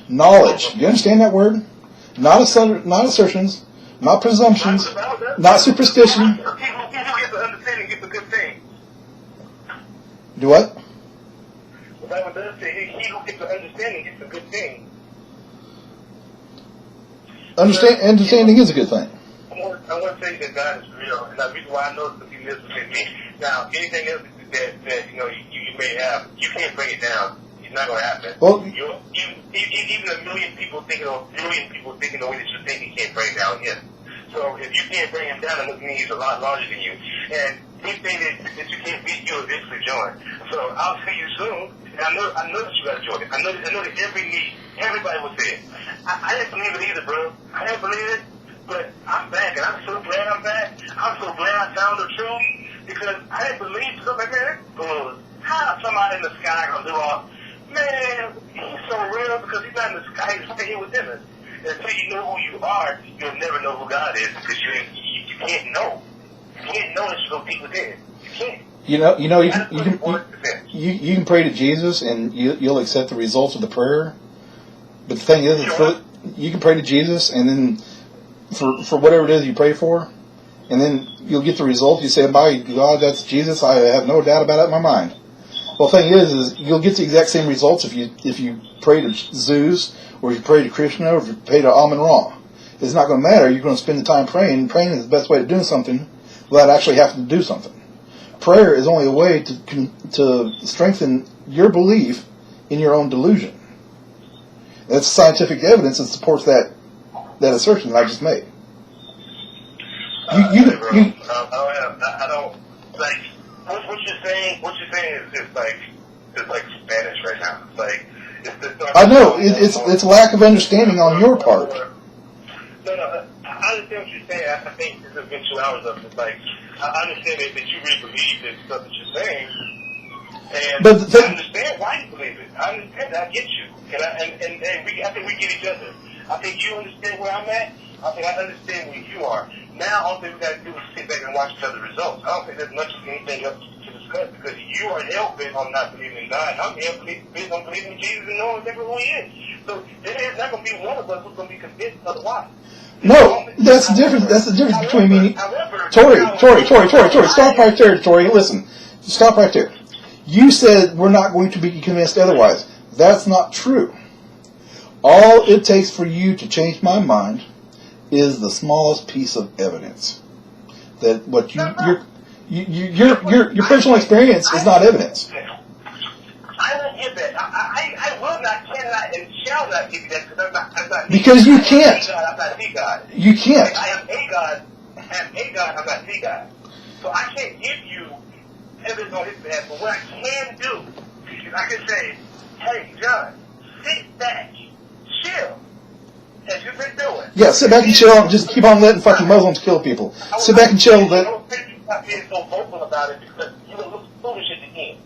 Speaker 2: Knowledge. Do you understand that word? Not assertions, not presumptions, not superstition.
Speaker 1: People get the understanding, get the good thing.
Speaker 2: Do what?
Speaker 1: The Bible does say he who gets the understanding gets the good thing.
Speaker 2: Understanding is a good thing.
Speaker 1: I want to say that God is real, and the reason why I know is because He lives within me. Now, anything else that you may have, you can't bring it down. It's not going to happen.
Speaker 2: Well,
Speaker 1: even a million people thinking the way that you think, He can't bring down Him. So if you can't bring Him down, it means He's a lot larger than you. And anything that you can't beat, you'll eventually join. So I'll see you soon. And I know that you got to join it. I know that everybody will say it. I didn't believe it either, bro. I didn't believe it. But I'm back, and I'm so glad I'm back. I'm so glad I found the truth, because I didn't believe stuff like that. How somebody in the sky gonna do all? Man, He's so real because He's not in the sky. He's right here within us. And until you know who you are, you'll never know who God is, because you can't know. You can't know unless you go deep within. You can't.
Speaker 2: You can pray to Jesus and you'll accept the results of the prayer. But the thing is, you can pray to Jesus and then for whatever it is you pray for, and then you'll get the result. You say, "My God, that's Jesus. I have no doubt about it in my mind." Well, the thing is you'll get the exact same results if you pray to Zeus, or if you pray to Krishna, or if you pray to Amun Ra. It's not going to matter. You're going to spend the time praying. Praying is the best way to do something without actually having to do something. Prayer is only a way to strengthen your belief in your own delusion. That's scientific evidence that supports that assertion that I just made.
Speaker 1: I don't like what you're saying. What you're saying is like Spanish right now. It's like
Speaker 2: I know it's lack of understanding on your part.
Speaker 1: No, I understand what you're saying. I think there's eventualities of it. Like I understand that you really believe this stuff that you're saying. And I understand why you believe it. I understand that. I get you. I think we get each other. I think you understand where I'm at. I think I understand where you are. Now, all we got to do is sit back and watch each other's results. I don't think there's much of anything else to discuss, because you are hell-bent on not believing in God. I'm hell-bent on believing in Jesus and knowing exactly who He is. So there's not going to be one of us who's going to be convinced otherwise.
Speaker 2: No, that's the difference. That's the difference between me. Tori, stop right there, Tori. Listen, stop right there. You said we're not going to be convinced otherwise. That's not true. All it takes for you to change my mind is the smallest piece of evidence. That what your personal experience is not evidence.
Speaker 1: I don't get that. I will not, cannot, and shall not give you that, because I'm not.
Speaker 2: Because you can't.
Speaker 1: I'm not the God.
Speaker 2: You can't.
Speaker 1: I am a God. I'm not the God. So I can't give you evidence on His behalf. But what I can do is I can say, "Hey, John, sit back, chill, as you've been doing."
Speaker 2: Yeah, sit back and chill and just keep on letting fucking Muslims kill people. Sit back and chill.
Speaker 1: I don't think you stop being so vocal about it, because you look foolish at the end.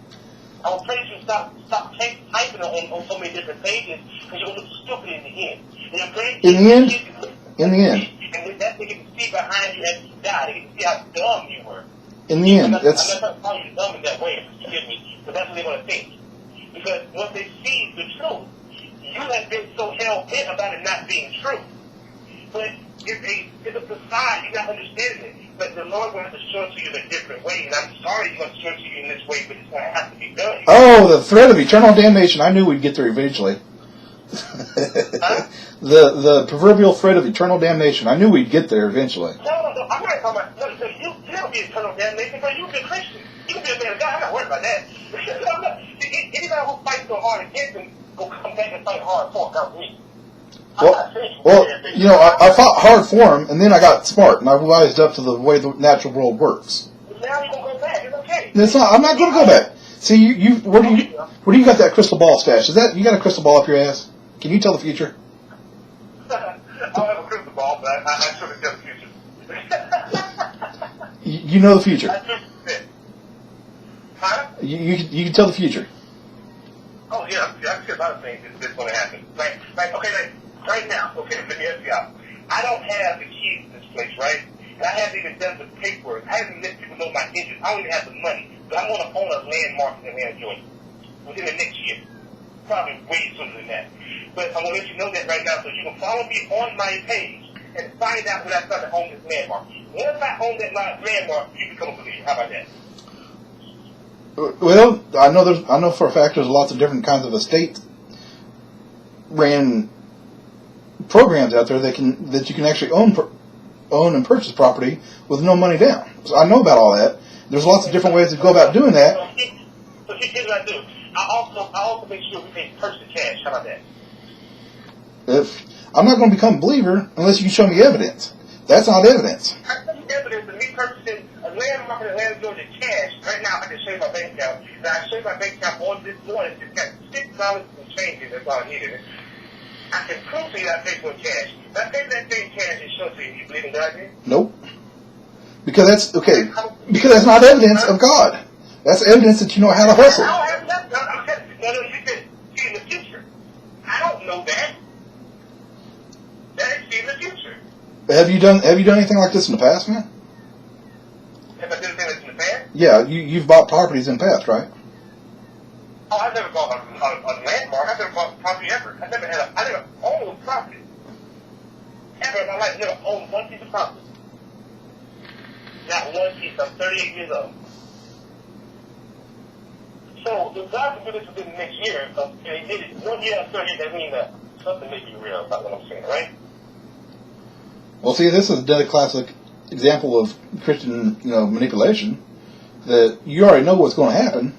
Speaker 1: I will pray you stop typing on so many different pages, because you're going to look stupid in the end.
Speaker 2: In the end.
Speaker 1: And that's they can see behind you as you die. They can see how dumb you were.
Speaker 2: In the end,
Speaker 1: I'm not calling you dumb in that way, forgive me, but that's what they're going to think. Because once they see the truth, you have been so hell-bent about it not being true. But it's a facade, you're not understanding it. But the Lord wants to show it to you in a different way, and I'm sorry He's going to show it to you in this way, but it's going to have to be done.
Speaker 2: Oh, the threat of eternal damnation. I knew we'd get there eventually.
Speaker 1: Huh?
Speaker 2: The proverbial threat of eternal damnation. I knew we'd get there eventually.
Speaker 1: No, I'm not talking about, you don't be eternal damnation, but you can be a Christian. You can be a man of God. I'm not worried about that. Anybody who fights so hard against Him will come back and fight hard for Him, not me.
Speaker 2: Well, you know, I fought hard for Him, and then I got smart, and I wised up to the way the natural world works.
Speaker 1: Now you're going to go back. It's okay.
Speaker 2: I'm not going to go back. See, where do you got that crystal ball stash? Is that you got a crystal ball up your ass? Can you tell the future?
Speaker 1: I don't have a crystal ball, but I sort of tell the future.
Speaker 2: You know the future.
Speaker 1: Huh?
Speaker 2: You can tell the future.
Speaker 1: Oh yeah, I see a lot of things that's going to happen. Like right now. Okay, let me help you out. I don't have the keys to this place, right? And I haven't even done the paperwork. I haven't let people know my interest. I don't even have the money. But I'm going to own a landmark in Atlanta, Georgia within the next year. Probably way sooner than that. But I'm going to let you know that right now so you can follow me on my page and find out when I start to own this landmark. Once I own that landmark, you become a believer. How about that?
Speaker 2: Well, I know for a fact there's lots of different kinds of estate ran programs out there that you can actually own and purchase property with no money down. So I know about all that. There's lots of different ways to go about doing that.
Speaker 1: So here's what I do. I also make sure we pay purchase the cash. How about that?
Speaker 2: I'm not going to become a believer unless you can show me evidence. That's not evidence.
Speaker 1: I show you evidence of me purchasing a landmark in Atlanta, Georgia cash. Right now, I can show you my bank account. And I show you my bank account on this morning. It's got $6 and changes. That's all I needed. I can prove to you that I paid for cash. If I paid that thing cash and show it to you, you believe in God then?
Speaker 2: Nope. Because that's okay. Because that's not evidence of God. That's evidence that you know how to hustle.
Speaker 1: I don't have nothing. I'm telling you. No, you can see in the future. I don't know that. That is see in the future.
Speaker 2: Have you done anything like this in the past, man?
Speaker 1: Have I done anything like this in the past?
Speaker 2: Yeah, you've bought properties in the past, right?
Speaker 1: Oh, I've never bought a landmark. I've never bought a property ever. I never owned property. Ever in my life, I never owned one piece of property. Not one piece. I'm 38 years old. So, if God can do this within the next year, and He did it 1 year after 30, that means that something may be real about what I'm saying, right?
Speaker 2: Well, see, this is another classic example of Christian, manipulation. That you already know what's going to happen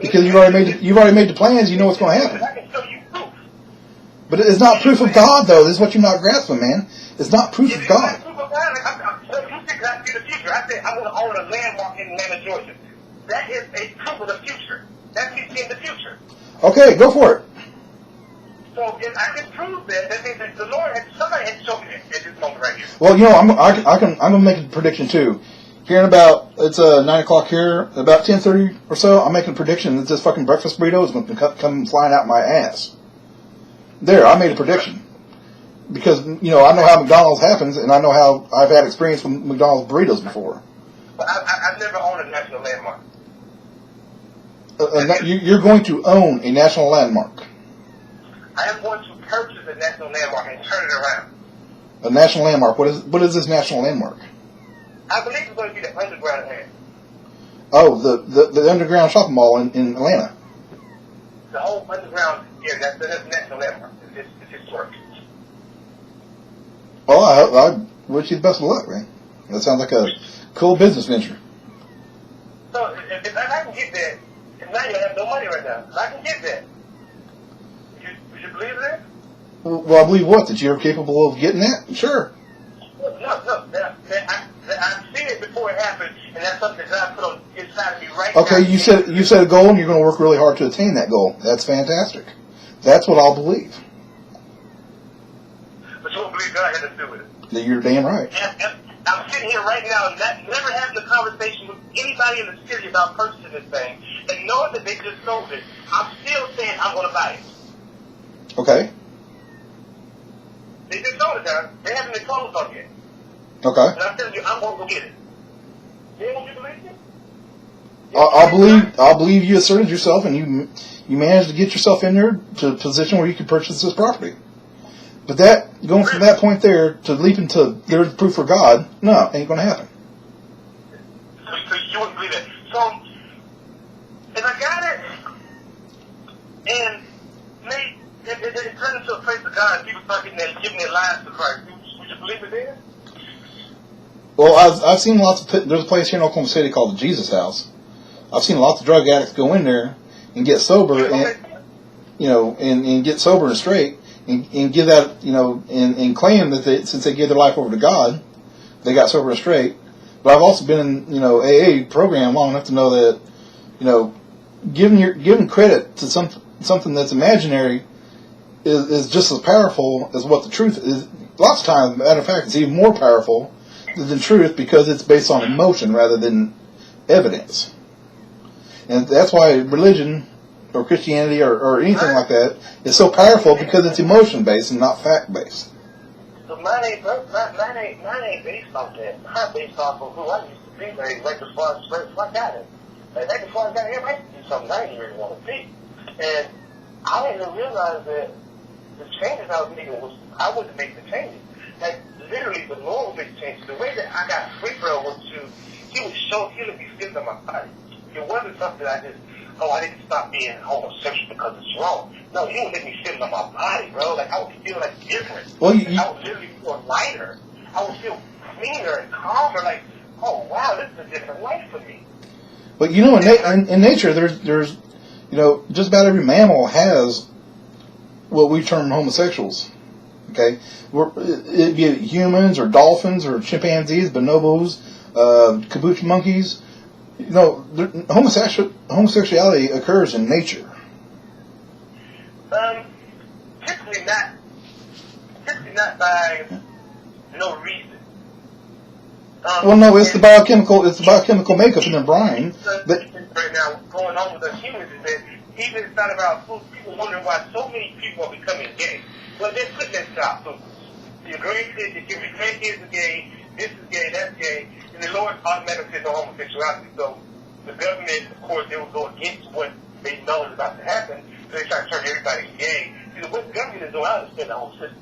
Speaker 2: because you've already made the plans. You know what's going to happen.
Speaker 1: I can show you proof.
Speaker 2: But it's not proof of God, though. This is what you're not grasping, man. It's not proof of God.
Speaker 1: Proof of God. You think I see the future? I said I'm going to own a landmark in Atlanta, Georgia. That is a proof of the future. That's me seeing the future.
Speaker 2: Okay, go for it.
Speaker 1: So if I can prove that means that the Lord somebody had shown me at this moment right here.
Speaker 2: Well, I'm gonna make a prediction too. Here in about 9:00 here, about 10:30 or so, I'm making a prediction that this fucking breakfast burrito is going to come flying out my ass. There, I made a prediction because I know how McDonald's happens, and I know how I've had experience with McDonald's burritos before.
Speaker 1: But I've never owned a national landmark.
Speaker 2: You're going to own a national landmark.
Speaker 1: I am going to purchase a national landmark and turn it around.
Speaker 2: A national landmark. What is this national landmark?
Speaker 1: I believe it's going to be the underground land.
Speaker 2: Oh, the underground shopping mall in Atlanta.
Speaker 1: The whole underground area, that's the national landmark. It's historic.
Speaker 2: Well, I wish you the best of luck, man. That sounds like a cool business venture.
Speaker 1: So if I can get that, and now you have no money right now. If I can get that, would you believe that?
Speaker 2: Well, I believe what? That you're capable of getting that? Sure.
Speaker 1: No. I've seen it before it happened, and that's something that God put on inside of me right now.
Speaker 2: Okay, you set a goal, and you're going to work really hard to attain that goal. That's fantastic. That's what I'll believe.
Speaker 1: But you won't believe God had to do with it.
Speaker 2: That you're damn right.
Speaker 1: And I'm sitting here right now, never having a conversation with anybody in the city about purchasing this thing, and knowing that they just sold it, I'm still saying I'm going to buy it.
Speaker 2: Okay.
Speaker 1: They just sold it, John. They haven't been closed on yet.
Speaker 2: Okay.
Speaker 1: And I'm telling you, I'm going to go get it. Then won't you believe it?
Speaker 2: I'll believe you asserted yourself, and you managed to get yourself in there to a position where you could purchase this property. But going from that point there to leap into there's proof for God, no, ain't going to happen.
Speaker 1: So you wouldn't believe it. So if I got it, and it turned into a place of God, and people start giving their lives to Christ, would you believe it then?
Speaker 2: Well, I've seen lots of. There's a place here in Oklahoma City called the Jesus House. I've seen lots of drug addicts go in there and get sober, and get sober and straight, and give that, and claim that since they gave their life over to God, they got sober and straight. But I've also been in, AA program long enough to know that, giving credit to something that's imaginary is just as powerful as what the truth is. Lots of times, matter of fact, it's even more powerful than truth because it's based on emotion rather than evidence. And that's why religion or Christianity or anything like that is so powerful because it's emotion based and not fact based.
Speaker 1: So mine ain't based off that. Mine based off of who I used to be, like right before I got it. Like right before I got here, I used to do something I didn't really want to be. And I didn't realize that the changes I was making I wouldn't make the changes. Like literally the Lord would make the changes. The way that I got free throw was He would be feeling on my body. It wasn't something I didn't stop being homosexual because it's wrong. No, He would make me feel on my body, bro. Like I would feel like different.
Speaker 2: Well,
Speaker 1: I would literally feel lighter. I would feel cleaner and calmer. Like, oh wow, this is a different life for me.
Speaker 2: But in nature, there's just about every mammal has what we term homosexuals. Okay, it be it humans or dolphins or chimpanzees, bonobos, capuchin monkeys. Homosexuality occurs in nature.
Speaker 1: Typically not by no reason.
Speaker 2: Well, no, it's the biochemical makeup in the brain.
Speaker 1: Right now, going on with us humans is that even it's not about food. People wonder why so many people are becoming gay. Well, they're putting that to our food. Your grandkids are gay. This is gay. That's gay. And the Lord automatically says no homosexuality. So the government, of course, they will go against what they know is about to happen. So they try to turn everybody gay. See, what the government is doing, I understand the whole system.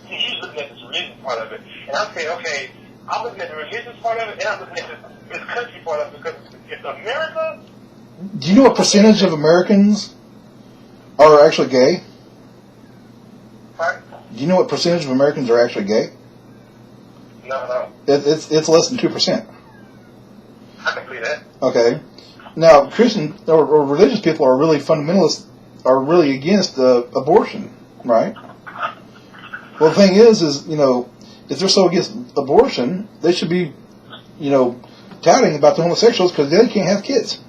Speaker 1: See, he's looking at this religious part of it. And I'm saying, okay, I'm looking at the religious part of it, and I'm looking at this country part of it, because if America...
Speaker 2: Do you know what percentage of Americans are actually gay?
Speaker 1: Pardon?
Speaker 2: Do you know what percentage of Americans are actually gay?
Speaker 1: No.
Speaker 2: It's less than 2%.
Speaker 1: I can believe that.
Speaker 2: Okay. Now, Christian or religious people are really fundamentalists, are really against abortion, right? Well, the thing is, if they're so against abortion, they should be, touting about the homosexuals because they can't have kids.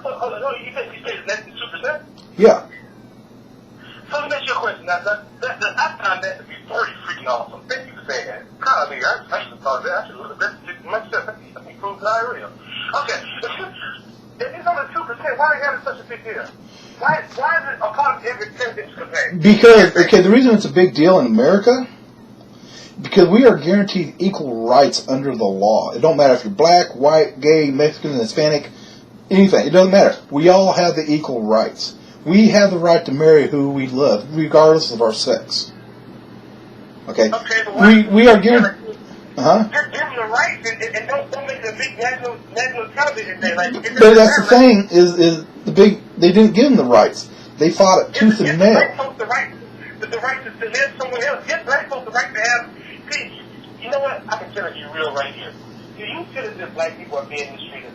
Speaker 1: Oh, you said less than 2%?
Speaker 2: Yeah.
Speaker 1: So let me ask you a question. Now, I found that to be very freaking awesome. Thank you for saying that. God, I should have thought of that. I should have looked at that myself. Let me prove diarrhea. Okay. If it's only 2%, why are you having such a big deal? Why is it a part of every president's campaign?
Speaker 2: Because, the reason it's a big deal in America, because we are guaranteed equal rights under the law. It don't matter if you're black, white, gay, Mexican, Hispanic, anything. It doesn't matter. We all have the equal rights. We have the right to marry who we love, regardless of our sex. Okay?
Speaker 1: But
Speaker 2: we are guaranteed...
Speaker 1: Just give them the rights and don't make it a big national television thing.
Speaker 2: But that's the thing, is they didn't give them the rights. They fought it tooth and nail.
Speaker 1: Black folks the right to live somewhere else. Give black folks the right to have... See, you know what? I can tell you real right here. Do you feel as if black people are being mistreated?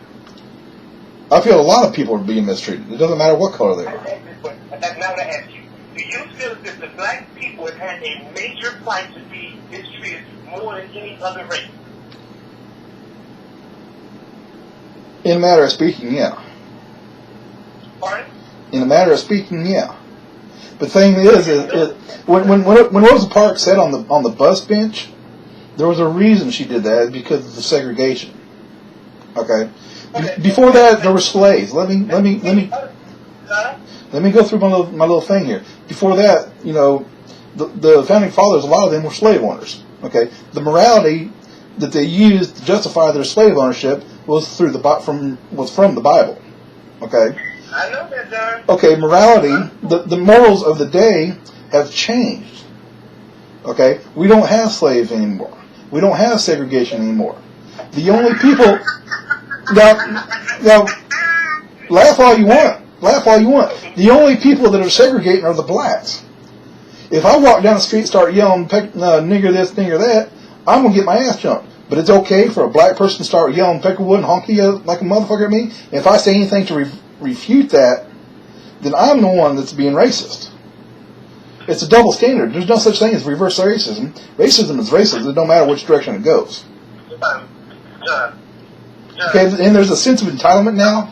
Speaker 2: I feel a lot of people are being mistreated. It doesn't matter what color they are.
Speaker 1: Now I ask you, do you feel as if the black people have had a major fight to be mistreated more than any other race?
Speaker 2: In a matter of speaking, yeah.
Speaker 1: Pardon?
Speaker 2: In a matter of speaking, yeah. The thing is when Rosa Parks sat on the bus bench, there was a reason she did that, because of the segregation. Okay. Before that, there were slaves. Let me go through my little thing here. Before that, the founding fathers, a lot of them were slave owners. Okay, the morality that they used to justify their slave ownership was from the Bible. Okay.
Speaker 1: I know that, John.
Speaker 2: Okay, morality, the morals of the day have changed. Okay, we don't have slaves anymore. We don't have segregation anymore. The only people now, laugh all you want. The only people that are segregating are the blacks. If I walk down the street and start yelling, nigger this, nigger that, I'm going to get my ass jumped. But it's okay for a black person to start yelling peckerwood and honky like a motherfucker at me. And if I say anything to refute that, then I'm the one that's being racist. It's a double standard. There's no such thing as reverse racism. Racism is racism. It don't matter which direction it goes.
Speaker 1: John,
Speaker 2: Okay, and there's a sense of entitlement now.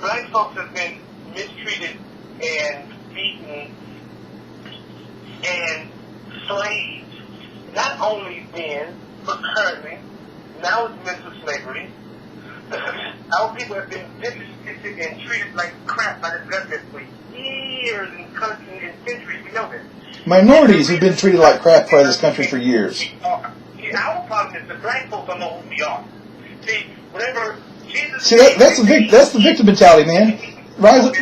Speaker 1: Black folks have been mistreated and beaten and slaves. Not only then, but currently. Now it's mental slavery. Our people have been disrespected and treated like crap by the government for years and countries and centuries. We know this.
Speaker 2: Minorities have been treated like crap by this country for years.
Speaker 1: See, our problem is the black folks don't know who we are. See, whenever Jesus...
Speaker 2: See, that's the victim mentality, man. Rise up.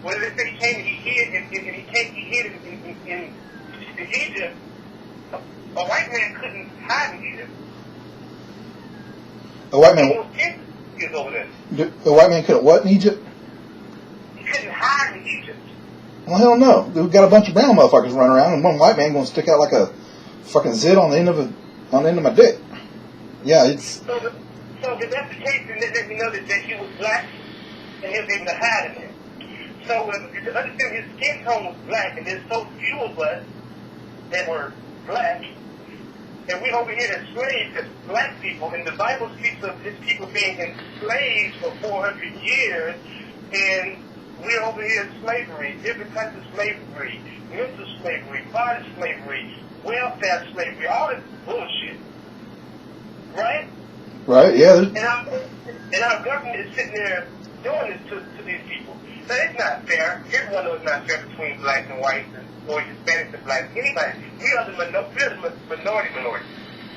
Speaker 1: When they say he came and he hid in Egypt, a white man couldn't hide in Egypt.
Speaker 2: A white man...
Speaker 1: Over there.
Speaker 2: A white man couldn't what in Egypt?
Speaker 1: He couldn't hide in Egypt.
Speaker 2: Well, hell no. We've got a bunch of brown motherfuckers running around, and one white man going to stick out like a fucking zit on the end of my dick. Yeah, it's...
Speaker 1: So if that's the case, then let me know that he was black, and he was able to hide in it. So to understand his skin tone was black, and there's so few of us that were black, and we over here as slaves, as black people, and the Bible speaks of his people being enslaved for 400 years, and we're over here in slavery, different types of slavery, mental slavery, body slavery, welfare slavery, all this bullshit. Right?
Speaker 2: Right, yeah.
Speaker 1: And our government is sitting there doing this to these people. So it's not fair. Everyone knows it's not fair between blacks and whites, or Hispanics and blacks. Anybody. We are the minority.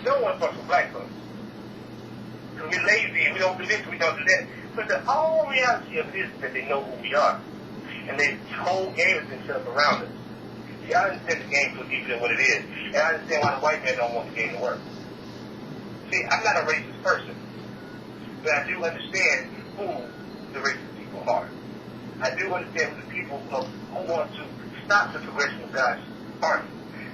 Speaker 1: No one fucks with black folks. Because we're lazy and we don't do this, we don't do that. But the whole reality of this is that they know who we are. And they whole game is themselves around us. See, I understand the game so deeper than what it is. And I understand why the white man don't want the game to work. See, I'm not a racist person. But I do understand who the racist people are. I do understand the people who want to stop the progression of God's army.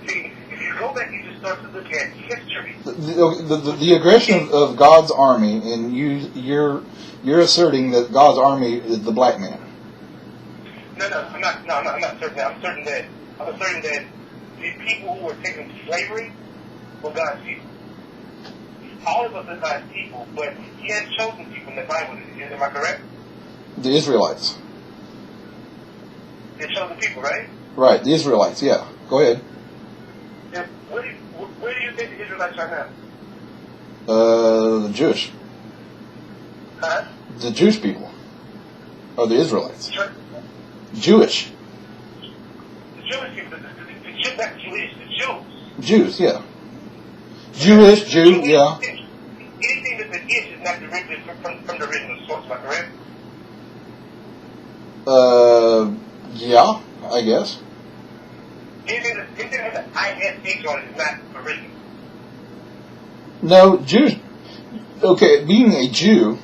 Speaker 1: See, if you go back and you just start to look at history.
Speaker 2: The aggression of God's army, and you're asserting that God's army is the black man.
Speaker 1: No, I'm not certain that. I'm certain that the people who were taken to slavery were God's people. All of us are God's people, but He has chosen people in the Bible. Am I correct?
Speaker 2: The Israelites.
Speaker 1: They're chosen people, right?
Speaker 2: Right, the Israelites, yeah. Go ahead.
Speaker 1: Yeah, where do you think the Israelites are now?
Speaker 2: The Jewish.
Speaker 1: Huh?
Speaker 2: The Jewish people. Or the Israelites.
Speaker 1: Sure.
Speaker 2: Jewish.
Speaker 1: The Jewish people, not Jewish, the Jews.
Speaker 2: Jews, yeah. Jewish, Jew, yeah.
Speaker 1: Anything that's an ish is not directly from the original source, am I correct?
Speaker 2: Yeah, I guess.
Speaker 1: Anything that has an ISH on it is not original.
Speaker 2: No, Jews. Okay, being a Jew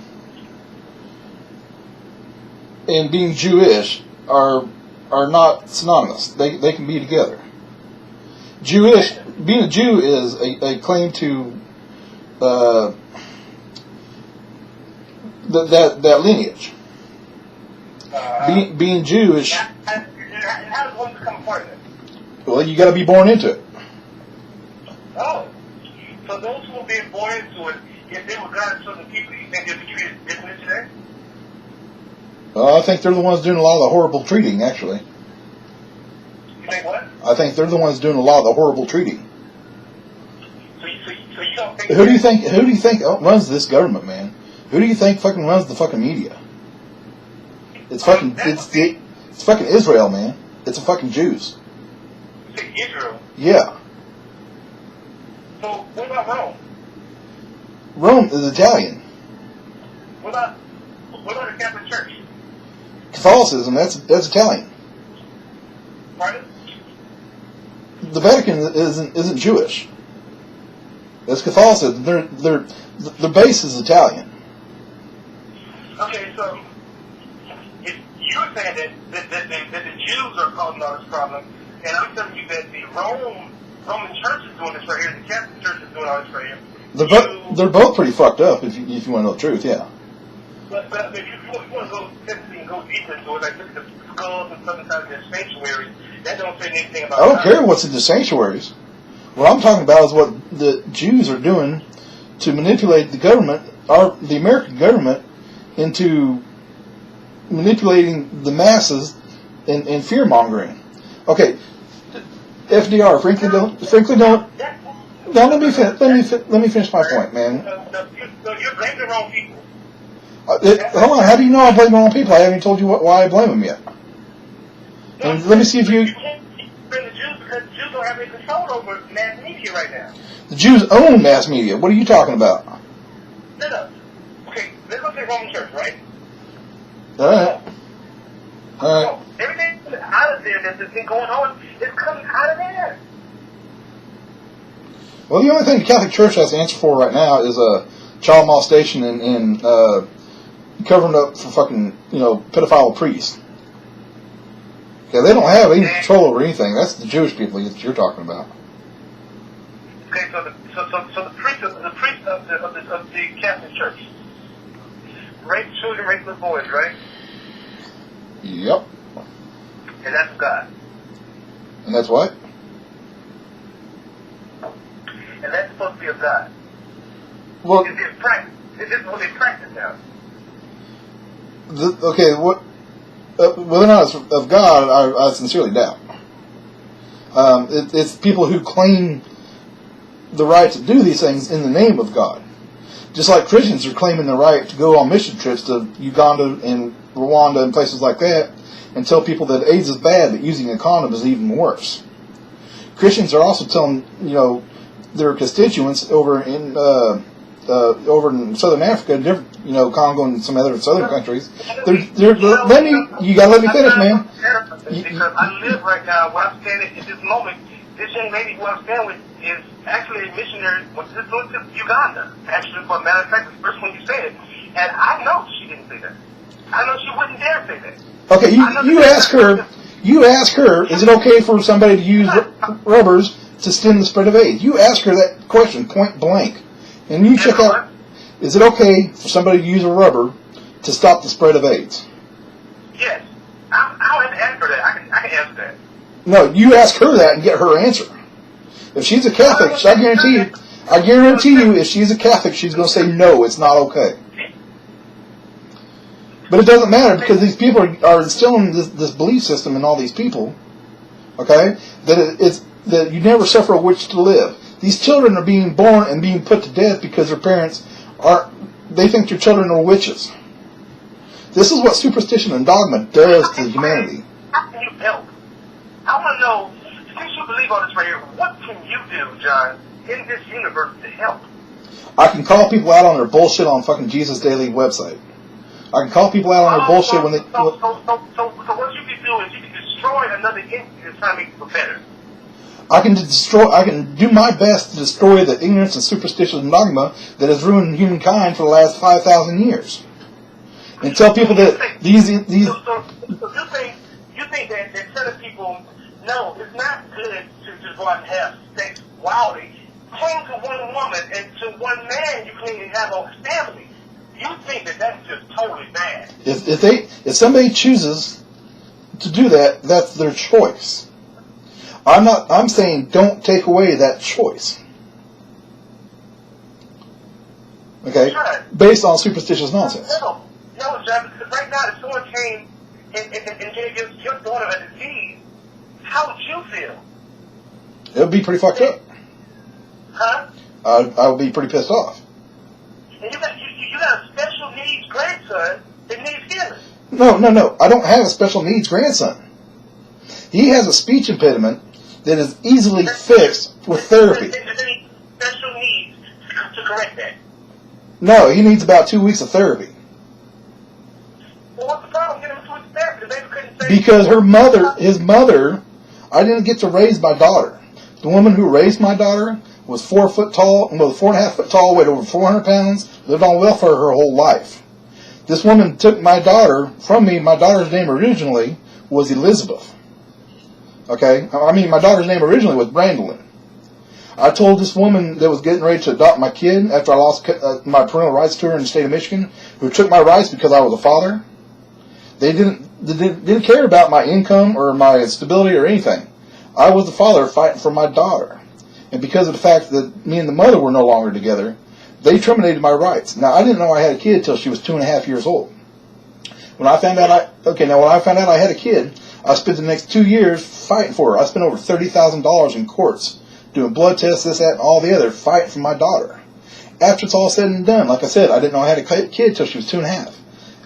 Speaker 2: and being Jewish are not synonymous. They can be together. Being a Jew is a claim to that lineage. Being Jewish.
Speaker 1: How does one become a part of it?
Speaker 2: Well, you got to be born into it.
Speaker 1: Oh, so those who are being born into it, if they were God's chosen people, you think they'd be treated differently today?
Speaker 2: I think they're the ones doing a lot of the horrible treating, actually.
Speaker 1: You think what?
Speaker 2: I think they're the ones doing a lot of the horrible treating.
Speaker 1: So you don't think...
Speaker 2: Who do you think runs this government, man? Who do you think fucking runs the fucking media? It's fucking Israel, man. It's a fucking Jews.
Speaker 1: You say Israel?
Speaker 2: Yeah.
Speaker 1: So what about Rome?
Speaker 2: Rome is Italian.
Speaker 1: What about the Catholic Church?
Speaker 2: Catholicism, that's Italian.
Speaker 1: Pardon?
Speaker 2: The Vatican isn't Jewish. That's Catholicism. The base is Italian.
Speaker 1: Okay, so if you're saying that the Jews are causing all this problem, and I'm telling you that the Roman Church is doing this right here, the Catholic Church is doing all this right here.
Speaker 2: They're both pretty fucked up, if you want to know the truth, yeah.
Speaker 1: But if you want to go simply and go deeper into it, like look at the skulls and stuff inside their sanctuaries, that don't say anything about...
Speaker 2: I don't care what's in the sanctuaries. What I'm talking about is what the Jews are doing to manipulate the government, the American government, into manipulating the masses in fear mongering. Okay, FDR. Frankly, don't. Now let me finish my point, man.
Speaker 1: So you're blaming the wrong people.
Speaker 2: Hold on. How do you know I blame the wrong people? I haven't even told you why I blame them yet. And let me see if you.
Speaker 1: You can't blame the Jews because the Jews don't have any control over mass media right now.
Speaker 2: The Jews own mass media. What are you talking about?
Speaker 1: No. Okay, let's go to the Roman Church, right?
Speaker 2: All right.
Speaker 1: So, everything out of there that's been going on is coming out of there.
Speaker 2: Well, the only thing the Catholic Church has to answer for right now is child molestation and covering up for fucking pedophile priests. Okay, they don't have any control over anything. That's the Jewish people that you're talking about.
Speaker 1: Okay, so the priest of the Catholic Church rape children, rape little boys, right?
Speaker 2: Yep.
Speaker 1: And that's God.
Speaker 2: And that's what?
Speaker 1: And that's supposed to be of God.
Speaker 2: Well,
Speaker 1: it's practice. This is what they practice now.
Speaker 2: Okay, what? Whether or not it's of God, I sincerely doubt. It's people who claim the right to do these things in the name of God. Just like Christians are claiming the right to go on mission trips to Uganda and Rwanda and places like that and tell people that AIDS is bad, but using a condom is even worse. Christians are also telling, their constituents over in Southern Africa, Congo and some other southern countries. You gotta let me finish, man.
Speaker 1: Because I live right now, where I'm standing at this moment, this young lady who I'm standing with is actually a missionary, went to Uganda. Actually, for a matter of fact, the first one you said. And I know she didn't say that. I know she wouldn't dare say that.
Speaker 2: Okay, you ask her, is it okay for somebody to use rubbers to stem the spread of AIDS? You ask her that question point blank. And you check out, is it okay for somebody to use a rubber to stop the spread of AIDS?
Speaker 1: Yes. I don't have to answer that. I can answer that.
Speaker 2: No, you ask her that and get her answer. If she's a Catholic, I guarantee you, if she's a Catholic, she's going to say no, it's not okay. But it doesn't matter because these people are instilling this belief system in all these people. Okay, that you never suffer a witch to live. These children are being born and being put to death because their parents they think their children are witches. This is what superstition and dogma does to humanity.
Speaker 1: How can you help? I want to know, since you believe all this right here, what can you do, John, in this universe to help?
Speaker 2: I can call people out on their bullshit on fucking Jesus Daily website. I can call people out on their bullshit when they...
Speaker 1: So what you can do is you can destroy another entity that's trying to make people better.
Speaker 2: I can do my best to destroy the ignorance and superstition and dogma that has ruined humankind for the last 5,000 years. And tell people that these...
Speaker 1: So you think that telling people, no, it's not good to just go out and have sex wildly. Cling to one woman and to one man you claim to have a family. You think that that's just totally bad.
Speaker 2: If somebody chooses to do that, that's their choice. I'm saying don't take away that choice. Okay?
Speaker 1: Sure.
Speaker 2: Based on superstitious nonsense.
Speaker 1: No, John, because right now if someone came and gave your daughter a disease, how would you feel?
Speaker 2: It would be pretty fucked up.
Speaker 1: Huh?
Speaker 2: I would be pretty pissed off.
Speaker 1: And you got a special needs grandson that needs healing.
Speaker 2: No. I don't have a special needs grandson. He has a speech impediment that is easily fixed with therapy.
Speaker 1: Is there any special needs to correct that?
Speaker 2: No, he needs about 2 weeks of therapy.
Speaker 1: Well, what's the problem? Get him 2 weeks of therapy because they couldn't say...
Speaker 2: Because his mother, I didn't get to raise my daughter. The woman who raised my daughter was 4 foot tall, 4.5 foot tall, weighed over 400 pounds, lived on welfare her whole life. This woman took my daughter from me. My daughter's name originally was Elizabeth. Okay? I mean, my daughter's name originally was Brandolyn. I told this woman that was getting ready to adopt my kid after I lost my parental rights to her in the state of Michigan, who took my rights because I was a father. They didn't care about my income or my stability or anything. I was the father fighting for my daughter. And because of the fact that me and the mother were no longer together, They terminated my rights. Now, I didn't know I had a kid till she was 2.5 years old. When I found out I had a kid, I spent the next 2 years fighting for her. I spent over $30,000 in courts, doing blood tests, this, that, and all the other, fighting for my daughter. After it's all said and done, like I said, I didn't know I had a kid till she was 2.5.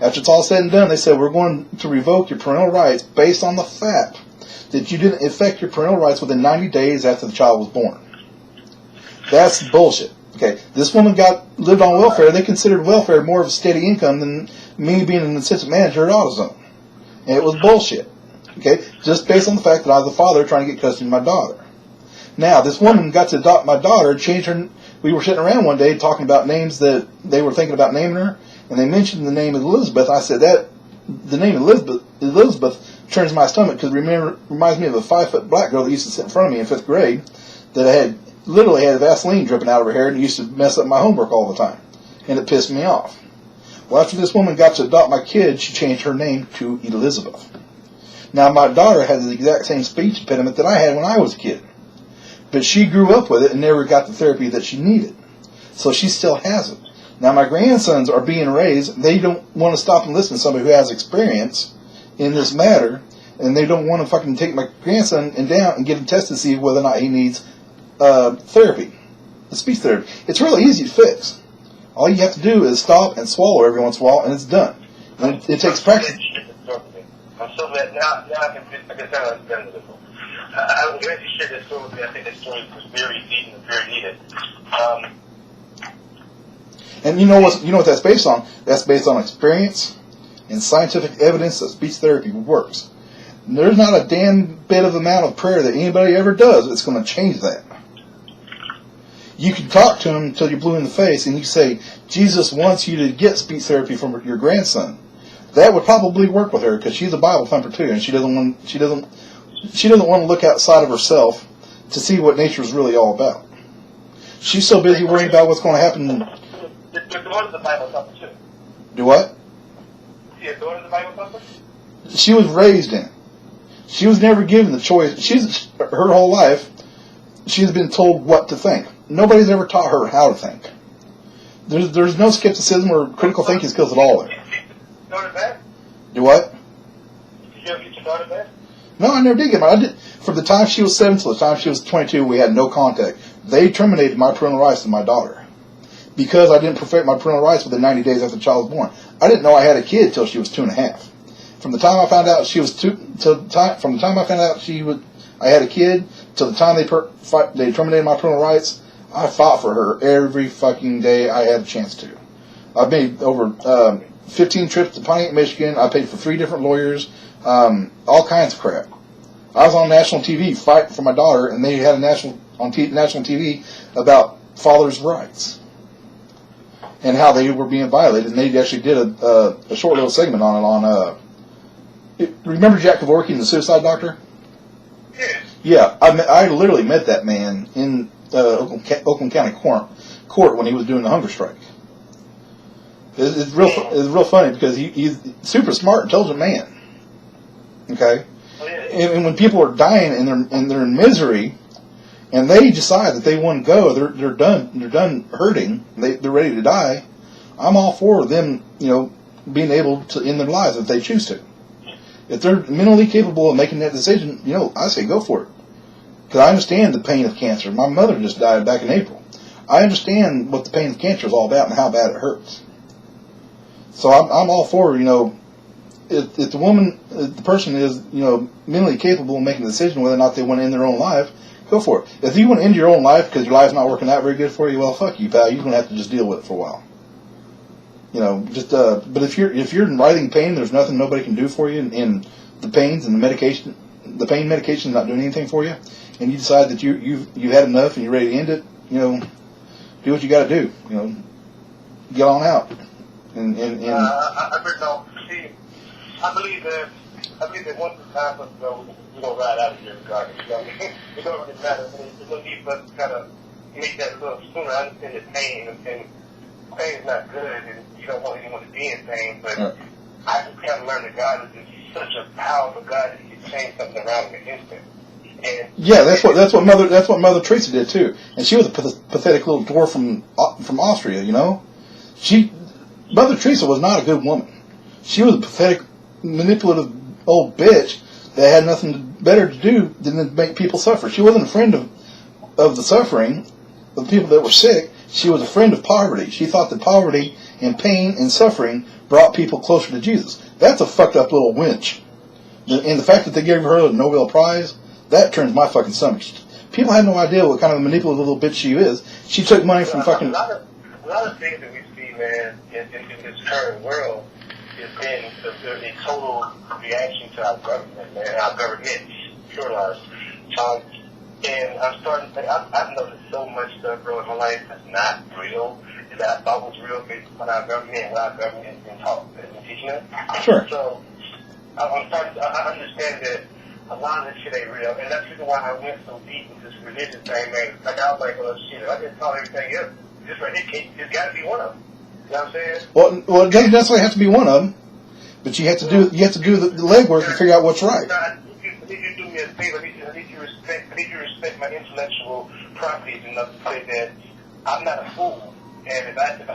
Speaker 2: After it's all said and done, they said, we're going to revoke your parental rights based on the fact that you didn't effect your parental rights within 90 days after the child was born. That's bullshit. Okay, this woman lived on welfare. They considered welfare more of a steady income than me being an assistant manager at AutoZone. And it was bullshit. Okay, just based on the fact that I was the father trying to get custody of my daughter. Now, this woman got to adopt my daughter, changed her. We were sitting around one day talking about names that they were thinking about naming her, and they mentioned the name of Elizabeth. I said that the name Elizabeth turns my stomach because it reminds me of a 5-foot black girl that used to sit in front of me in 5th grade that literally had Vaseline dripping out of her hair and used to mess up my homework all the time, and it pissed me off. Well, after this woman got to adopt my kid, she changed her name to Elizabeth. Now, my daughter had the exact same speech impediment that I had when I was a kid, but she grew up with it and never got the therapy that she needed, so she still has it. Now, my grandsons are being raised. They don't want to stop and listen to somebody who has experience in this matter, and they don't want to fucking take my grandson down and get him tested to see whether or not he needs therapy, speech therapy. It's really easy to fix. All you have to do is stop and swallow every once in a while, and it's done. And it takes practice.
Speaker 1: I'm so glad now I can tell I'm done with it. I'm glad you shared that story with me. I think that story was very deep and very needed.
Speaker 2: And you know what that's based on? That's based on experience and scientific evidence that speech therapy works. And there's not a damn bit of amount of prayer that anybody ever does that's going to change that. You can talk to him until you're blue in the face, and you say, Jesus wants you to get speech therapy from your grandson. That would probably work with her because she's a Bible thumper too, and she doesn't want to look outside of herself to see what nature is really all about. She's so busy worrying about what's going to happen.
Speaker 1: Your daughter's a Bible thumper too.
Speaker 2: Do what?
Speaker 1: Your daughter's a Bible thumper?
Speaker 2: She was raised in it. She was never given the choice. Her whole life, she's been told what to think. Nobody's ever taught her how to think. There's no skepticism or critical thinking skills at all there.
Speaker 1: Daughter back?
Speaker 2: Do what?
Speaker 1: Did you ever get your daughter back?
Speaker 2: No, I never did get mine. From the time she was 7 to the time she was 22, we had no contact. They terminated my parental rights to my daughter because I didn't perfect my parental rights within 90 days after the child was born. I didn't know I had a kid till she was 2.5. From the time I found out I had a kid till the time they terminated my parental rights, I fought for her every fucking day I had a chance to. I made over 15 trips to Pontiac, Michigan. I paid for 3 different lawyers, all kinds of crap. I was on national TV fighting for my daughter, and they had a national TV about fathers' rights and how they were being violated. And they actually did a short little segment on it. Remember Jack Kevorkian, the suicide doctor? Yeah, I literally met that man in Oakland County Court when he was doing the hunger strike. It's real funny because he's super smart, intelligent man. Okay, and when people are dying and they're in misery, and they decide that they want to go, they're done hurting, they're ready to die. I'm all for them, being able to end their lives if they choose to. If they're mentally capable of making that decision, I say go for it. Because I understand the pain of cancer. My mother just died back in April. I understand what the pain of cancer is all about and how bad it hurts. So I'm all for, if the person is, mentally capable of making a decision whether or not they want to end their own life, go for it. If you want to end your own life because your life's not working out very good for you, well, fuck you, pal. You're going to have to just deal with it for a while. But if you're in writhing pain, there's nothing nobody can do for you, and the pains and the pain medication is not doing anything for you, and you decide that you've had enough and you're ready to end it, do what you got to do, get on out.
Speaker 1: I believe that once it's time for us to go, we're gonna ride out of here regardless. It don't really matter. It's gonna be for us to kind of make that little sooner. I understand the pain, and pain is not good, and you don't want anyone to be in pain. But I just kind of learned that God is just such a powerful God that He can change something around in an instant.
Speaker 2: Yeah, that's what Mother Teresa did too, and she was a pathetic little dwarf from Austria. You know, Mother Teresa was not a good woman. She was a pathetic, manipulative old bitch that had nothing better to do than to make people suffer. She wasn't a friend of the suffering, of the people that were sick. She was a friend of poverty. She thought that poverty and pain and suffering brought people closer to Jesus. That's a fucked up little wench. And the fact that they gave her a Nobel Prize, that turns my fucking stomach. People have no idea what kind of a manipulative little bitch she is. She took money from fucking...
Speaker 1: A lot of things that we see, man, in this current world has been a total reaction to our government, man, our government, pluralized. And I'm starting to think, I've noticed so much stuff, bro, in my life that's not real, that I thought was real based upon our government and what our government has been taught and teaching us.
Speaker 2: Sure.
Speaker 1: So I'm starting to understand that a lot of this shit ain't real, and that's the reason why I went so deep with this religion thing, man. Like, I was like, well, shit, I just thought everything else. This right here, it's got to be one of them. You know what I'm saying?
Speaker 2: Well, it doesn't necessarily have to be one of them, but you have to do the legwork to figure out what's right.
Speaker 1: I need you to do me a favor. I need you to respect my intellectual properties enough to say that I'm not a fool, and if I've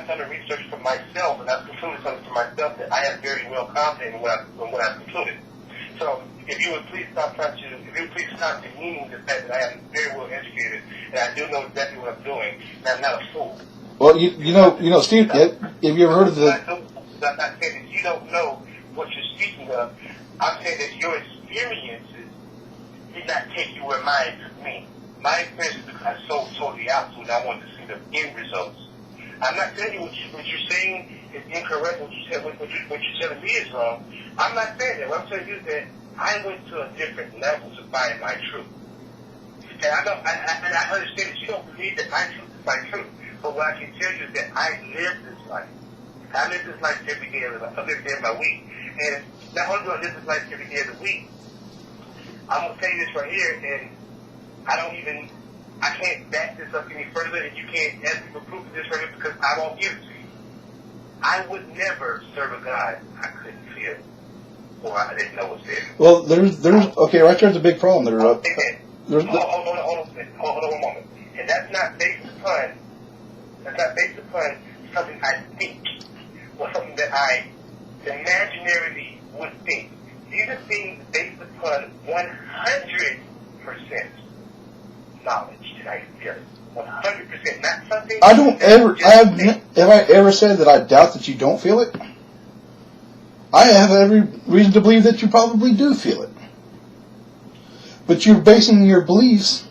Speaker 1: done the research for myself and I've concluded something for myself, that I am very well confident in what I've concluded. So if you would please stop demeaning the fact that I am very well educated and I do know exactly what I'm doing, and I'm not a fool.
Speaker 2: Well, you know, Steve, have you ever heard of the...
Speaker 1: I'm not saying that you don't know what you're speaking of. I'm saying that your experiences did not take you where mine took me. My experiences are so totally out, and I want to see the end results. I'm not telling you what you're saying is incorrect. What you're telling me is wrong. I'm not saying that. What I'm telling you is that I went to a different level to find my truth. And I understand that you don't believe that my truth is my truth. But what I can tell you is that I live this life. I live this life every day of my week. And not only do I live this life every day of the week, I'm going to tell you this right here, and I can't back this up any further, and you can't ask me for proof of this right here because I won't give it to you. I would never serve a God I couldn't feel, or I didn't know was there.
Speaker 2: Well, there's okay, right there's a big problem.
Speaker 1: Hold on one moment. And that's not based upon something I think, or something that I imaginarily would think. These are things based upon 100% knowledge that I feel. 100%, not something. Have I ever said that I doubt that you don't feel it? I have every reason to believe that you probably do feel it. But you're basing your beliefs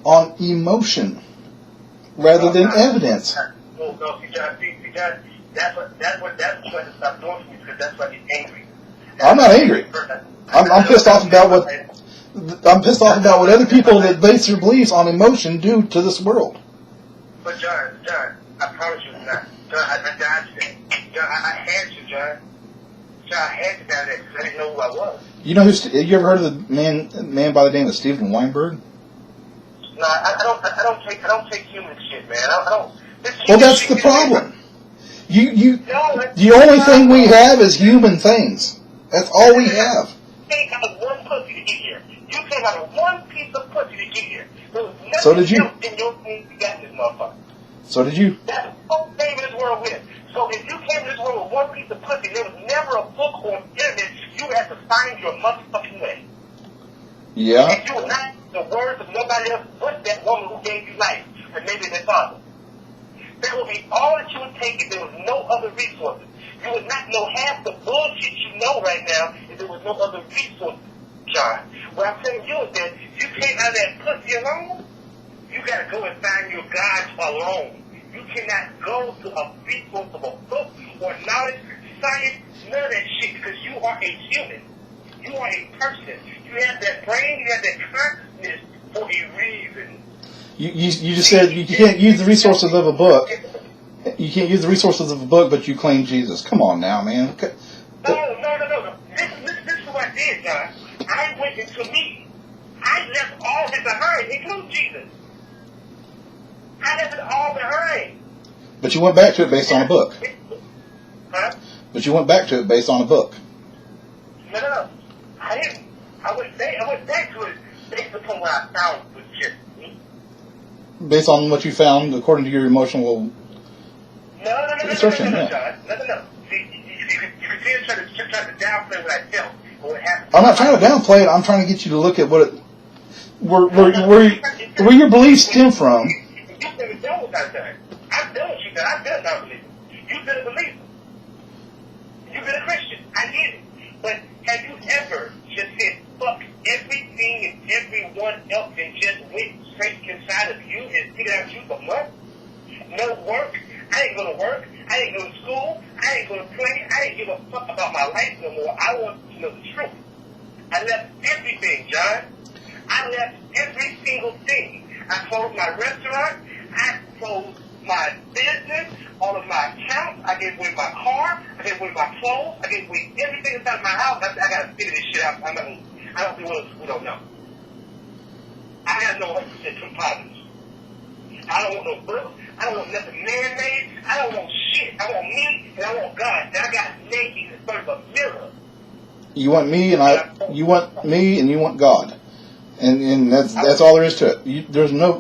Speaker 1: on emotion rather than evidence. No, see, John, that's what you have to stop doing for me, because that's why I get angry.
Speaker 2: I'm not angry. I'm pissed off about what other people that base their beliefs on emotion do to this world.
Speaker 1: But John, I promise you it's not. John, I died today. John, I had to, John. John, I had to die today because I didn't know who I was. You know
Speaker 2: you ever heard of the man by the name of Stephen Weinberg?
Speaker 1: No, I don't take human shit, man. I don't.
Speaker 2: Well, that's the problem. The only thing we have is human things. That's all we have.
Speaker 1: You came out of one pussy to get here. You came out of one piece of pussy to get here. There was nothing
Speaker 2: So did you.
Speaker 1: else in your thing to get this motherfucker.
Speaker 2: So did you.
Speaker 1: That's the whole thing in this world with. So if you came to this world with one piece of pussy, there was never a book on the internet. You had to find your motherfucking way.
Speaker 2: Yeah.
Speaker 1: And you would not the words of nobody else but that woman who gave you life, and maybe their father. That would be all that you would take if there was no other resources. You would not know half the bullshit you know right now if there was no other resources, John. What I'm telling you is that you came out of that pussy alone, you got to go and find your God alone. You cannot go to a resource of a book or knowledge, science, none of that shit, because you are a human. You are a person. You have that brain, you have that consciousness for a reason.
Speaker 2: You just said you can't use the resources of a book. You can't use the resources of a book, but you claim Jesus. Come on now, man.
Speaker 1: No. This is what I did, John. I went into me. I left all this behind, including Jesus. I left it all behind.
Speaker 2: But you went back to it based on a book.
Speaker 1: Huh?
Speaker 2: But you went back to it based on a book.
Speaker 1: No. I didn't. I went back to it what I found was just me.
Speaker 2: Based on what you found, according to your emotional assertion,
Speaker 1: No,
Speaker 2: yeah.
Speaker 1: John. No. See, you continue trying to downplay what I felt or what happened.
Speaker 2: I'm not trying to downplay it. I'm trying to get you to look at what it, where your beliefs stem from.
Speaker 1: You've been done what I've done. I've done what you've done. I've done not believing. You've been a believer. You've been a Christian. I get it. But have you ever just said, fuck everything and everyone else and just went straight inside of you and figured out you for months? No work. I ain't going to work. I ain't going to school. I ain't going to play. I ain't give a fuck about my life no more. I want to know the truth. I left everything, John. I left every single thing. I closed my restaurant. I closed my business, all of my accounts. I gave away my car. I gave away my clothes. I gave away everything inside my house. I got to figure this shit out. I don't think one of us don't know. I got no 100% true positives. I don't want no books. I don't want nothing man-made. I don't want shit. I want me and I want God. And I got naked in front of a mirror.
Speaker 2: You want me and you want me and you want God. And that's all there is to it. There's no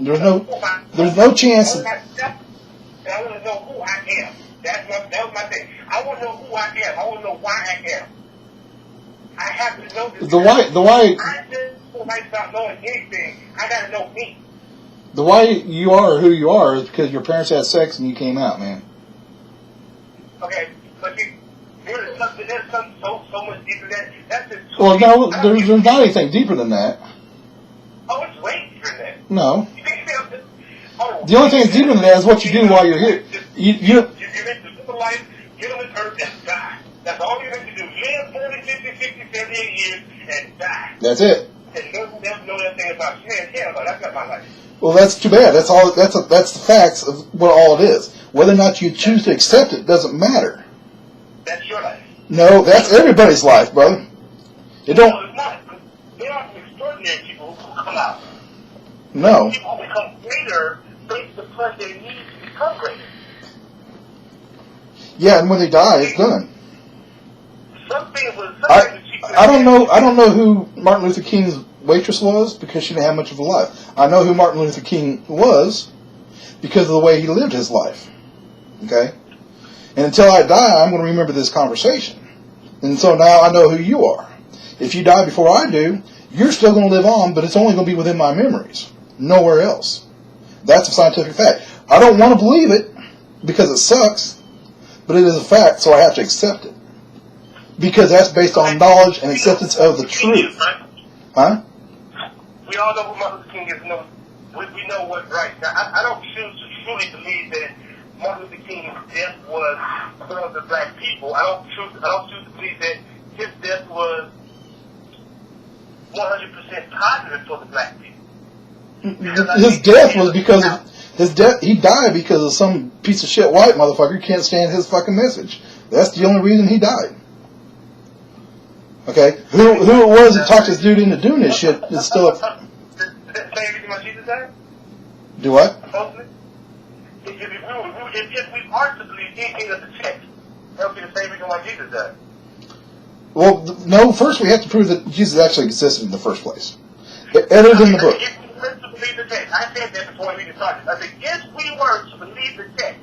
Speaker 2: chance.
Speaker 1: And I want to know who I am. That was my thing. I want to know who I am. I want to know why I am. I have to know this.
Speaker 2: The why.
Speaker 1: I just might stop knowing anything. I got to know me.
Speaker 2: The why you are who you are is because your parents had sex and you came out, man.
Speaker 1: Okay, but there's something so much deeper than that. That's just
Speaker 2: well, no, there's not anything deeper than that.
Speaker 1: Oh, it's way deeper than that.
Speaker 2: No. The only thing that's deeper than that is what you do while you're here. You
Speaker 1: meant to live a life, get on this earth, and die. That's all you have to do. Live 40, 50, 60, 78 years, and die.
Speaker 2: That's it.
Speaker 1: And never know that thing about hell, no, that's not my life.
Speaker 2: Well, that's too bad. That's all. That's the facts of what all it is. Whether or not you choose to accept it doesn't matter.
Speaker 1: That's your life.
Speaker 2: No, that's everybody's life, brother. It don't.
Speaker 1: No, it's not. There are some extraordinary people who come out.
Speaker 2: No.
Speaker 1: People who become greater based upon their need to become greater.
Speaker 2: Yeah, and when they die, it's done.
Speaker 1: I
Speaker 2: don't know who Martin Luther King's waitress was because she didn't have much of a life. I know who Martin Luther King was because of the way he lived his life. Okay? And until I die, I'm going to remember this conversation. And so now I know who you are. If you die before I do, you're still going to live on, but it's only going to be within my memories. Nowhere else. That's a scientific fact. I don't want to believe it because it sucks, but it is a fact, so I have to accept it. Because that's based on knowledge and acceptance of the truth. Huh?
Speaker 1: We all know who Martin Luther King is. We know what's right. Now, I don't choose to truly believe that Martin Luther King's death was for the black people. I don't choose to believe that his death was 100% positive for the black people.
Speaker 2: His death was because of his death. He died because of some piece of shit white motherfucker who can't stand his fucking message. That's the only reason he died. Okay, who it was that talked this dude into doing this shit is still up.
Speaker 1: Is that the same reason why Jesus died?
Speaker 2: Do what?
Speaker 1: Supposedly? If we are to believe anything of the text, that would be the same reason why Jesus died.
Speaker 2: Well, no, first we have to prove that Jesus actually existed in the first place. Entered in the book.
Speaker 1: If we were to believe the text, I said that before we even started. I said, if we were to believe the text,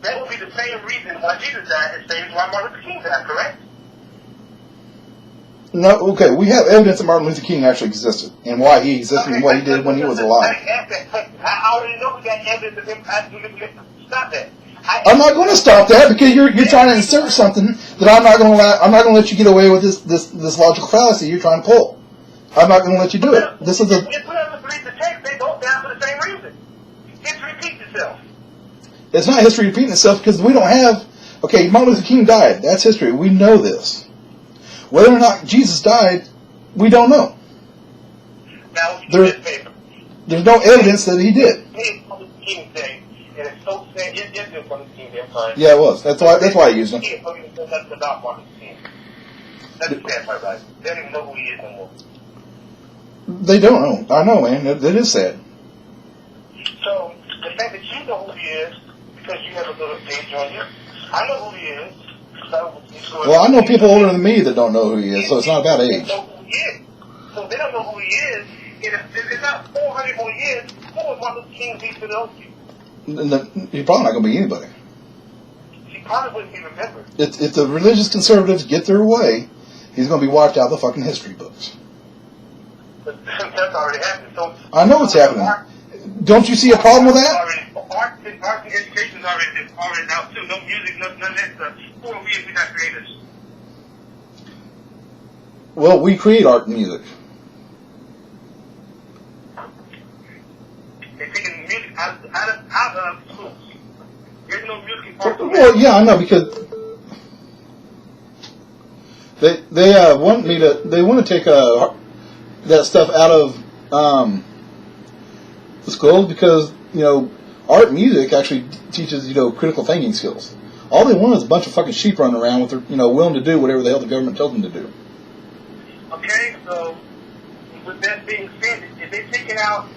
Speaker 1: that would be the same reason why Jesus died and the same reason why Martin Luther King died, correct?
Speaker 2: No, okay, we have evidence that Martin Luther King actually existed, and why he existed, and what he did when he was alive.
Speaker 1: I already know we got evidence of him. Stop that.
Speaker 2: I'm not going to stop that because you're trying to insert something that I'm not going to let you get away with this logical fallacy you're trying to pull. I'm not going to let you do it. This is a.
Speaker 1: If we have to believe the text, they don't die for the same reason. History repeats itself.
Speaker 2: It's not history repeating itself because we don't have. Okay, Martin Luther King died. That's history. We know this. Whether or not Jesus died, we don't know.
Speaker 1: Now,
Speaker 2: there's no evidence that he did. Yeah, it was. That's why I used him. They don't know. I know, man. That is sad.
Speaker 1: So, the fact that you know who he is, because you have a little age on you, I know who he is.
Speaker 2: Well, I know people older than me that don't know who he is, so it's not about age.
Speaker 1: So they don't know who he is, it's not 400 more years. Who was Martin Luther King be to those people?
Speaker 2: He's probably not going to be anybody.
Speaker 1: He probably wouldn't be remembered.
Speaker 2: If the religious conservatives get their way, he's going to be wiped out of the fucking history books.
Speaker 1: But that's already happened. So
Speaker 2: I know it's happening. Don't you see a problem with that?
Speaker 1: Art and education is already out too. No music, none of that stuff. Who are we if we're not creators?
Speaker 2: Well, we create art and music.
Speaker 1: They're taking music out of schools. There's no music in parts of
Speaker 2: Well, yeah, I know, because they want to take that stuff out of the schools because art and music actually teaches critical thinking skills. All they want is a bunch of fucking sheep running around with their willing to do whatever the hell the government tells them to do.
Speaker 1: Okay, so with that being said, if they're taking out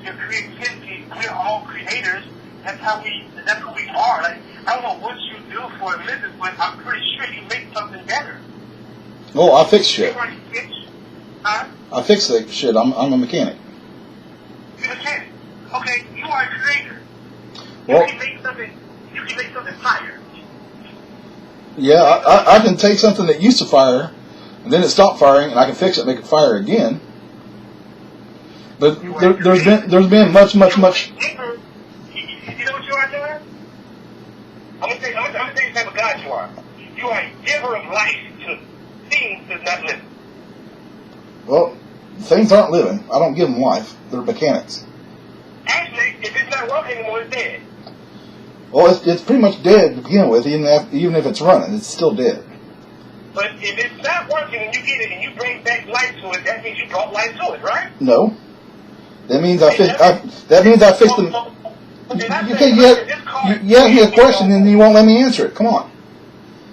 Speaker 1: your creativity, we're all creators. That's who we are. Like, I don't know what you do for a living, but I'm pretty sure you make something better.
Speaker 2: Oh, I fix shit.
Speaker 1: Huh?
Speaker 2: I fix that shit. I'm a mechanic.
Speaker 1: You're a mechanic. Okay, you are a creator.
Speaker 2: Well,
Speaker 1: You can make something fire.
Speaker 2: Yeah, I can take something that used to fire, and then it stopped firing, and I can fix it, and make it fire again. But there's been much.
Speaker 1: You know what you are doing? I'm gonna tell you the type of God you are. You are a giver of life to things that's not living.
Speaker 2: Well, things aren't living. I don't give them life. They're mechanics.
Speaker 1: Actually, if it's not working anymore, it's dead.
Speaker 2: Well, it's pretty much dead to begin with. Even if it's running, it's still dead.
Speaker 1: But if it's not working and you get it and you bring back life to it, that means you brought life to it, right?
Speaker 2: No. That means I fixed them. Okay, you asked me a question and you won't let me answer it. Come on.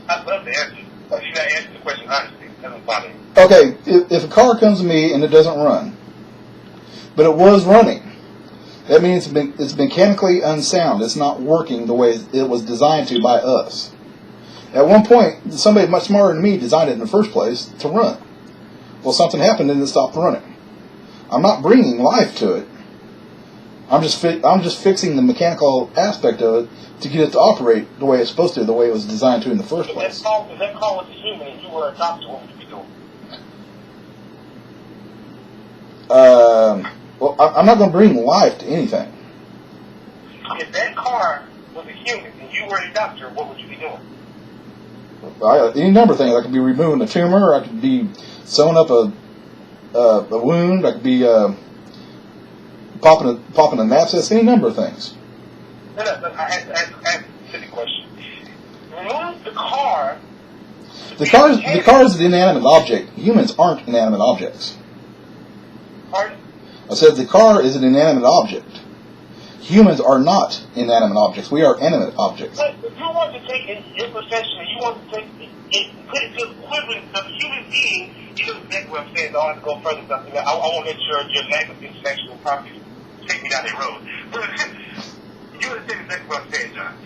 Speaker 1: I'd love to answer it. But you're not answering the question honestly. It doesn't bother me.
Speaker 2: Okay, if a car comes to me and it doesn't run, but it was running, that means it's mechanically unsound. It's not working the way it was designed to by us. At one point, somebody much smarter than me designed it in the first place to run. Well, something happened and it stopped running. I'm not bringing life to it. I'm just fixing the mechanical aspect of it to get it to operate the way it's supposed to, the way it was designed to in the first place.
Speaker 1: If that car was a human and you were a doctor, what would you be doing?
Speaker 2: Well, I'm not going to bring life to anything.
Speaker 1: If that car was a human and you were a doctor, what would you be doing?
Speaker 2: Any number of things. I could be removing a tumor. I could be sewing up a wound. I could be popping an abscess. Any number of things.
Speaker 1: No, I asked a silly question. Remove the car.
Speaker 2: The car is an inanimate object. Humans aren't inanimate objects.
Speaker 1: Pardon?
Speaker 2: I said the car is an inanimate object. Humans are not inanimate objects. We are animate objects.
Speaker 1: But if you want to take your perception, you want to take it, put it to the equivalent of a human being, you know exactly what I'm saying. I want to go further. Something I won't let your lack of intellectual property take me down that road. But you understand exactly what I'm saying, John.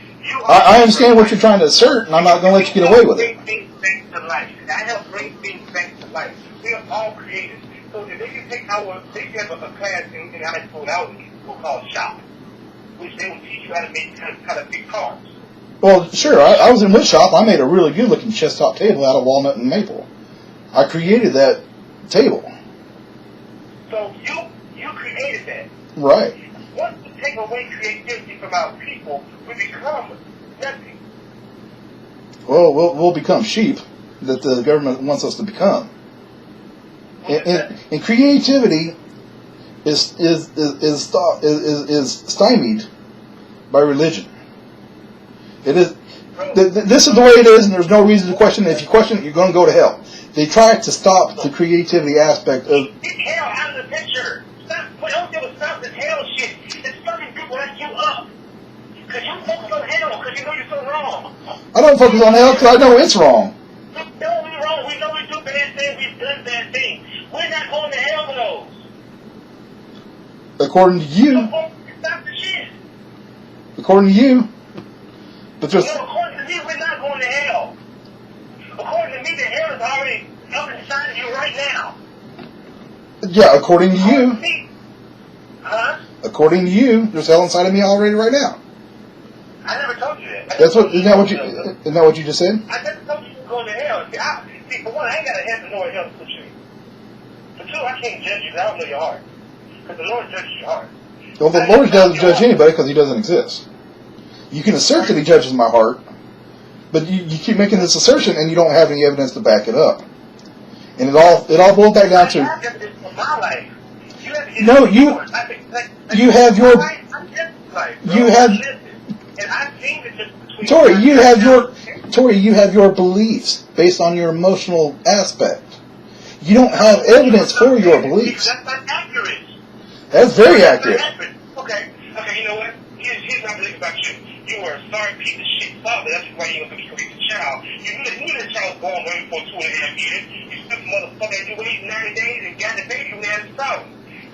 Speaker 2: I understand what you're trying to assert, and I'm not going to let you get away with it.
Speaker 1: Bring things back to life. I help bring things back to life. We are all creators. So if they can take they have a class in high school that was called shop, which they will teach you how to fix cars.
Speaker 2: Well, sure. I was in wood shop. I made a really good looking chest top table out of walnut and maple. I created that table.
Speaker 1: So you created that.
Speaker 2: Right.
Speaker 1: Once we take away creativity from our people, we become nothing.
Speaker 2: Well, we'll become sheep that the government wants us to become. And creativity is stymied by religion. It is. This is the way it is, and there's no reason to question it. If you question it, you're going to go to hell. They try to stop the creativity aspect of.
Speaker 1: Get hell out of the picture. Don't give a stop this hell shit. It's fucking people like you up. Because you focus on hell because you know you're so wrong.
Speaker 2: I don't focus on hell because I know it's wrong.
Speaker 1: We know we're wrong. We know we do bad things. We've done bad things. We're not going to hell for those.
Speaker 2: According to you.
Speaker 1: Stop the shit.
Speaker 2: According to you. But just.
Speaker 1: No, according to me, we're not going to hell. According to me, the hell is already up inside of you right now.
Speaker 2: Yeah, according to you.
Speaker 1: Huh?
Speaker 2: According to you, there's hell inside of me already right now.
Speaker 1: I never told you that.
Speaker 2: Isn't that what you just said?
Speaker 1: I never told you you were going to hell. See, for one, I ain't got a heaven nor a hell to put you in. For two, I can't judge you because I don't know your heart. Because the Lord judges your heart.
Speaker 2: Well, the Lord doesn't judge anybody because He doesn't exist. You can assert that He judges my heart, but you keep making this assertion and you don't have any evidence to back it up. And it all boils back down to.
Speaker 1: I have evidence for my life.
Speaker 2: No, you have your. You have.
Speaker 1: And I've seen it just between.
Speaker 2: Tori, you have your beliefs based on your emotional aspect. You don't have evidence for your beliefs.
Speaker 1: That's not accurate.
Speaker 2: That's very accurate.
Speaker 1: Okay, you know what? Here's my belief about you. You were a sorry piece of shit father. That's why you were a piece of child. You knew that child was born waiting for 2.5 years. You took the motherfucker and you waited 90 days and got the baby when they had a problem.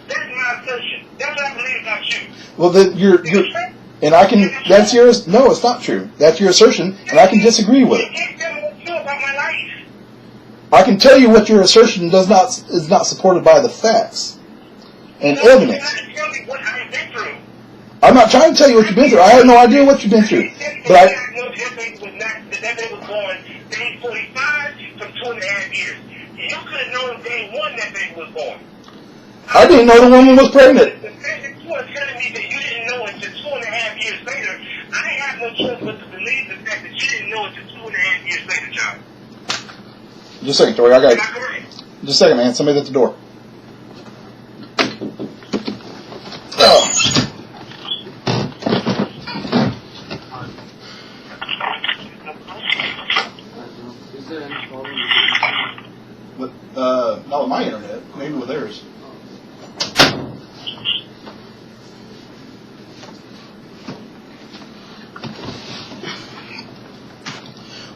Speaker 1: That's my assertion. That's what I believe about you.
Speaker 2: Well, then you're and I can. That's yours. No, it's not true. That's your assertion, and I can disagree with it.
Speaker 1: You can't tell me what's true about my life.
Speaker 2: I can tell you what your assertion is not supported by the facts and evidence.
Speaker 1: You tell me what I've been through.
Speaker 2: I'm not trying to tell you what you've been through. I have no idea what you've been through. But
Speaker 1: that baby was born day 45 from 2.5 years. You could have known day 1 that baby was born.
Speaker 2: I didn't know the woman was pregnant.
Speaker 1: The fact that you are telling me that you didn't know until 2.5 years later, I have no choice but to believe the fact that you didn't know until 2.5 years later, John.
Speaker 2: Just a second, Tori. I got it.
Speaker 1: Am I correct?
Speaker 2: Just a second, man. Somebody's at the door. Oh. Not with my internet. Maybe with theirs.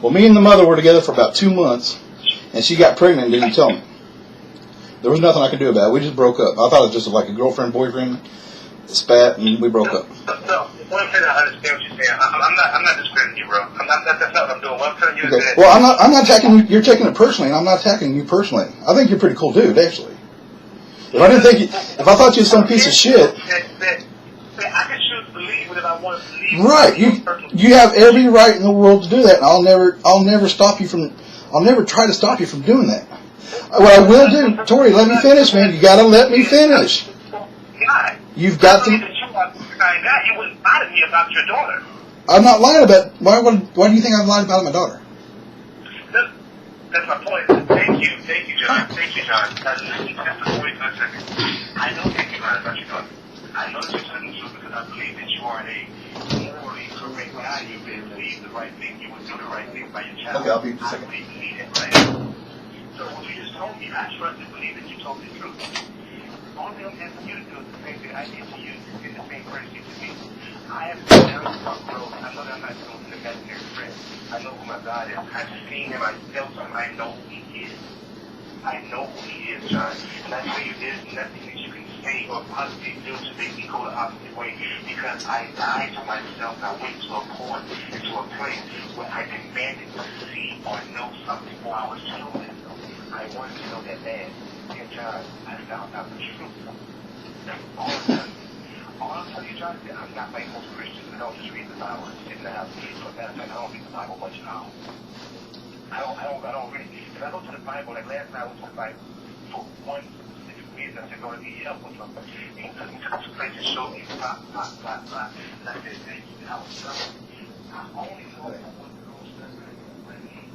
Speaker 2: Well, me and the mother were together for about 2 months, and she got pregnant and didn't tell me. There was nothing I could do about it. We just broke up. I thought it was just like a girlfriend-boyfriend spat, and we broke up.
Speaker 1: No, what I'm saying, I understand what you're saying. I'm not discrediting you, bro. That's not what I'm doing. What I'm telling you is that...
Speaker 2: Well, I'm not attacking you. You're taking it personally, and I'm not attacking you personally. I think you're a pretty cool dude, actually. If I thought you was some piece of shit...
Speaker 1: I can choose to believe it if I want to believe.
Speaker 2: Right. You have every right in the world to do that, and I'll never stop you from... I'll never try to stop you from doing that. What I will do... Tori, let me finish, man. You gotta let me finish.
Speaker 1: God.
Speaker 2: You've got to...
Speaker 1: You wouldn't lie to me about your daughter.
Speaker 2: I'm not lying about... Why do you think I'm lying about my daughter?
Speaker 1: That's my point. Thank you, John. Thank you, John. Just before you a second. I know that you're lying about your daughter. I know that you're telling the truth because I believe that you are a morally correct guy. You believe the right thing. You would do the right thing by your child.
Speaker 2: Okay, I'll be just a second.
Speaker 1: I believe it, right? So what you just told me, I trust and believe that you told me the truth. All I'm asking you to do is the same thing I did to you in the same courtesy to me. I have been down the rough road. I know that I'm not doing an imaginary friend. I know who my God is. I've seen him. I felt him. I know who he is. I know who he is, John. And I tell you, there's nothing that you can say or possibly do to make me go the opposite way because I died to myself and I went to a point, into a place where I demanded to see or know something or I was told it. I wanted to know that man. And John, I found out the truth. That's all I'm telling you. All I'm telling you, John, is that I'm not like most Christians that don't just read the Bible and sit in the house. As a matter of fact, I don't read the Bible much at all. I don't really. If I go to the Bible, like last night I went to the Bible for one specific reason. I said, Lord, I need help with something. And he took me to this place and showed me blah, blah, blah, blah. And I said, thank you. And I was telling I only know that one of those things that I need.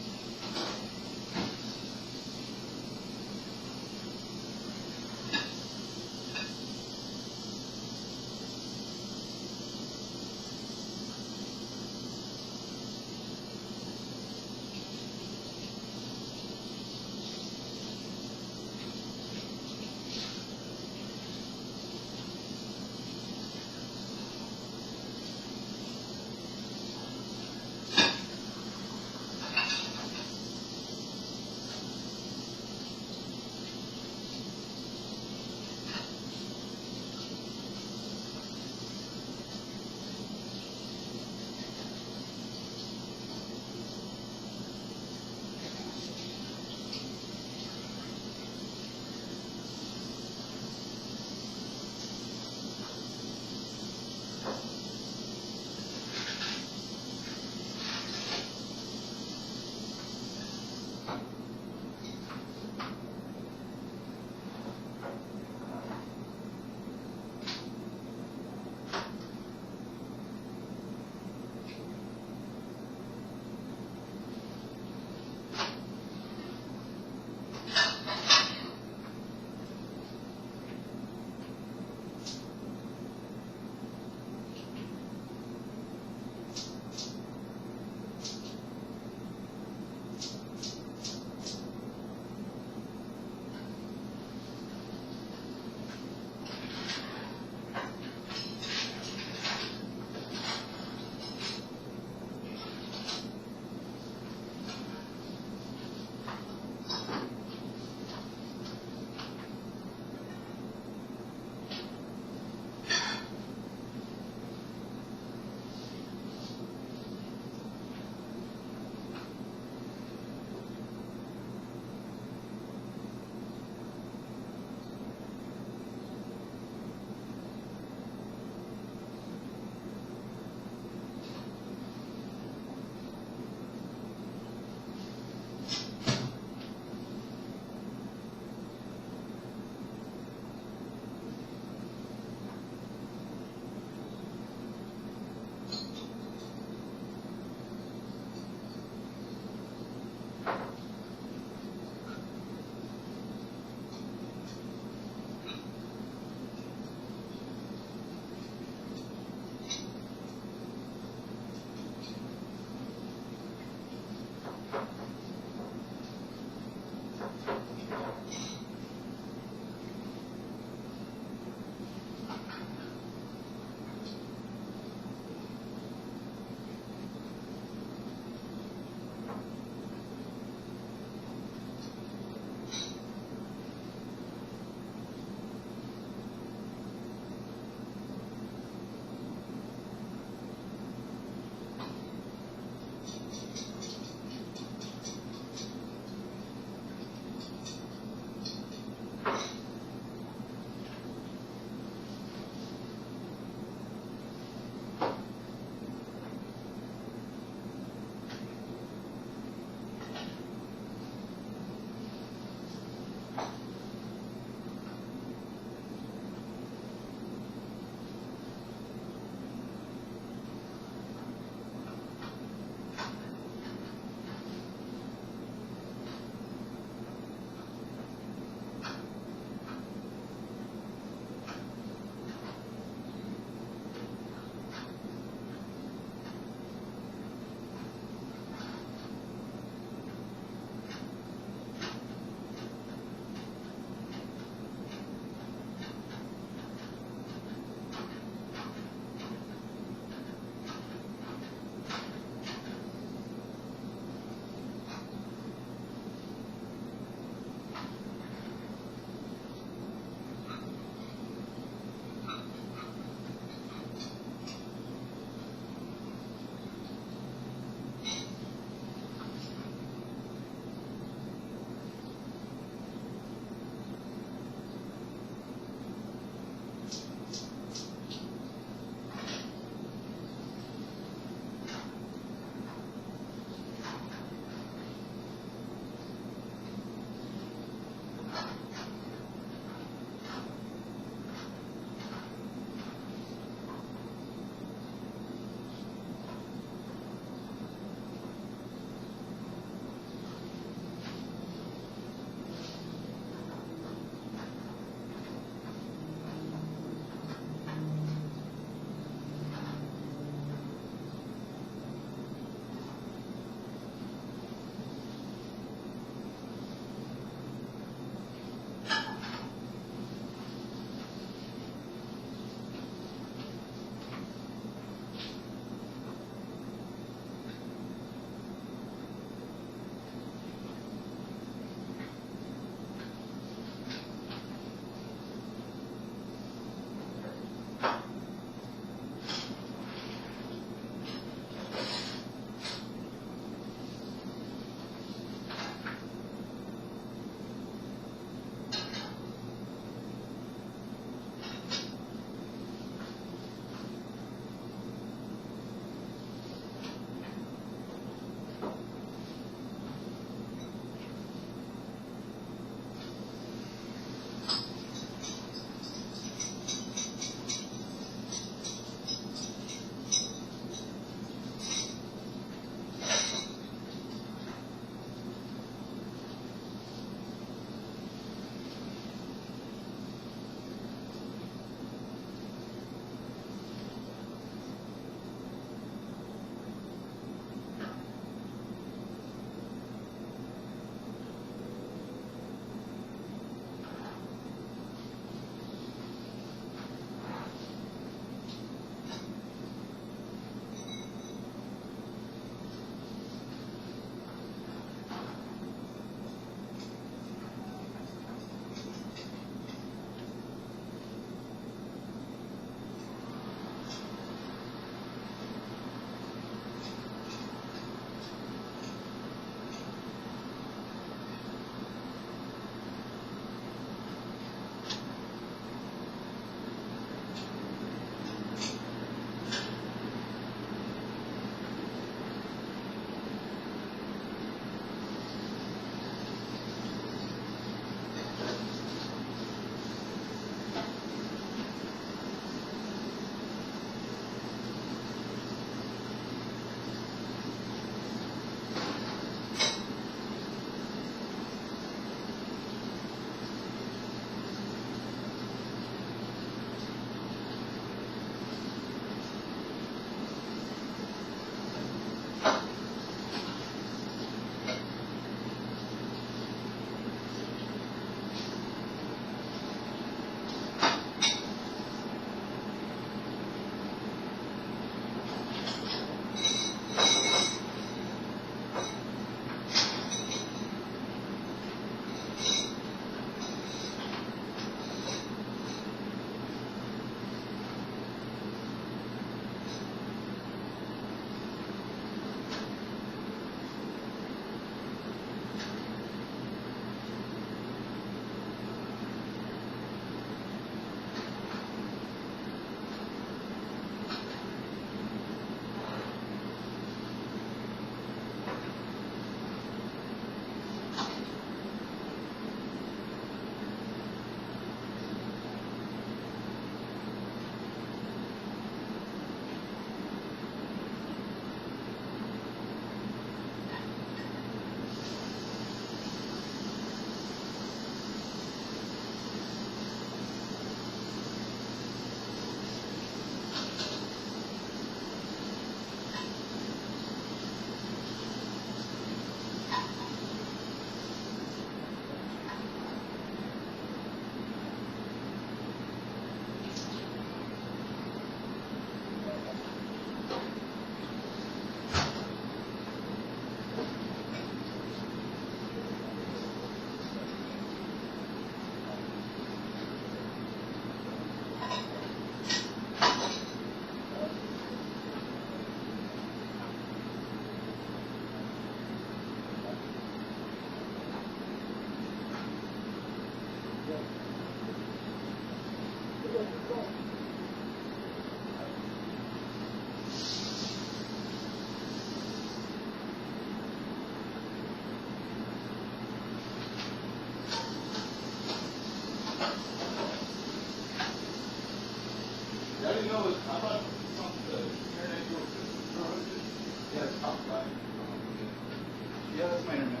Speaker 2: Yeah, that's my internet.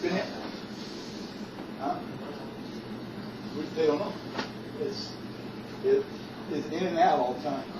Speaker 2: Been hit? Huh? They don't know. It's in and out all the time.